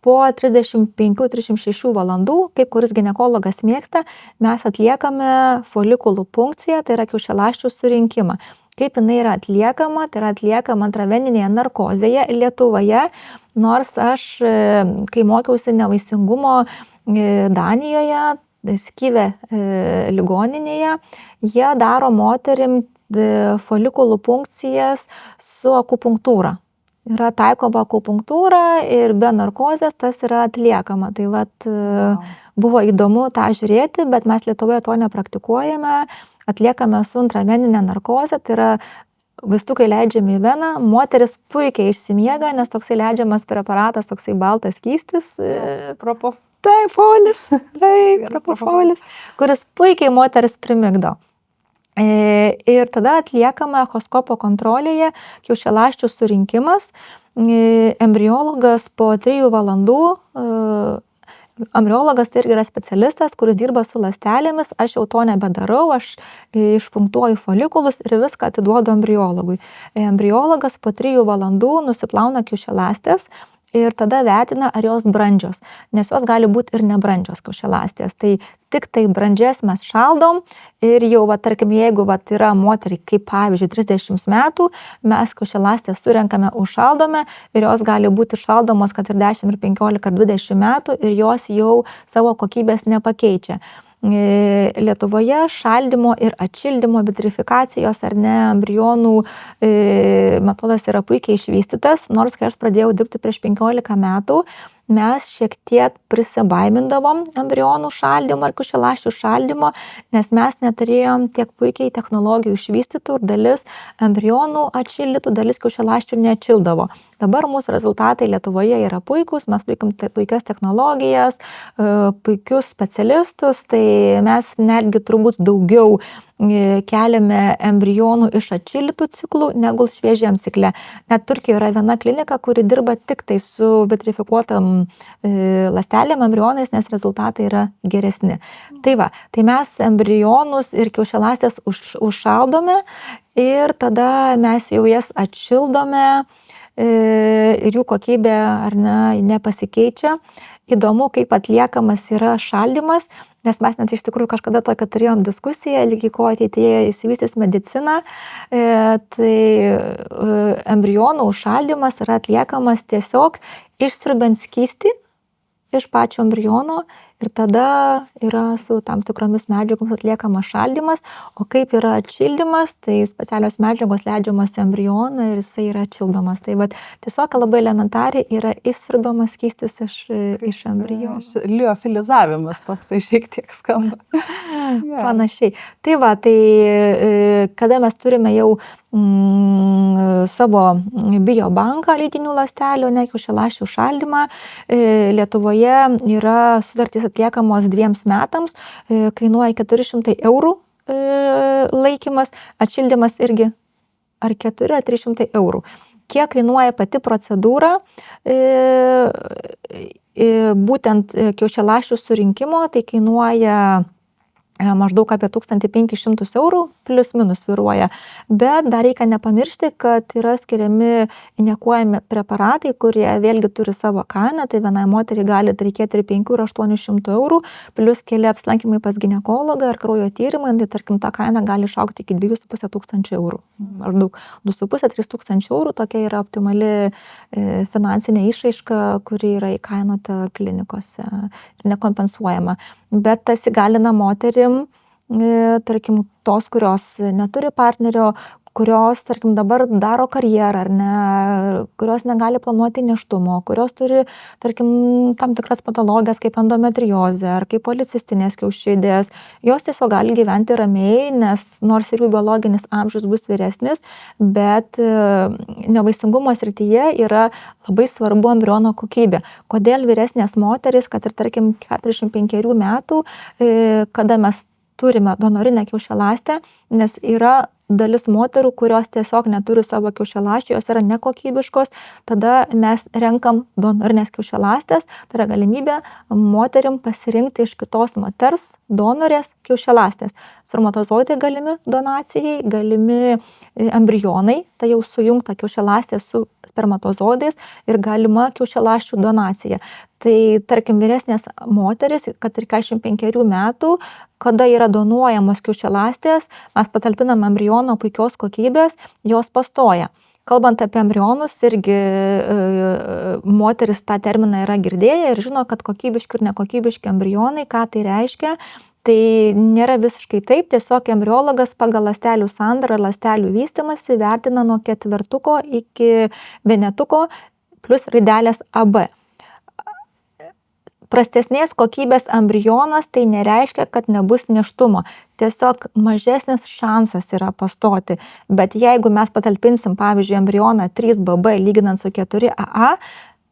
po 35-36 valandų, kaip kuris ginekologas mėgsta, mes atliekame folikulų punkciją, tai yra kiaušialąsčių surinkimą. Kaip jinai yra atliekama? Tai yra atliekama intraveninėje narkozėje Lietuvoje, nors aš, kai mokiausi nevaisingumo Danijoje, Skive ligoninėje, jie daro moterim folikulų punkcijas su akupunktūra. Yra taikoma akupunktūra ir be narkozės tas yra atliekama. Tai vat buvo įdomu tą žiūrėti, bet mes Lietuvoje to nepraktikuojame, atliekame su intraveninė narkozė, tai yra vaistukai leidžiami į veną, moteris puikiai išsimiega, nes toksai leidžiamas preparatas, toksai baltas skystis. Propofolis, kuris puikiai moteris primigdo. Ir tada atliekama echoskopo kontrolėje kiaušialąsčių surinkimas. Embriologas po 3 valandų, embriologas tai irgi yra specialistas, kuris dirba su ląstelėmis, aš jau to nebedarau, aš išpunktuoju folikulus ir viską atiduodu embriologui. Embriologas po 3 valandų nusiplauna kiaušialąstes ir tada vertina, ar jos brandžios, nes jos gali būti ir nebrandžios kiaušialąstės. Tai tik tai brandžias mes šaldom ir jau, tarkim, jeigu yra moteriai, kaip pavyzdžiui, 30 metų, mes kiaušialąstės surenkame, užšaldome ir jos gali būti šaldomos, kad ir 10, ir 15, ar 20 metų ir jos jau savo kokybės nepakeičia. Lietuvoje šaldymo ir atšildymo, vitrifikacijos ar ne embrionų metodas yra puikiai išvystytas, nors kai aš pradėjau dirbti prieš 15 metų, mes šiek tiek prisibaimindavom embrionų šaldymo ar kiaušialąsčių šaldymo, nes mes neturėjom tiek puikiai technologijų išvystytų ir dalis embrionų atšildytų, dalis kiaušialąsčių neatšildavo. Dabar mūsų rezultatai Lietuvoje yra puikūs, mes turim puikias technologijas, puikius specialistus, tai mes netgi turbūt daugiau keliame embrionų iš atšildytų ciklų negu šviežiam cikle. Net Turkijoje yra viena klinika, kuri dirba tik tai su vitrifikuotam ląstelėm, embrionais, nes rezultatai yra geresni. Tai mes embrionus ir kiaušialąstes užšaldome ir tada mes jau jas atšildome ir jų kokybė ar nepasikeičia. Įdomu, kaip atliekamas yra šaldymas, nes mes net iš tikrųjų kažkada tokią turėjom diskusiją, lygiai ko ateityje įsivystys medicina, tai embrionų šaldymas yra atliekamas tiesiog išsiurbiant skystį iš pačio embriono ir tada yra su tam tikromis medžiagomis atliekamas šaldymas, o kaip yra atšildymas, tai specialios medžiagos leidžiamas į embrioną ir jisai yra atšildomas. Tai tiesiog labai elementariai yra išsiurbiamas skystis iš embriono. Liofilizavimas toksai šiek tiek skamba. Panašiai. Tai kada mes turime jau savo biobanką lytinių ląstelių, kiaušialąsčių šaldymą, Lietuvoje yra sutartys atliekamos 2 metams, kainuoja 400 eurų laikymas, atšildymas irgi ar 4 ar 300 eurų. Kiek kainuoja pati procedūra, būtent kiaušialąsčių surinkimo, tai kainuoja maždaug apie 1500 eurų, plius minus svyruoja. Bet dar reikia nepamiršti, kad yra skiriami injekuojami preparatai, kurie vėlgi turi savo kainą, tai vienai moteriai gali reikėti ir 5 ir 800 eurų, plius keli apsilankymai pas ginekologą ar kraujo tyrimai, tai tarkim ta kaina gali išaugti iki 2500 eurų. Maždaug 2500–3 tūkstančių eurų, tokia yra optimali finansinė išraiška, kuri yra įkainota klinikose ir nekompensuojama. Bet tas įgalina moterim, tarkim, tos, kurios neturi partnerio, kurios, tarkim, dabar daro karjerą, ar ne, kurios negali planuoti nėštumo, kurios turi, tarkim, tam tikras patologijas kaip endometriozė ar kaip policistinės kiaušidės, jos tiesiog gali gyventi ramiai, nes nors ir jų biologinis amžius bus vyresnis, bet nevaisingumo srityje yra labai svarbu embriono kokybė. Kodėl vyresnės moterys, kad ir, tarkim, 45 metų, kada mes turime donorinę kiaušialąstę, nes yra dalis moterų, kurios tiesiog neturi savo kiaušialąsčių, jos yra nekokybiškos, tada mes renkam donorinės kiaušialąstės, tai yra galimybė moterim pasirinkti iš kitos moters donorės kiaušialąstės. Spermatozoidai galimi donacijai, galimi embrionai, tai jau sujungta kiaušialąstė su spermatozoidais ir galima kiaušialąsčių donacija. Tai tarkim vyresnės moteris, kad ir 45 metų, kada yra donuojamos kiaušialąstės, mes patalpinam embriono puikios kokybės, jos pastoja. Kalbant apie embrionus, irgi moteris tą terminą yra girdėję ir žino, kad kokybiški ir nekokybiški embrionai, ką tai reiškia. Tai nėra visiškai taip, tiesiog embriologas pagal ląstelių sandarą, ląstelių vystymąsi vertina nuo 4 iki vienetuko plus raidelės AB. Prastesnės kokybės embrionas tai nereiškia, kad nebus nėštumo. Tiesiog mažesnis šansas yra pastoti. Bet jeigu mes patalpinsim, pavyzdžiui, embrioną 3BB lyginant su 4AA,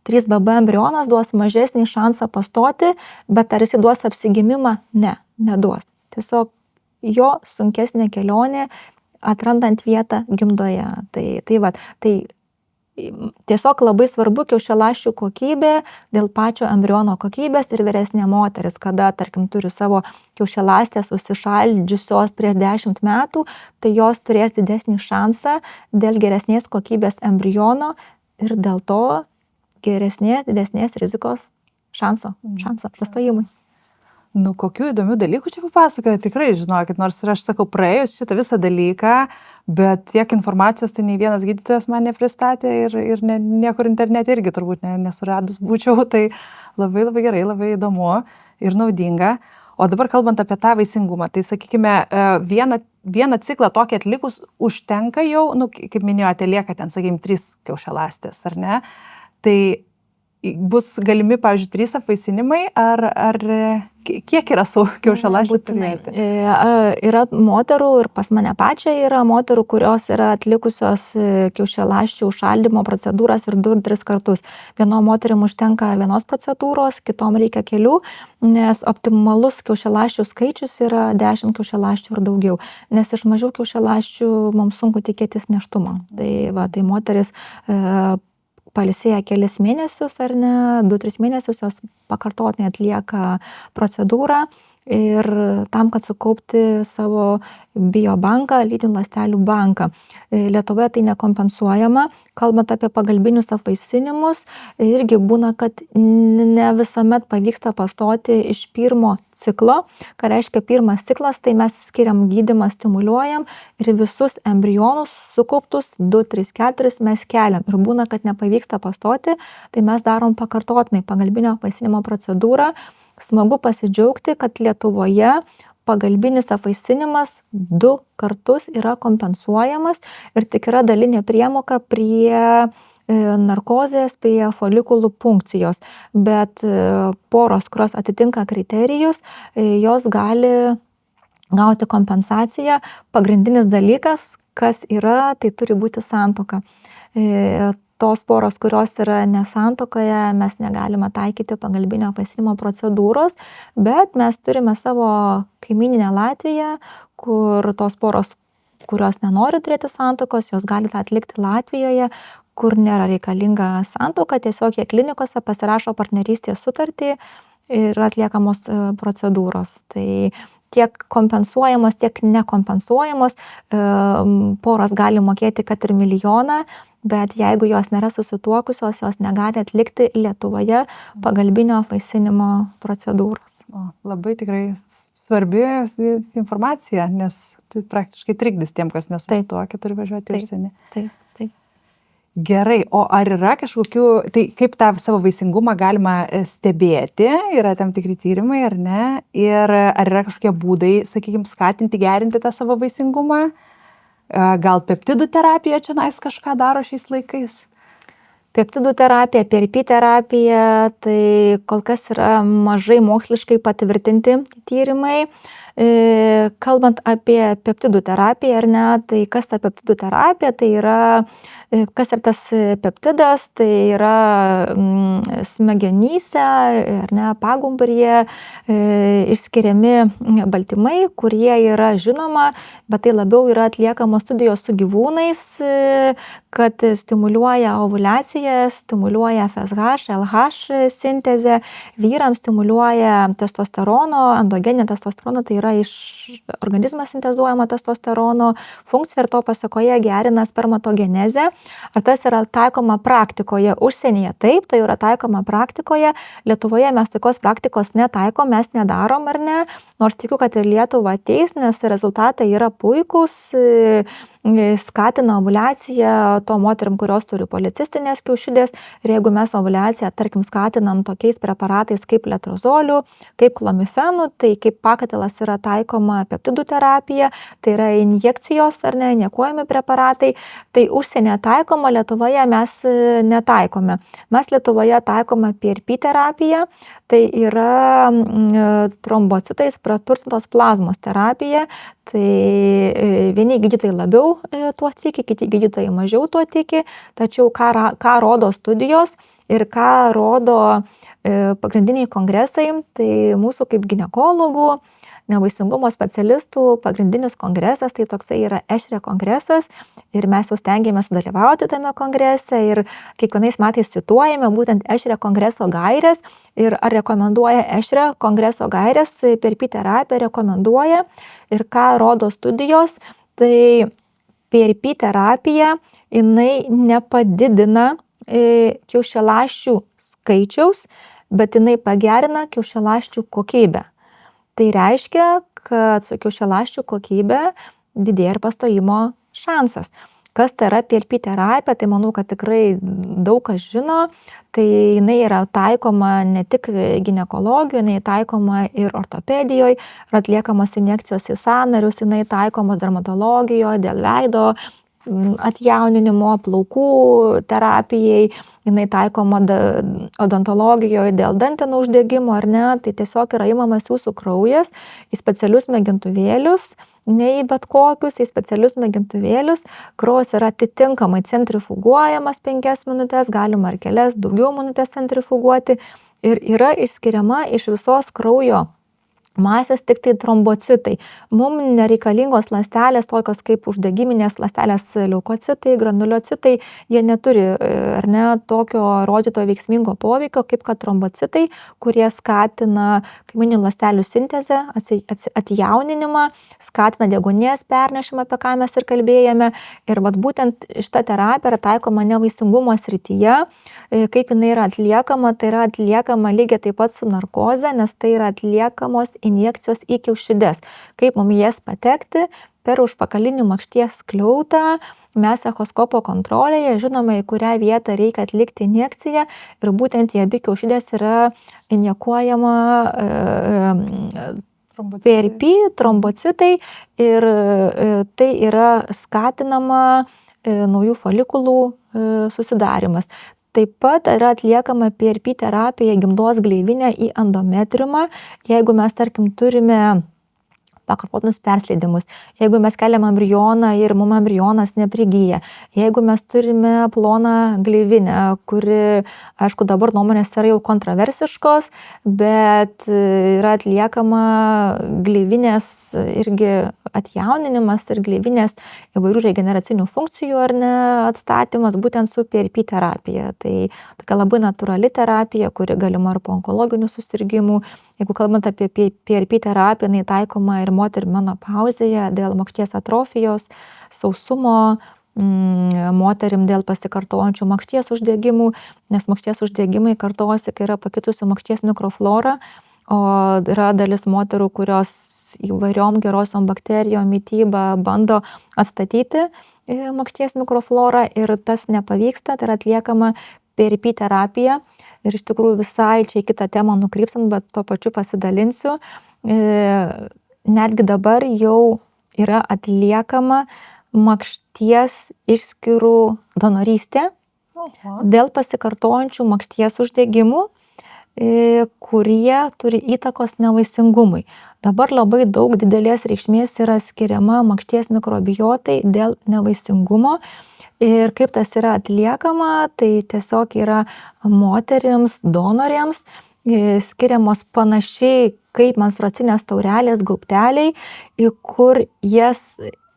3BB embrionas duos mažesnį šansą pastoti, bet ar jis duos apsigimimą? Ne, neduos. Tiesiog jo sunkesnė kelionė atrandant vietą gimdoje. Tai tiesiog labai svarbu kiaušialąsčių kokybė dėl pačio embriono kokybės ir vyresnė moteris, kada, tarkim, turi savo kiaušialąstės užsišaldžiusios prieš 10 metų, tai jos turės didesnį šansą dėl geresnės kokybės embriono ir dėl to didesnės rizikos šanso pastojimui. Kokių įdomių dalykų čia papasakoja, tikrai žinokit, nors ir aš sakau, praėjus šitą visą dalyką, bet tiek informacijos tai nei vienas gydytojas man nepristatė ir niekur internete irgi turbūt nesuradus būčiau, tai labai labai gerai, labai įdomu ir naudinga. O dabar kalbant apie tą vaisingumą, tai sakykime, vieną ciklą tokį atlikus užtenka jau, kaip minėjote, lieka ten, sakykime, 3 kiaušialąstės, ar ne? Tai bus galimi, pavyzdžiui, 3 apvaisinimai, ar kiek yra su kiaušialąsčių turėti? Yra moterų ir pas mane pačią yra moterų, kurios yra atlikusios kiaušialąsčių užšaldymo procedūras ir 2-3 kartus. Vienom moterim užtenka vienos procedūros, kitom reikia kelių, nes optimalus kiaušialąsčių skaičius yra 10 kiaušialąsčių ir daugiau, nes iš mažiau kiaušialąsčių mums sunku tikėtis nėštumo. Tai moteris pailsėję kelis mėnesius ar ne, 2-3 mėnesius jos pakartotinai atlieka procedūrą ir tam, kad sukaupti savo biobanką, lytinių ląstelių banką. Lietuvoje tai nekompensuojama. Kalbant apie pagalbinius apvaisinimus, irgi būna, kad ne visuomet pavyksta pastoti iš pirmo ciklo. Ką reiškia pirmas ciklas, tai mes skiriam gydymą, stimuliuojam ir visus embrionus sukauptus 2, 3, 4 mes keliam. Ir būna, kad nepavyksta pastoti, tai mes darom pakartotinai pagalbinio apvaisinimo procedūrą. Smagu pasidžiaugti, kad Lietuvoje pagalbinis apvaisinimas 2 kartus yra kompensuojamas ir tik yra dalinė priemoka prie narkozės, prie folikulų punkcijos. Bet poros, kurios atitinka kriterijus, jos gali gauti kompensaciją. Pagrindinis dalykas, kas yra, tai turi būti santuoka. Tos poros, kurios yra nesantuokoje, mes negalime taikyti pagalbinio apvaisinimo procedūros, bet mes turime savo kaimyninę Latviją, kur tos poros, kurios nenori turėti santuokos, jos gali tą atlikti Latvijoje, kur nėra reikalinga santuoka, tiesiog jie klinikose pasirašo partnerystės sutartį ir atliekamos procedūros. Tai tiek kompensuojamos, tiek nekompensuojamos, poros gali mokėti kad ir 1 milijoną, bet jeigu jos nėra susituokusios, jos negali atlikti Lietuvoje pagalbinio apvaisinimo procedūros. Labai tikrai svarbi informacija, nes tai praktiškai trikdis tiem, kas nesusituokia, turi važiuoti į užsienį. Taip. Gerai, o ar yra kažkokių, tai kaip tą savo vaisingumą galima stebėti, yra tam tikri tyrimai ar ne, ir ar yra kažkokie būdai, sakykime, skatinti, gerinti tą savo vaisingumą, gal peptidų terapija čia kažką daro šiais laikais? Peptidų terapija, PRP terapija, tai kol kas yra mažai moksliškai patvirtinti tyrimai. Kalbant apie peptidų terapiją ar ne, tai kas ta peptidų terapija, tai yra, kas yra tas peptidas, tai yra smegenyse ar ne, pagumburyje išskiriami baltymai, kurie yra žinoma, bet tai labiau yra atliekamos studijos su gyvūnais, kad stimuliuoja ovuliaciją, stimuliuoja FSH, LH sintezę, vyrams stimuliuoja testosterono, endogeninio testosterono, tai yra iš organizmo sintezuojama testosterono funkcija ir to pasekoje gerina spermatogenezę. Ar tas yra taikoma praktikoje užsienyje? Taip, tai yra taikoma praktikoje. Lietuvoje mes tokios praktikos netaikom, mes nedarom ar ne, nors tikiu, kad ir Lietuva ateis, nes rezultatai yra puikūs, skatina ovuliaciją to moterim, kurios turi policistinės kiaušidės, ir jeigu mes ovuliaciją, tarkim, skatinam tokiais preparatais kaip letrozoliu, kaip klomifenu, tai kaip pakaitalas yra taikoma peptidų terapija, tai yra injekcijos ar ne, injekuojami preparatai, tai užsienyje taikoma, Lietuvoje mes netaikome. Mes Lietuvoje taikome PRP terapiją, tai yra trombocitais praturtintos plazmos terapija, tai vieni gydytojai labiau tuo tiki, kiti gydytojai mažiau tuo tiki, tačiau ką rodo studijos ir ką rodo pagrindiniai kongresai, tai mūsų kaip ginekologų, nevaisingumo specialistų pagrindinis kongresas, tai toksai yra EŠRE kongresas ir mes jau stengiamės dalyvauti tame kongrese ir kiekvienais metais cituojame būtent EŠRE kongreso gaires ir ar rekomenduoja EŠRE kongreso gaires, PRP terapiją rekomenduoja ir ką rodo studijos, tai PRP terapija, jinai nepadidina kiaušialąsčių skaičiaus, bet jinai pagerina kiaušialąsčių kokybę. Tai reiškia, kad su kiaušialąsčių kokybė didėja ir pastojimo šansas. Kas tai yra PRP terapija, tai manau, kad tikrai daug kas žino, tai jinai yra taikoma ne tik ginekologijoje, jinai taikoma ir ortopedijoje, ir atliekamos injekcijos į sąnarius, jinai taikomos dermatologijoje, dėl veido atjauninimo, plaukų terapijai, jinai taikoma odontologijoje dėl dantenų uždegimo, ar ne, tai tiesiog yra imamas jūsų kraujas į specialius mėgintuvėlius, ne į bet kokius, į specialius mėgintuvėlius, kraujas yra atitinkamai centrifuguojamas 5 minutės, galima ar kelias daugiau minutės centrifuguoti ir yra išskiriama iš visos kraujo masės tik tai trombocitai. Mums nereikalingos ląstelės, tokios kaip uždegiminės ląstelės leukocitai, granuliocitai, jie neturi ar ne, tokio rodyto veiksmingo poveikio, kaip kad trombocitai, kurie skatina kaiminių ląstelių sintezę, atjauninimą, skatina deguonies pernešimą, apie ką mes ir kalbėjome. Ir vat būtent šita terapija yra taikoma nevaisingumo srityje. Kaip jinai yra atliekama, tai yra atliekama lygiai taip pat su narkoze, nes tai yra atliekamos injekcijos į kiaušides. Kaip mums jas patekti? Per užpakalinį makšties skliautą, mes echoskopo kontrolėje žinome, į kurią vietą reikia atlikti injekciją ir būtent į abi kiaušidės yra injekuojama PRP, trombocitai ir tai yra skatinama naujų folikulų susidarimas. Taip pat yra atliekama PRP terapija gimdos gleivinę į endometriumą, jeigu mes, tarkim, turime pakartotinius persleidimus, jeigu mes keliam embrioną ir mums embrionas neprigyja, jeigu mes turime ploną gleivinę, kuri, aišku, dabar nuomonės yra jau kontroversiškos, bet yra atliekama gleivinės irgi atjauninimas ir gleivinės įvairių regeneracinių funkcijų ar ne atstatymas būtent su PRP terapija. Tai tokia labai natūrali terapija, kuri galima ir po onkologinių susirgimų. Jeigu kalbant apie PRP terapiją, jinai taikoma ir moterų menopauzėje dėl makšties atrofijos, sausumo, moterim dėl pasikartojančių makšties uždegimų, nes makšties uždegimai kartojasi, kai yra pakitusi makšties mikroflora, o yra dalis moterų, kurios įvairiom gerosiom bakterijom mitybą bando atstatyti makšties mikroflorą ir tas nepavyksta, tai yra atliekama PRP terapija. Ir iš tikrųjų visai čia į kitą temą nukrypstant, bet tuo pačiu pasidalinsiu. Netgi dabar jau yra atliekama makšties išskyrų donorystė dėl pasikartojančių makšties uždegimų, kurie turi įtakos nevaisingumui. Dabar labai daug didelės reikšmės yra skiriama makšties mikrobiotai dėl nevaisingumo. Ir kaip tas yra atliekama, tai tiesiog yra moterims, donorėms skiriamos panašiai kaip menstruacinės taurelės, gaubteliai,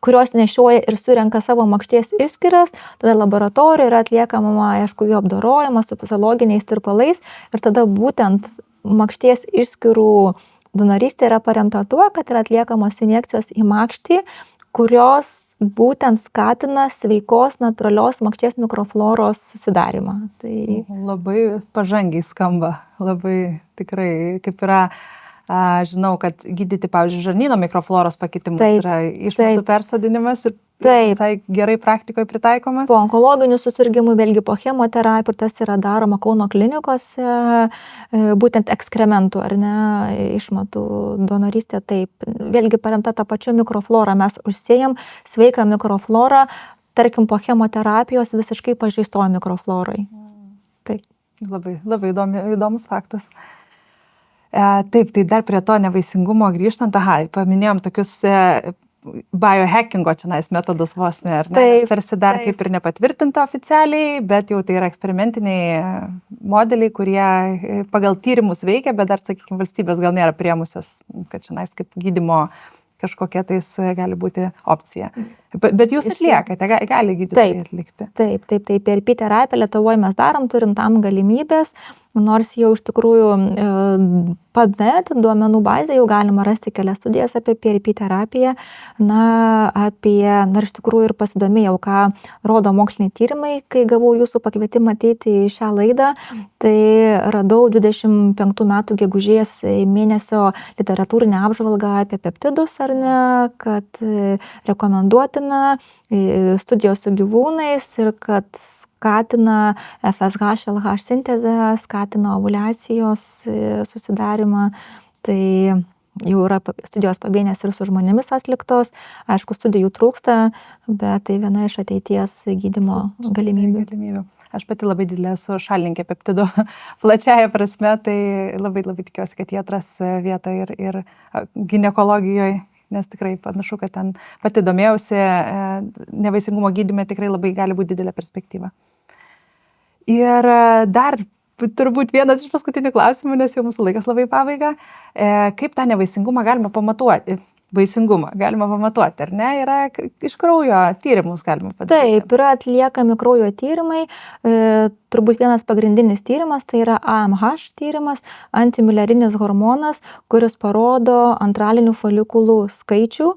kurios nešioja ir surenka savo makšties išskyras, tada laboratorija yra atliekama, aišku, jų apdorojimas su fiziologiniais tirpalais ir tada būtent makšties išskyrų donorystė yra paremta tuo, kad yra atliekamos injekcijos į makštį, kurios būtent skatina sveikos, natūralios makšties mikrofloros susidarimą. Tai labai pažangiai skamba, labai tikrai, kaip yra, žinau, kad gydyti, pavyzdžiui, žarnyno mikrofloros pakitimus yra išmatų persodinimas ir visai gerai praktikoje pritaikomas. Po onkologinių susirgimų, vėlgi po chemoterapijų, tas yra daroma Kauno klinikose, būtent ekskrementų ar ne išmatų donorystė, taip, vėlgi paremta tą pačią mikroflorą, mes užsėjam sveiką mikroflorą, tarkim po chemoterapijos visiškai pažeistojo mikroflorai. Taip. Labai, labai įdomus faktas. Taip, tai dar prie to nevaisingumo grįžtant, paminėjom tokius biohackingo čionais metodus vos ne, ar ne? Taip, tarsi dar taip. Kaip ir nepatvirtinta oficialiai, bet jau tai yra eksperimentiniai modeliai, kurie pagal tyrimus veikia, bet dar, sakykime, valstybės gal nėra priėmusios, kad čionais kaip gydymo kažkokia tais gali būti opcija. Bet jūs atliekate, gali gydytojai atlikti. Taip. PRP terapiją Lietuvoje mes darom, turim tam galimybės, nors jau iš tikrųjų PubMed duomenų bazėje jau galima rasti kelias studijas apie PRP terapiją, iš tikrųjų ir pasidomėjau, ką rodo moksliniai tyrimai, kai gavau jūsų pakvietimą ateiti į šią laidą, tai radau 25 metų gegužės mėnesio literatūrinę apžvalgą apie peptidus, ar ne, kad rekomenduotina studijos su gyvūnais ir kad skatina FSH, LH sintezę, skatina ovuliacijos susidarimą. Tai jau yra studijos pavienės ir su žmonėmis atliktos. Aišku, studijų trūksta, bet tai viena iš ateities gydymo galimybių. Aš pati labai didelė esu šalininkė peptidų plačiaja prasme, tai labai tikiuosi, kad jie atras vietą ir ginekologijoje, nes tikrai panašu, kad ten pati domėjausi, nevaisingumo gydyme tikrai labai gali būti didelė perspektyva. Ir dar turbūt vienas iš paskutinių klausimų, nes jau mūsų laikas labai pabaiga, kaip tą nevaisingumą galima pamatuoti? Vaisingumą galima pamatuoti, ar ne? Yra iš kraujo tyrimus galima padaryti. Taip, yra atliekami kraujo tyrimai. Turbūt vienas pagrindinis tyrimas tai yra AMH tyrimas, antimiulerinis hormonas, kuris parodo antralinių folikulų skaičių.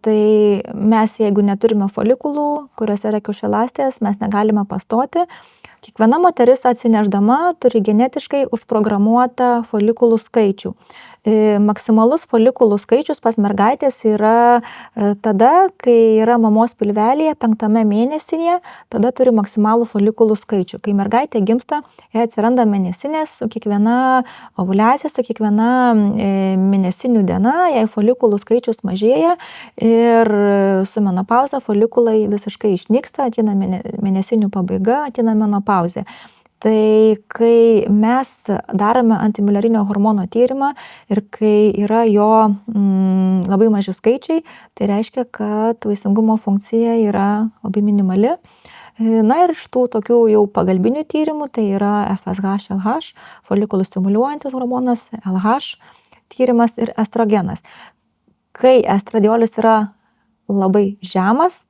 Tai mes, jeigu neturime folikulų, kuriuose yra kiaušialąstės, mes negalime pastoti. Kiekviena moteris atsineždama turi genetiškai užprogramuotą folikulų skaičių. Maksimalus folikulų skaičius pas mergaitės yra tada, kai yra mamos pilvelėje 5 mėnesinėje, tada turi maksimalų folikulų skaičių. Kai mergaitė gimsta, jai atsiranda mėnesinės, su kiekviena ovuliacija, su kiekviena mėnesinių diena, jai folikulų skaičius mažėja ir su menopauze folikulai visiškai išnyksta, ateina mėnesinių pabaiga, ateina menopauzė. Tai kai mes darome antimiulerinio hormono tyrimą ir kai yra jo labai maži skaičiai, tai reiškia, kad vaisingumo funkcija yra labai minimali. Na ir iš tų tokių jau pagalbinių tyrimų, tai yra FSH, LH, folikulų stimuliuojantis hormonas, LH tyrimas ir estrogenas. Kai estradiolis yra labai žemas,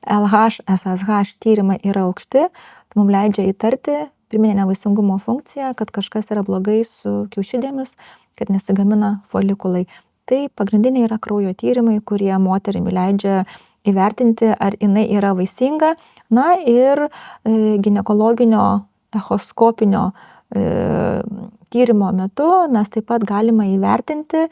LH, FSH tyrimai yra aukšti, tai mums leidžia įtarti pirminę nevaisingumo funkciją, kad kažkas yra blogai su kiaušidėmis, kad nesigamina folikulai. Tai pagrindiniai yra kraujo tyrimai, kurie moterimi leidžia įvertinti, ar jinai yra vaisinga. Na ir ginekologinio echoskopinio tyrimo metu mes taip pat galime įvertinti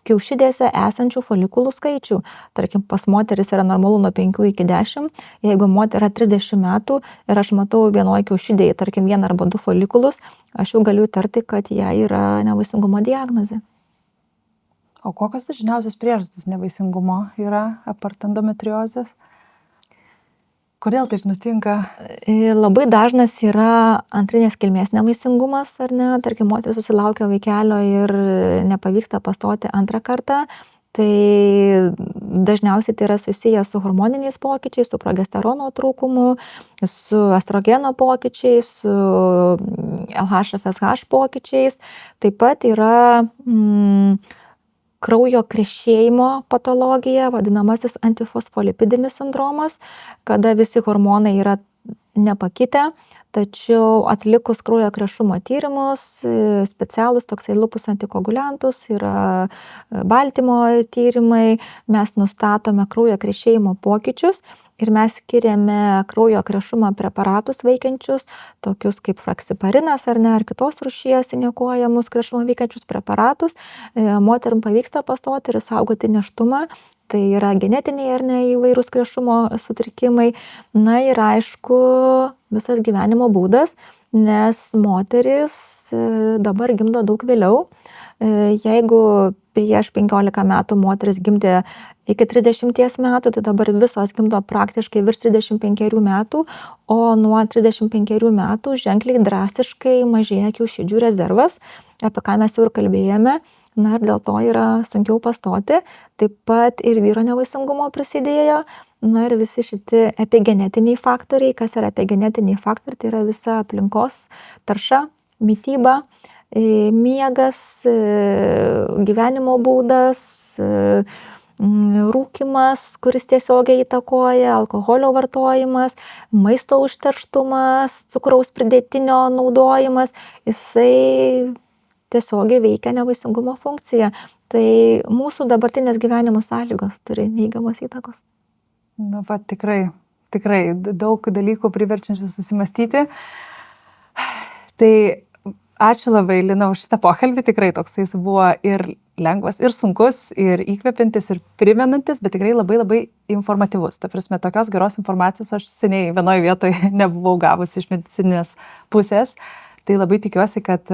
kiaušidėse esančių folikulų skaičių. Tarkim, pas moteris yra normalu nuo 5 iki 10, jeigu moteris yra 30 metų ir aš matau vienoje kiaušidėje, tarkim, 1 arba 2 folikulus, aš jau galiu įtarti, kad jai yra nevaisingumo diagnozė. O kokios dažniausios priežastys nevaisingumo yra apart endometriozės? Kodėl taip nutinka? Labai dažnas yra antrinės kilmės nevaisingumas, ar ne? Tarkim, moteris susilaukia vaikelio ir nepavyksta pastoti antrą kartą. Tai dažniausiai tai yra susiję su hormoniniais pokyčiais, su progesterono trūkumu, su estrogeno pokyčiais, su LH, FSH pokyčiais. Taip pat yra kraujo krešėjimo patologija, vadinamasis antifosfolipidinis sindromas, kada visi hormonai yra nepakitę, tačiau atlikus kraujo krešumo tyrimus, specialūs toksai lupus antikoaguliantus, yra baltymo tyrimai, mes nustatome kraujo krešėjimo pokyčius ir mes skiriame kraujo krešumo preparatus veikiančius, tokius kaip fraksiparinas ar ne, ar kitos rūšies injekuojamus krešumo veikiančius preparatus. Moterim pavyksta pastoti ir saugoti nėštumą. Tai yra genetiniai ar ne įvairūs krešumo sutrikimai. Na ir aišku, visas gyvenimo būdas, nes moteris dabar gimdo daug vėliau. Jeigu prieš 15 metų moteris gimdė iki 30 metų, tai dabar visos gimdo praktiškai virš 35 metų, o nuo 35 metų ženkliai drastiškai mažėja kiaušidžių rezervas, apie ką mes jau ir kalbėjome. Na ir dėl to yra sunkiau pastoti. Taip pat ir vyro nevaisingumo prisidėjo. Na ir visi šitie epigenetiniai faktoriai. Kas yra epigenetiniai faktoriai? Tai yra visa aplinkos tarša, mityba, miegas, gyvenimo būdas, rūkymas, kuris tiesiogiai įtakoja, alkoholio vartojimas, maisto užterštumas, cukraus pridėtinio naudojimas. Jisai tiesiogiai veikia nevaisingumo funkciją. Tai mūsų dabartinės gyvenimo sąlygos turi neigiamos įtakos. Na, va, tikrai daug dalykų priverčiančių susimastyti. Tai ačiū labai, Lina, už šitą pokalbį. Tikrai toksai buvo ir lengvas, ir sunkus, ir įkvepiantis, ir primenantis, bet tikrai labai informatyvus. Ta prasme, tokios geros informacijos aš seniai vienoje vietoje nebuvau gavusi iš medicininės pusės. Tai labai tikiuosi, kad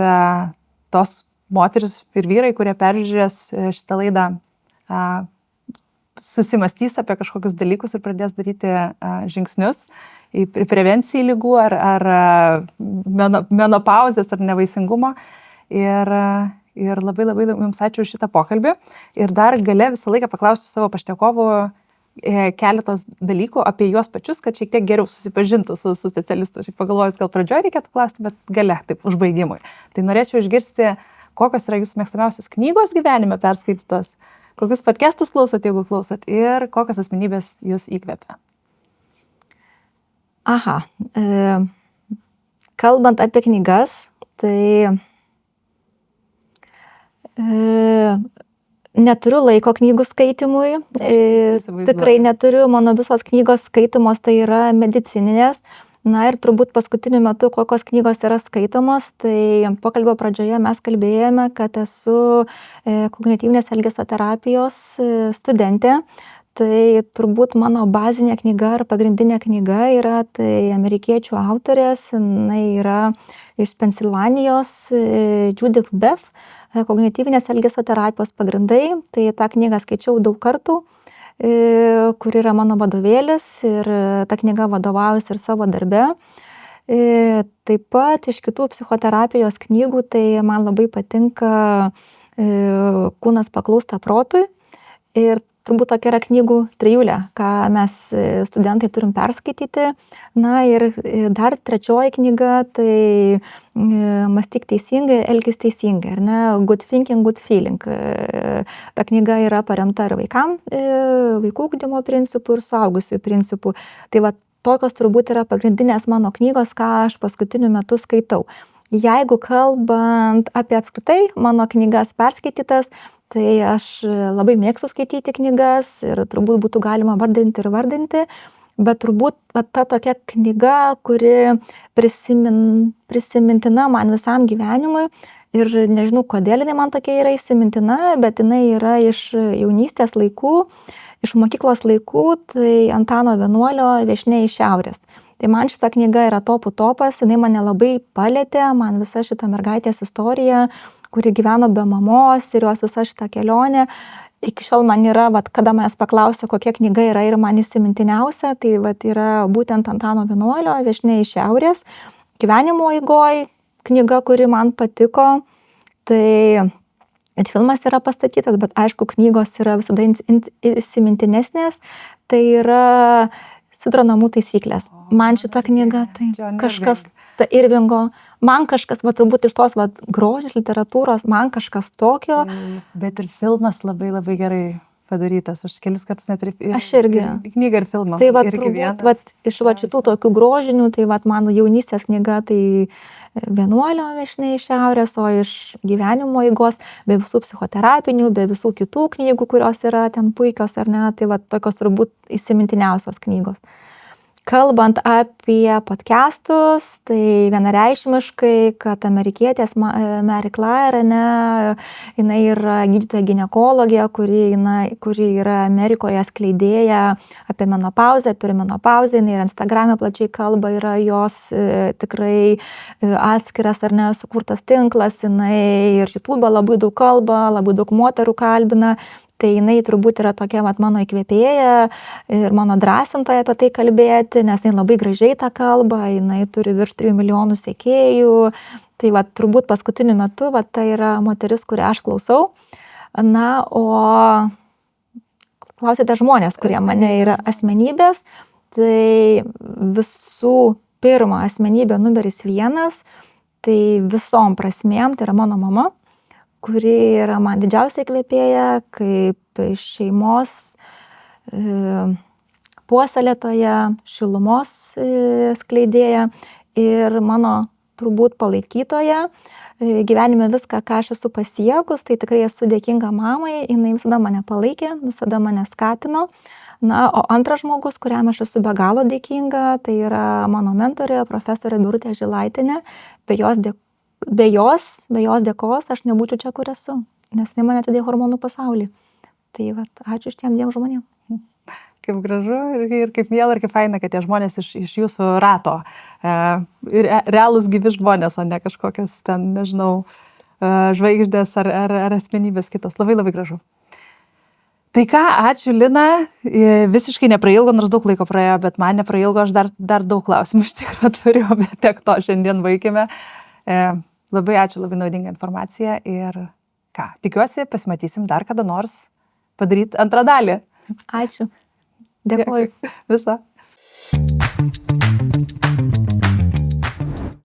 tos moteris ir vyrai, kurie peržiūrės šitą laidą, susimastys apie kažkokius dalykus ir pradės daryti žingsnius į prevenciją lygų ar menopauzės ar nevaisingumo. Ir labai jums ačiū už šitą pokalbį. Ir dar gale visą laiką paklausiu savo pašnekovų keletos dalykų apie juos pačius, kad šiek tiek geriau susipažintų su specialistu. Šiek pagalvojus, gal pradžioje reikėtų klausti, bet gale, taip, užbaigimui. Tai norėčiau išgirsti, kokios yra jūsų mėgstamiausios knygos gyvenime perskaitytos, kokius podcastus klausot, jeigu klausot, ir kokios asmenybės jūs įkvepia. Aha. Kalbant apie knygas, tai neturiu laiko knygų skaitimui, tikrai neturiu, mano visos knygos skaitomos tai yra medicininės. Na ir turbūt paskutiniu metu, kokios knygos yra skaitomos, tai pokalbio pradžioje mes kalbėjome, kad esu kognityvinės elgesio terapijos studentė. Tai turbūt mano bazinė knyga ar pagrindinė knyga yra tai amerikiečių autorės, jinai yra iš Pensilvanijos, Judith Beth, kognityvinės elgesio terapijos pagrindai. Tai tą knygą skaičiau daug kartų, kur yra mano vadovėlis ir ta knyga vadovaujasi ir savo darbe. Taip pat iš kitų psichoterapijos knygų, tai man labai patinka Kūnas paklūsta protui. Ir turbūt tokia yra knygų trijulė, ką mes studentai turim perskaityti. Na ir dar trečioji knyga, tai Mąstyk teisingai, elkis teisingai, ar ne? Good thinking, good feeling. Ta knyga yra paremta ir vaikų ugdymo principų ir suaugusiųjų principų. Tai va, tokios turbūt yra pagrindinės mano knygos, ką aš paskutiniu metu skaitau. Jeigu kalbant apie apskritai mano knygas perskaitytas, tai aš labai mėgstu skaityti knygas ir turbūt būtų galima vardinti, bet turbūt ta tokia knyga, kuri prisimintina man visam gyvenimui ir nežinau, kodėl jinai man tokia yra įsimintina, bet jinai yra iš jaunystės laikų, iš mokyklos laikų, tai Antano Vienuolio Viešnia iš šiaurės. Tai man šita knyga yra topų topas, jinai mane labai palietė, man visa šita mergaitės istorija, kuri gyveno be mamos ir jos visa šita kelionė. Iki šiol man yra, kada manęs paklausia, kokia knyga yra ir man įsimintiniausia, tai yra būtent Antano Vienuolio Viešnia iš šiaurės, gyvenimo eigoj knyga, kuri man patiko. Tai ir filmas yra pastatytas, bet aišku, knygos yra visada įsimintinesnės, tai yra Sidro namų taisyklės. Man šita knyga, tai kažkas, ta Irvingo, man kažkas, turbūt iš tos grožinės literatūros, man kažkas tokio. Bet ir filmas labai gerai padarytas, aš kelis kartus net ir knygą ir filmą. Tai turbūt iš šitų tokių grožinių, tai man jaunystės knyga, tai Vienuolio Viešnia iš šiaurės, o iš gyvenimo eigos, be visų psichoterapinių, be visų kitų knygų, kurios yra ten puikios ar ne, tai tokios turbūt įsimintiniausios knygos. Kalbant apie podcastus, tai vienareikšmiškai, kad amerikietės Mary Claire, jinai yra gydytoja ginekologė, kuri yra Amerikoje skleidėja apie menopauzę, perimenopauzę, jinai ir Instagrame plačiai kalba, yra jos tikrai atskiras ar ne sukurtas tinklas, jinai ir YouTube labai daug kalba, labai daug moterų kalbina. Tai jinai turbūt yra tokia mano įkvėpėja ir mano drąsintoja apie tai kalbėti, nes jinai labai gražiai tą kalbą, jinai turi virš 3 milijonų sekėjų. Tai turbūt paskutiniu metu tai yra moteris, kurią aš klausau. Na, o klausėte žmonės, kurie mane yra asmenybės, tai visų pirma asmenybė numeris 1, tai visom prasmėm, tai yra mano mama, kuri yra man didžiausia įkvėpėja, kaip šeimos puoselėtoja, šilumos skleidėja ir mano turbūt palaikytoja. Gyvenime viską, ką aš esu pasiekus, tai tikrai esu dėkinga mamai, jinai visada mane palaikė, visada mane skatino. Na, o antras žmogus, kuriam aš esu be galo dėkinga, tai yra mano mentorė, profesorė Birutė Žilaitienė. Be jos dėkos aš nebūčiau čia, kur esu, nes jinai mane atvedė į hormonų pasaulį. Tai ačiū šitiem 2 žmonėm. Kaip gražu ir kaip miela ir kaip faina, kad tie žmonės iš jūsų rato. Ir realūs gyvi žmonės, o ne kažkokios ten, nežinau, žvaigždės ar asmenybės kitos. Labai labai gražu. Tai ką, ačiū Lina, visiškai neprailgo, nors daug laiko praėjo, bet man neprailgo, aš dar daug klausimų iš tikrųjų turiu, bet tiek to šiandien baigėme. Labai ačiū, labai naudinga informacija ir ką, tikiuosi pasimatysim dar kada nors padaryti antrą dalį. Ačiū. Dėkuoju. Visą.